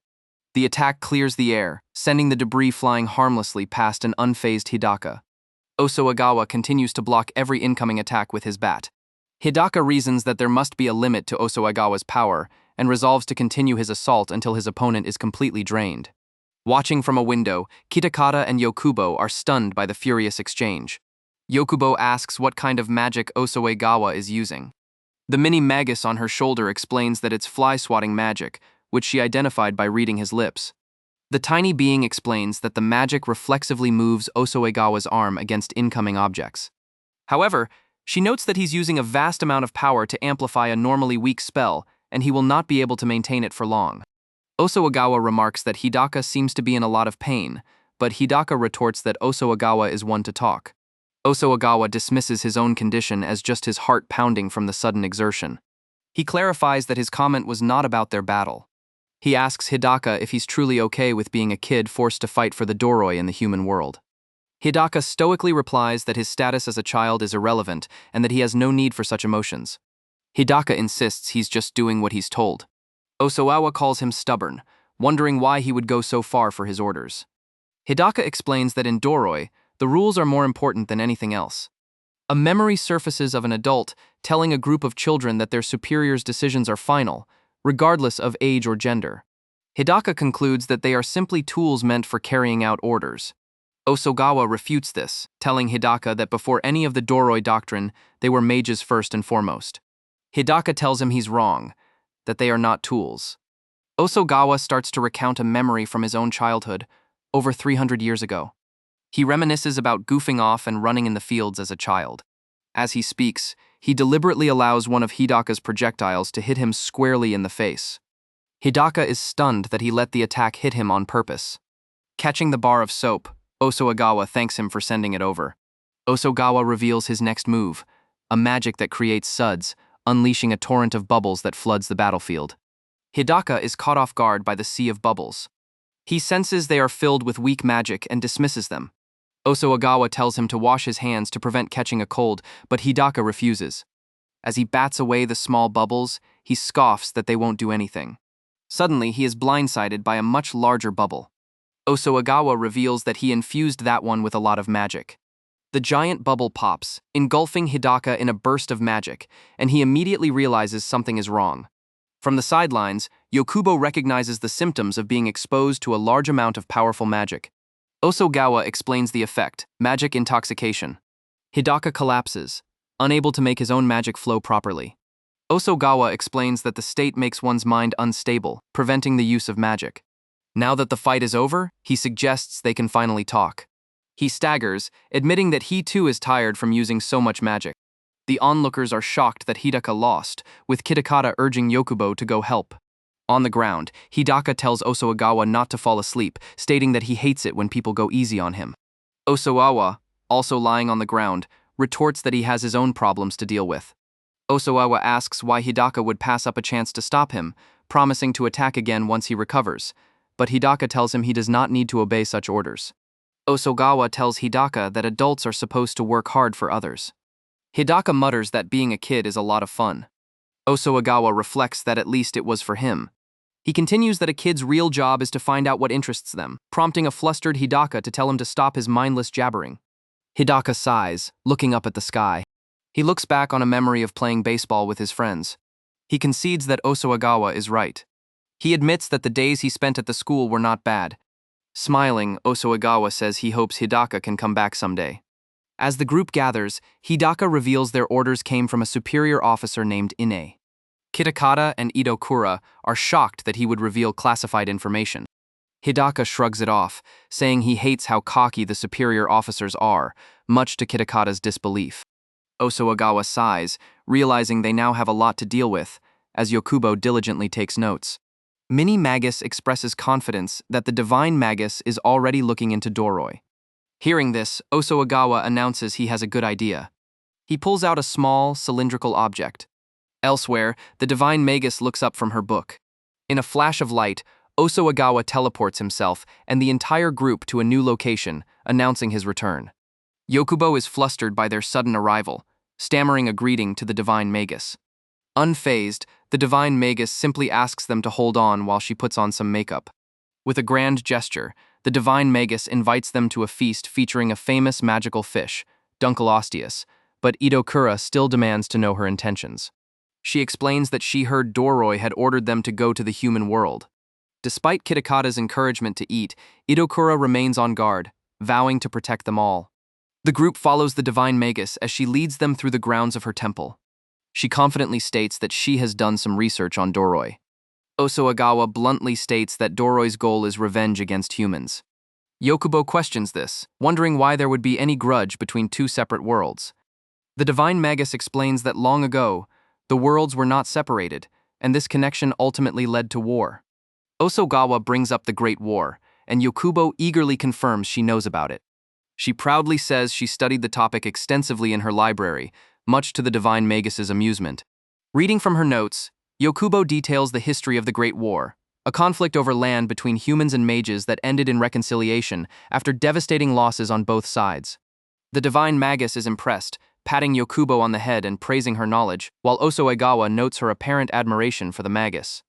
The attack clears the air, sending the debris flying harmlessly past an unfazed Hidaka. Osaegawa continues to block every incoming attack with his bat. Hidaka reasons that there must be a limit to Osaegawa's power and resolves to continue his assault until his opponent is completely drained. Watching from a window, Kitakata and Yokubo are stunned by the furious exchange. Yokubo asks what kind of magic Osaegawa is using. The mini magus on her shoulder explains that it's fly-swatting magic, which she identified by reading his lips. The tiny being explains that the magic reflexively moves Osaegawa's arm against incoming objects. However, she notes that he's using a vast amount of power to amplify a normally weak spell, and he will not be able to maintain it for long. Osaegawa remarks that Hidaka seems to be in a lot of pain, but Hidaka retorts that Osaegawa is one to talk. Osaegawa dismisses his own condition as just his heart pounding from the sudden exertion. He clarifies that his comment was not about their battle. He asks Hidaka if he's truly okay with being a kid forced to fight for the Doroi in the human world. Hidaka stoically replies that his status as a child is irrelevant and that he has no need for such emotions. Hidaka insists he's just doing what he's told. Osaegawa calls him stubborn, wondering why he would go so far for his orders. Hidaka explains that in Doroi, the rules are more important than anything else. A memory surfaces of an adult telling a group of children that their superior's decisions are final, regardless of age or gender. Hidaka concludes that they are simply tools meant for carrying out orders. Osaegawa refutes this, telling Hidaka that before any of the Doroi doctrine, they were mages first and foremost. Hidaka tells him he's wrong, that they are not tools. Osaegawa starts to recount a memory from his own childhood, over 300 years ago. He reminisces about goofing off and running in the fields as a child. As he speaks, he deliberately allows one of Hidaka's projectiles to hit him squarely in the face. Hidaka is stunned that he let the attack hit him on purpose. Catching the bar of soap, Osaegawa thanks him for sending it over. Osaegawa reveals his next move, a magic that creates suds, unleashing a torrent of bubbles that floods the battlefield. Hidaka is caught off guard by the sea of bubbles. He senses they are filled with weak magic and dismisses them. Osaegawa tells him to wash his hands to prevent catching a cold, but Hidaka refuses. As he bats away the small bubbles, he scoffs that they won't do anything. Suddenly, he is blindsided by a much larger bubble. Osaegawa reveals that he infused that one with a lot of magic. The giant bubble pops, engulfing Hidaka in a burst of magic, and he immediately realizes something is wrong. From the sidelines, Yokubo recognizes the symptoms of being exposed to a large amount of powerful magic. Osaegawa explains the effect, magic intoxication. Hidaka collapses, unable to make his own magic flow properly. Osaegawa explains that the state makes one's mind unstable, preventing the use of magic. Now that the fight is over, he suggests they can finally talk. He staggers, admitting that he too is tired from using so much magic. The onlookers are shocked that Hidaka lost, with Kitakata urging Yokubo to go help. On the ground, Hidaka tells Osaegawa not to fall asleep, stating that he hates it when people go easy on him. Osaegawa, also lying on the ground, retorts that he has his own problems to deal with. Osaegawa asks why Hidaka would pass up a chance to stop him, promising to attack again once he recovers, but Hidaka tells him he does not need to obey such orders. Osogawa tells Hidaka that adults are supposed to work hard for others. Hidaka mutters that being a kid is a lot of fun. Osoagawa reflects that at least it was for him. He continues that a kid's real job is to find out what interests them, prompting a flustered Hidaka to tell him to stop his mindless jabbering. Hidaka sighs, looking up at the sky. He looks back on a memory of playing baseball with his friends. He concedes that Osoagawa is right. He admits that the days he spent at the school were not bad. Smiling, Osoagawa says he hopes Hidaka can come back someday. As the group gathers, Hidaka reveals their orders came from a superior officer named Ine. Kitakata and Idokura are shocked that he would reveal classified information. Hidaka shrugs it off, saying he hates how cocky the superior officers are, much to Kitakata's disbelief. Osoagawa sighs, realizing they now have a lot to deal with, as Yokubo diligently takes notes. Mini Magus expresses confidence that the Divine Magus is already looking into Doroi. Hearing this, Osoagawa announces he has a good idea. He pulls out a small, cylindrical object. Elsewhere, the Divine Magus looks up from her book. In a flash of light, Osoagawa teleports himself and the entire group to a new location, announcing his return. Yokubo is flustered by their sudden arrival, stammering a greeting to the Divine Magus. Unfazed, the Divine Magus simply asks them to hold on while she puts on some makeup. With a grand gesture, the Divine Magus invites them to a feast featuring a famous magical fish, Dunkleosteus, but Idokura still demands to know her intentions. She explains that she heard Doroi had ordered them to go to the human world. Despite Kitakata's encouragement to eat, Idokura remains on guard, vowing to protect them all. The group follows the Divine Magus as she leads them through the grounds of her temple. She confidently states that she has done some research on Doroi. Osoagawa bluntly states that Doroi's goal is revenge against humans. Yokubo questions this, wondering why there would be any grudge between two separate worlds. The Divine Magus explains that long ago, the worlds were not separated, and this connection ultimately led to war. Osoagawa brings up the Great War, and Yokubo eagerly confirms she knows about it. She proudly says she studied the topic extensively in her library, much to the Divine Magus's amusement. Reading from her notes, Yokubo details the history of the Great War, a conflict over land between humans and mages that ended in reconciliation after devastating losses on both sides. The Divine Magus is impressed, patting Yokubo on the head and praising her knowledge, while Osoagawa notes her apparent admiration for the Magus.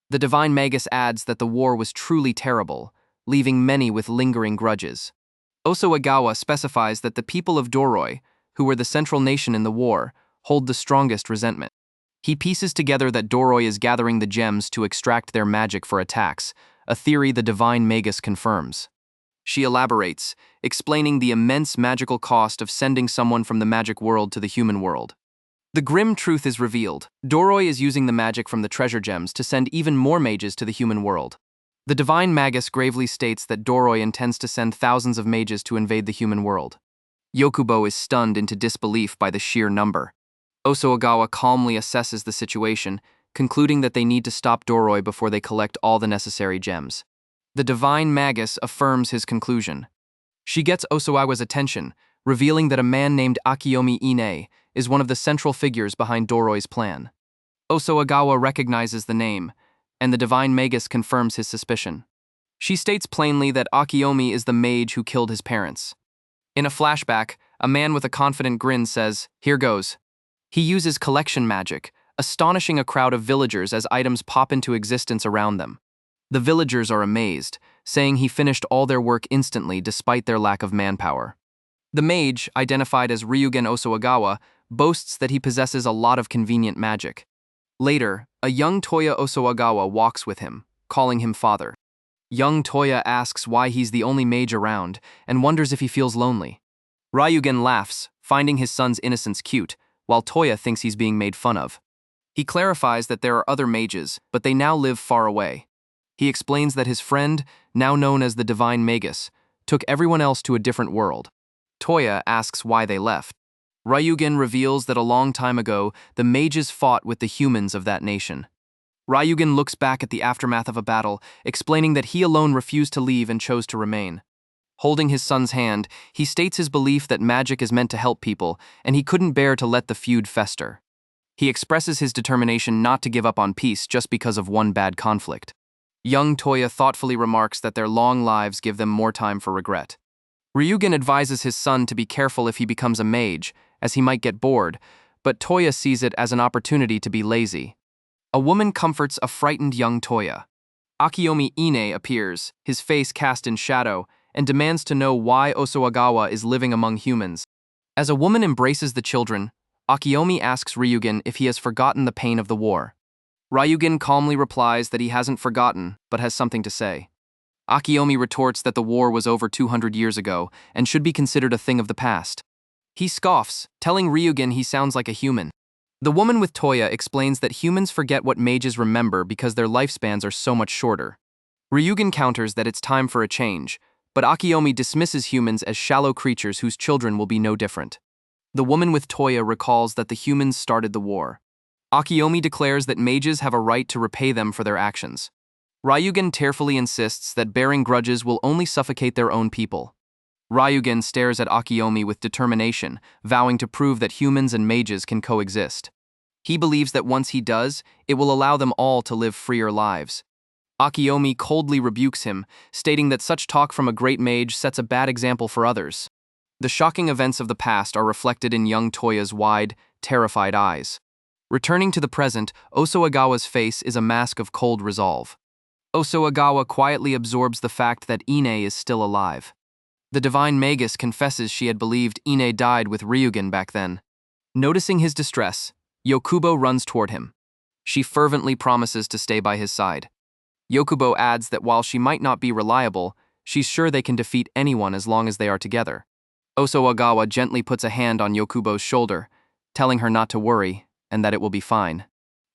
The Divine Magus adds that the war was truly terrible, leaving many with lingering grudges. Osoagawa specifies that the people of Doroi, who were the central nation in the war, hold the strongest resentment. He pieces together that Doroi is gathering the gems to extract their magic for attacks, a theory the Divine Magus confirms. She elaborates, explaining the immense magical cost of sending someone from the magic world to the human world. The grim truth is revealed. Doroi is using the magic from the treasure gems to send even more mages to the human world. The Divine Magus gravely states that Doroi intends to send thousands of mages to invade the human world. Yokubo is stunned into disbelief by the sheer number. Osoagawa calmly assesses the situation, concluding that they need to stop Doroi before they collect all the necessary gems. The Divine Magus affirms his conclusion. She gets Osoagawa's attention, revealing that a man named Akiyomi Ine is one of the central figures behind Doroi's plan. Osoagawa recognizes the name, and the Divine Magus confirms his suspicion. She states plainly that Akiyomi is the mage who killed his parents. In a flashback, a man with a confident grin says, "Here goes." He uses collection magic, astonishing a crowd of villagers as items pop into existence around them. The villagers are amazed, saying he finished all their work instantly despite their lack of manpower. The mage, identified as Ryugen Osoagawa, boasts that he possesses a lot of convenient magic. Later, a young Toya Osoagawa walks with him, calling him father. Young Toya asks why he's the only mage around and wonders if he feels lonely. Ryugen laughs, finding his son's innocence cute, while Toya thinks he's being made fun of. He clarifies that there are other mages, but they now live far away. He explains that his friend, now known as the Divine Magus, took everyone else to a different world. Toya asks why they left. Ryugen reveals that a long time ago, the mages fought with the humans of that nation. Ryugen looks back at the aftermath of a battle, explaining that he alone refused to leave and chose to remain. Holding his son's hand, he states his belief that magic is meant to help people, and he couldn't bear to let the feud fester. He expresses his determination not to give up on peace just because of one bad conflict. Young Toya thoughtfully remarks that their long lives give them more time for regret. Ryugen advises his son to be careful if he becomes a mage, as he might get bored, but Toya sees it as an opportunity to be lazy. A woman comforts a frightened young Toya. Akiyomi Ine appears, his face cast in shadow, and demands to know why Osawagawa is living among humans. As a woman embraces the children, Akiyomi asks Ryugen if he has forgotten the pain of the war. Ryugen calmly replies that he hasn't forgotten, but has something to say. Akiyomi retorts that the war was over 200 years ago and should be considered a thing of the past. He scoffs, telling Ryugen he sounds like a human. The woman with Toya explains that humans forget what mages remember because their lifespans are so much shorter. Ryugen counters that it's time for a change, but Akiyomi dismisses humans as shallow creatures whose children will be no different. The woman with Toya recalls that the humans started the war. Akiyomi declares that mages have a right to repay them for their actions. Ryugen tearfully insists that bearing grudges will only suffocate their own people. Ryugen stares at Akiyomi with determination, vowing to prove that humans and mages can coexist. He believes that once he does, it will allow them all to live freer lives. Akiyomi coldly rebukes him, stating that such talk from a great mage sets a bad example for others. The shocking events of the past are reflected in young Toya's wide, terrified eyes. Returning to the present, Osawagawa's face is a mask of cold resolve. Osawagawa quietly absorbs the fact that Ine is still alive. The divine Magus confesses she had believed Ine died with Ryugen back then. Noticing his distress, Yokubo runs toward him. She fervently promises to stay by his side. Yokubo adds that while she might not be reliable, she's sure they can defeat anyone as long as they are together. Osawagawa gently puts a hand on Yokubo's shoulder, telling her not to worry and that it will be fine.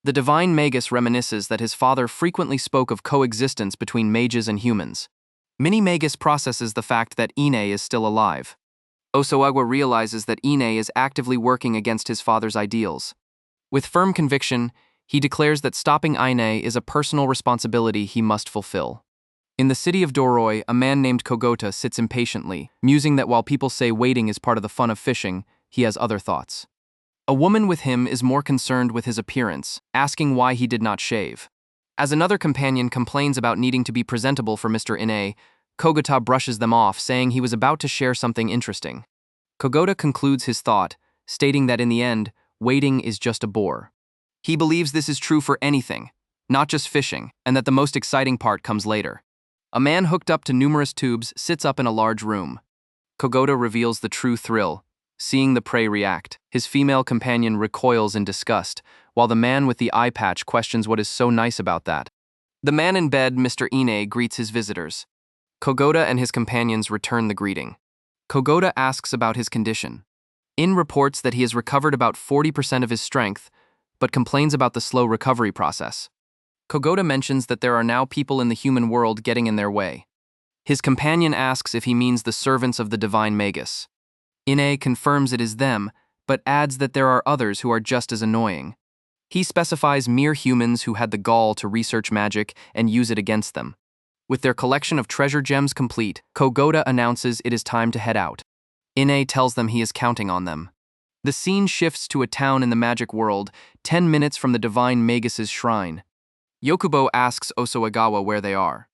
The divine Magus reminisces that his father frequently spoke of coexistence between mages and humans. Mini-Magus processes the fact that Ine is still alive. Osawagawa realizes that Ine is actively working against his father's ideals. With firm conviction, he declares that stopping Ine is a personal responsibility he must fulfill. In the city of Doroi, a man named Kogota sits impatiently, musing that while people say waiting is part of the fun of fishing, he has other thoughts. A woman with him is more concerned with his appearance, asking why he did not shave. As another companion complains about needing to be presentable for Mr. Ine, Kogota brushes them off, saying he was about to share something interesting. Kogota concludes his thought, stating that in the end, waiting is just a bore. He believes this is true for anything, not just fishing, and that the most exciting part comes later. A man hooked up to numerous tubes sits up in a large room. Kogota reveals the true thrill. Seeing the prey react, his female companion recoils in disgust, while the man with the eye patch questions what is so nice about that. The man in bed, Mr. Ine, greets his visitors. Kogota and his companions return the greeting. Kogota asks about his condition. In reports that he has recovered about 40% of his strength, but complains about the slow recovery process. Kogota mentions that there are now people in the human world getting in their way. His companion asks if he means the servants of the divine Magus. Ine confirms it is them, but adds that there are others who are just as annoying. He specifies mere humans who had the gall to research magic and use it against them. With their collection of treasure gems complete, Kogota announces it is time to head out. Ine tells them he is counting on them. The scene shifts to a town in the magic world, 10 minutes from the divine Magus's shrine. Yokubo asks Osawagawa where they are.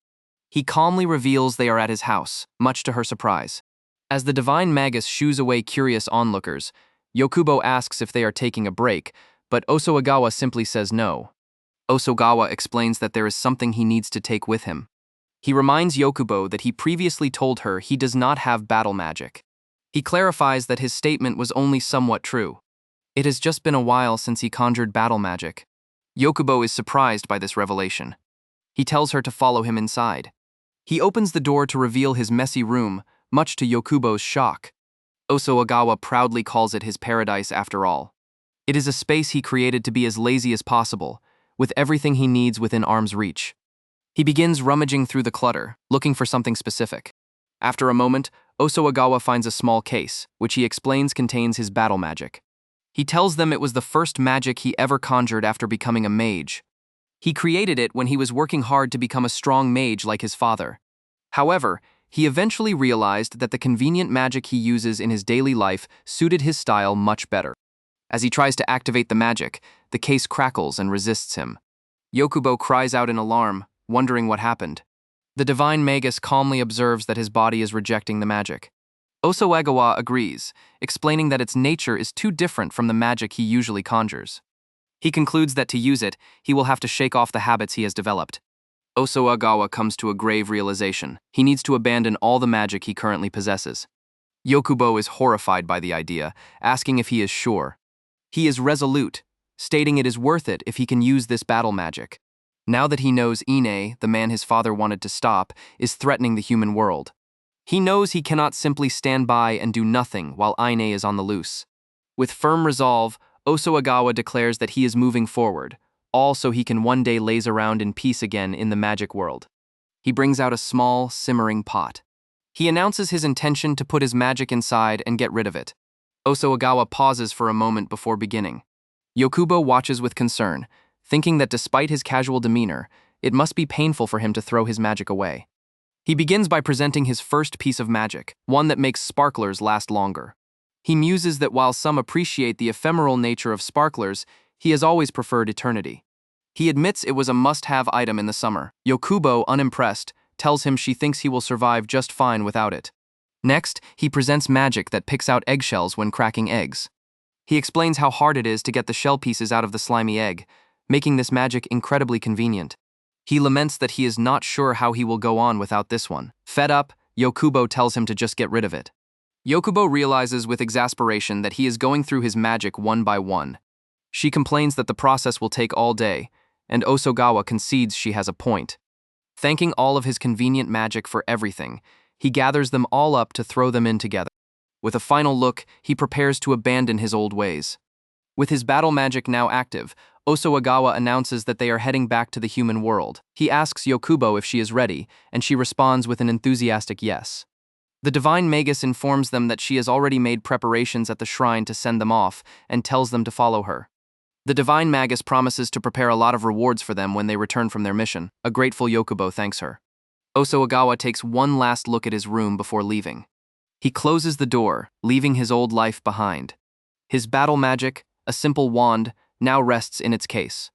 He calmly reveals they are at his house, much to her surprise. As the divine Magus shoos away curious onlookers, Yokubo asks if they are taking a break, but Osawagawa simply says no. Osawagawa explains that there is something he needs to take with him. He reminds Yokubo that he previously told her he does not have battle magic. He clarifies that his statement was only somewhat true. It has just been a while since he conjured battle magic. Yokubo is surprised by this revelation. He tells her to follow him inside. He opens the door to reveal his messy room, much to Yokubo's shock. Osawagawa proudly calls it his paradise after all. It is a space he created to be as lazy as possible, with everything he needs within arm's reach. He begins rummaging through the clutter, looking for something specific. After a moment, Osawagawa finds a small case, which he explains contains his battle magic. He tells them it was the first magic he ever conjured after becoming a mage. He created it when he was working hard to become a strong mage like his father. However, he eventually realized that the convenient magic he uses in his daily life suited his style much better. As he tries to activate the magic, the case crackles and resists him. Yokubo cries out in alarm, wondering what happened. The divine Magus calmly observes that his body is rejecting the magic. Osaegawa agrees, explaining that its nature is too different from the magic he usually conjures. He concludes that to use it, he will have to shake off the habits he has developed. Osaegawa comes to a grave realization. He needs to abandon all the magic he currently possesses. Yokubo is horrified by the idea, asking if he is sure. He is resolute, stating it is worth it if he can use this battle magic. Now that he knows Ine, the man his father wanted to stop, is threatening the human world. He knows he cannot simply stand by and do nothing while Ine is on the loose. With firm resolve, Osaegawa declares that he is moving forward, all so he can one day laze around in peace again in the magic world. He brings out a small, simmering pot. He announces his intention to put his magic inside and get rid of it. Osaegawa pauses for a moment before beginning. Yokubo watches with concern, thinking that despite his casual demeanor, it must be painful for him to throw his magic away. He begins by presenting his first piece of magic, one that makes sparklers last longer. He muses that while some appreciate the ephemeral nature of sparklers, he has always preferred eternity. He admits it was a must-have item in the summer. Yokubo, unimpressed, tells him she thinks he will survive just fine without it. Next, he presents magic that picks out eggshells when cracking eggs. He explains how hard it is to get the shell pieces out of the slimy egg, making this magic incredibly convenient. He laments that he is not sure how he will go on without this one. Fed up, Yokubo tells him to just get rid of it. Yokubo realizes with exasperation that he is going through his magic one by one. She complains that the process will take all day, and Osaegawa concedes she has a point. Thanking all of his convenient magic for everything, he gathers them all up to throw them in together. With a final look, he prepares to abandon his old ways. With his battle magic now active, Osaegawa announces that they are heading back to the human world. He asks Yokubo if she is ready, and she responds with an enthusiastic yes. The divine Magus informs them that she has already made preparations at the shrine to send them off, and tells them to follow her. The divine Magus promises to prepare a lot of rewards for them when they return from their mission. A grateful Yokubo thanks her. Osaegawa takes one last look at his room before leaving. He closes the door, leaving his old life behind. His battle magic, a simple wand, now rests in its case.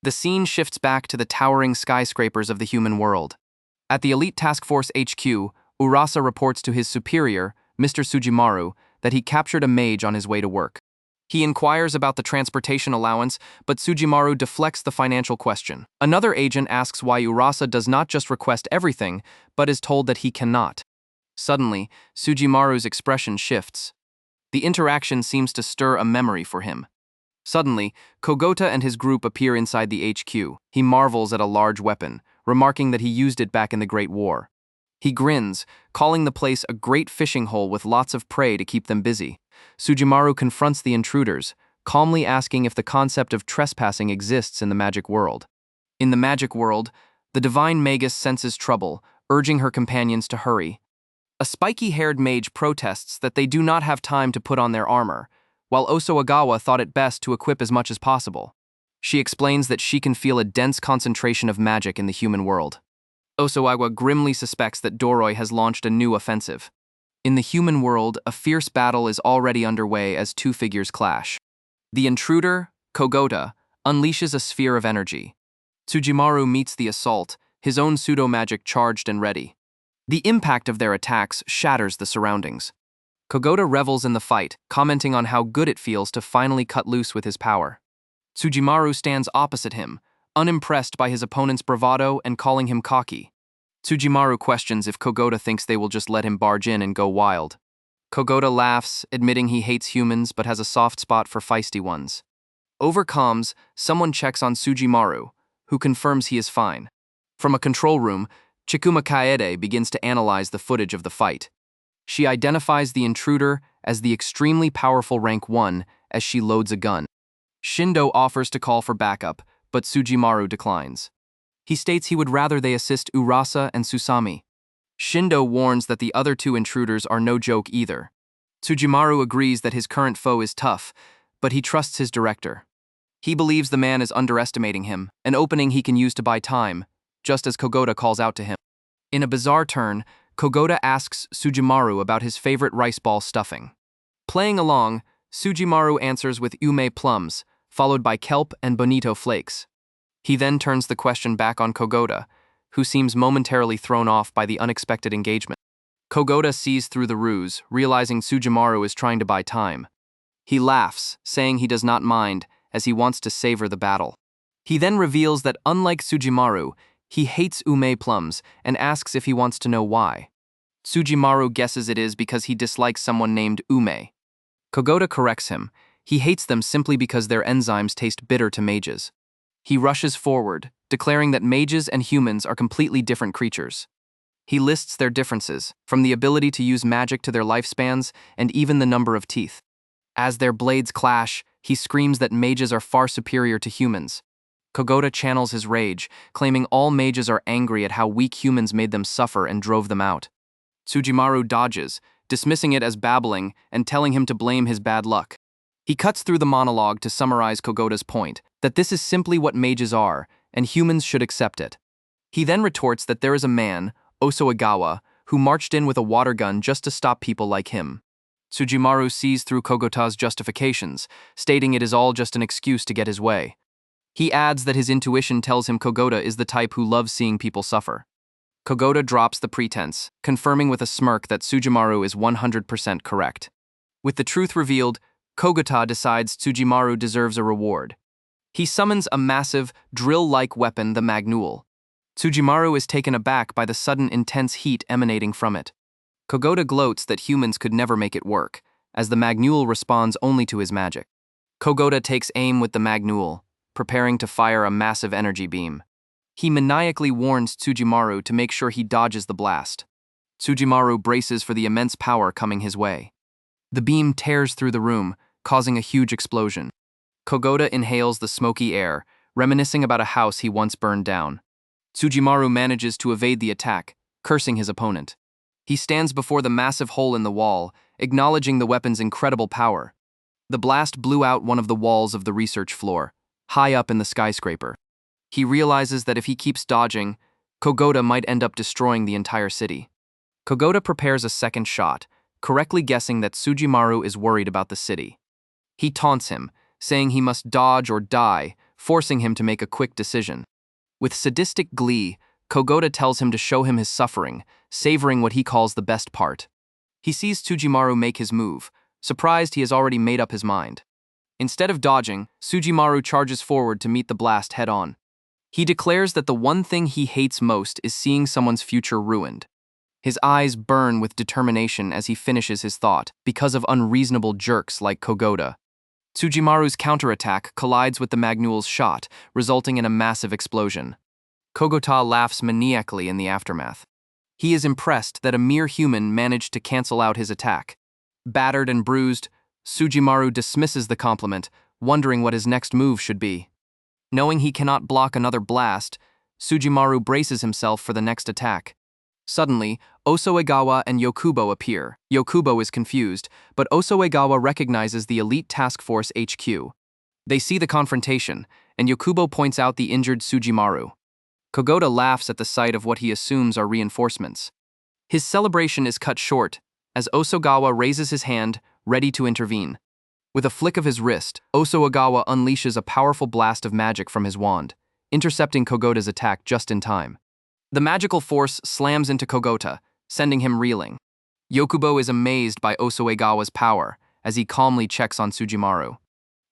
The scene shifts back to the towering skyscrapers of the human world. At the Elite Task Force HQ, Urasa reports to his superior, Mr. Sujimaru, that he captured a mage on his way to work. He inquires about the transportation allowance, but Sujimaru deflects the financial question. Another agent asks why Urasa does not just request everything, but is told that he cannot. Suddenly, Sujimaru's expression shifts. The interaction seems to stir a memory for him. Suddenly, Kogota and his group appear inside the HQ. He marvels at a large weapon, remarking that he used it back in the Great War. He grins, calling the place a great fishing hole with lots of prey to keep them busy. Sujimaru confronts the intruders, calmly asking if the concept of trespassing exists in the magic world. In the magic world, the divine Magus senses trouble, urging her companions to hurry. A spiky-haired mage protests that they do not have time to put on their armor, while Osaegawa thought it best to equip as much as possible. She explains that she can feel a dense concentration of magic in the human world. Osaegawa grimly suspects that Doroi has launched a new offensive. In the human world, a fierce battle is already underway as two figures clash. The intruder, Kogota, unleashes a sphere of energy. Sujimaru meets the assault, his own pseudo-magic charged and ready. The impact of their attacks shatters the surroundings. Kogota revels in the fight, commenting on how good it feels to finally cut loose with his power. Sujimaru stands opposite him, unimpressed by his opponent's bravado and calling him cocky. Sujimaru questions if Kogota thinks they will just let him barge in and go wild. Kogota laughs, admitting he hates humans but has a soft spot for feisty ones. Over comms, someone checks on Sujimaru, who confirms he is fine. From a control room, Chikuma Kaede begins to analyze the footage of the fight. She identifies the intruder as the extremely powerful rank 1 as she loads a gun. Shindo offers to call for backup, but Sujimaru declines. He states he would rather they assist Urasa and Susami. Shindo warns that the other two intruders are no joke either. Sujimaru agrees that his current foe is tough, but he trusts his director. He believes the man is underestimating him, an opening he can use to buy time, just as Kogota calls out to him. In a bizarre turn, Kogota asks Sujimaru about his favorite rice ball stuffing. Playing along, Sujimaru answers with ume plums, followed by kelp and bonito flakes. He then turns the question back on Kogota, who seems momentarily thrown off by the unexpected engagement. Kogota sees through the ruse, realizing Tsujimaru is trying to buy time. He laughs, saying he does not mind, as he wants to savor the battle. He then reveals that unlike Tsujimaru, he hates ume plums and asks if he wants to know why. Tsujimaru guesses it is because he dislikes someone named Ume. Kogota corrects him. He hates them simply because their enzymes taste bitter to mages. He rushes forward, declaring that mages and humans are completely different creatures. He lists their differences, from the ability to use magic to their lifespans and even the number of teeth. As their blades clash, he screams that mages are far superior to humans. Kogota channels his rage, claiming all mages are angry at how weak humans made them suffer and drove them out. Tsujimaru dodges, dismissing it as babbling and telling him to blame his bad luck. He cuts through the monologue to summarize Kogota's point, that this is simply what mages are, and humans should accept it. He then retorts that there is a man, Osoegawa, who marched in with a water gun just to stop people like him. Tsujimaru sees through Kogota's justifications, stating it is all just an excuse to get his way. He adds that his intuition tells him Kogota is the type who loves seeing people suffer. Kogota drops the pretense, confirming with a smirk that Tsujimaru is 100% correct. With the truth revealed, Kogota decides Tsujimaru deserves a reward. He summons a massive, drill-like weapon, the Magnual. Tsujimaru is taken aback by the sudden intense heat emanating from it. Kogota gloats that humans could never make it work, as the Magnual responds only to his magic. Kogota takes aim with the Magnual, preparing to fire a massive energy beam. He maniacally warns Tsujimaru to make sure he dodges the blast. Tsujimaru braces for the immense power coming his way. The beam tears through the room, causing a huge explosion. Kogota inhales the smoky air, reminiscing about a house he once burned down. Tsujimaru manages to evade the attack, cursing his opponent. He stands before the massive hole in the wall, acknowledging the weapon's incredible power. The blast blew out one of the walls of the research floor, high up in the skyscraper. He realizes that if he keeps dodging, Kogota might end up destroying the entire city. Kogota prepares a second shot, correctly guessing that Tsujimaru is worried about the city. He taunts him, saying he must dodge or die, forcing him to make a quick decision. With sadistic glee, Kogota tells him to show him his suffering, savoring what he calls the best part. He sees Tsujimaru make his move, surprised he has already made up his mind. Instead of dodging, Tsujimaru charges forward to meet the blast head-on. He declares that the one thing he hates most is seeing someone's future ruined. His eyes burn with determination as he finishes his thought, because of unreasonable jerks like Kogota. Tsujimaru's counterattack collides with the Magnual's shot, resulting in a massive explosion. Kogota laughs maniacally in the aftermath. He is impressed that a mere human managed to cancel out his attack. Battered and bruised, Tsujimaru dismisses the compliment, wondering what his next move should be. Knowing he cannot block another blast, Tsujimaru braces himself for the next attack. Suddenly, Osoegawa and Yokubo appear. Yokubo is confused, but Osoegawa recognizes the Elite Task Force HQ. They see the confrontation, and Yokubo points out the injured Tsujimaru. Kogota laughs at the sight of what he assumes are reinforcements. His celebration is cut short, as Osoegawa raises his hand, ready to intervene. With a flick of his wrist, Osoegawa unleashes a powerful blast of magic from his wand, intercepting Kogota's attack just in time. The magical force slams into Kogota, sending him reeling. Yokubo is amazed by Osoegawa's power, as he calmly checks on Tsujimaru.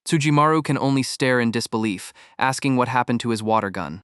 Tsujimaru can only stare in disbelief, asking what happened to his water gun.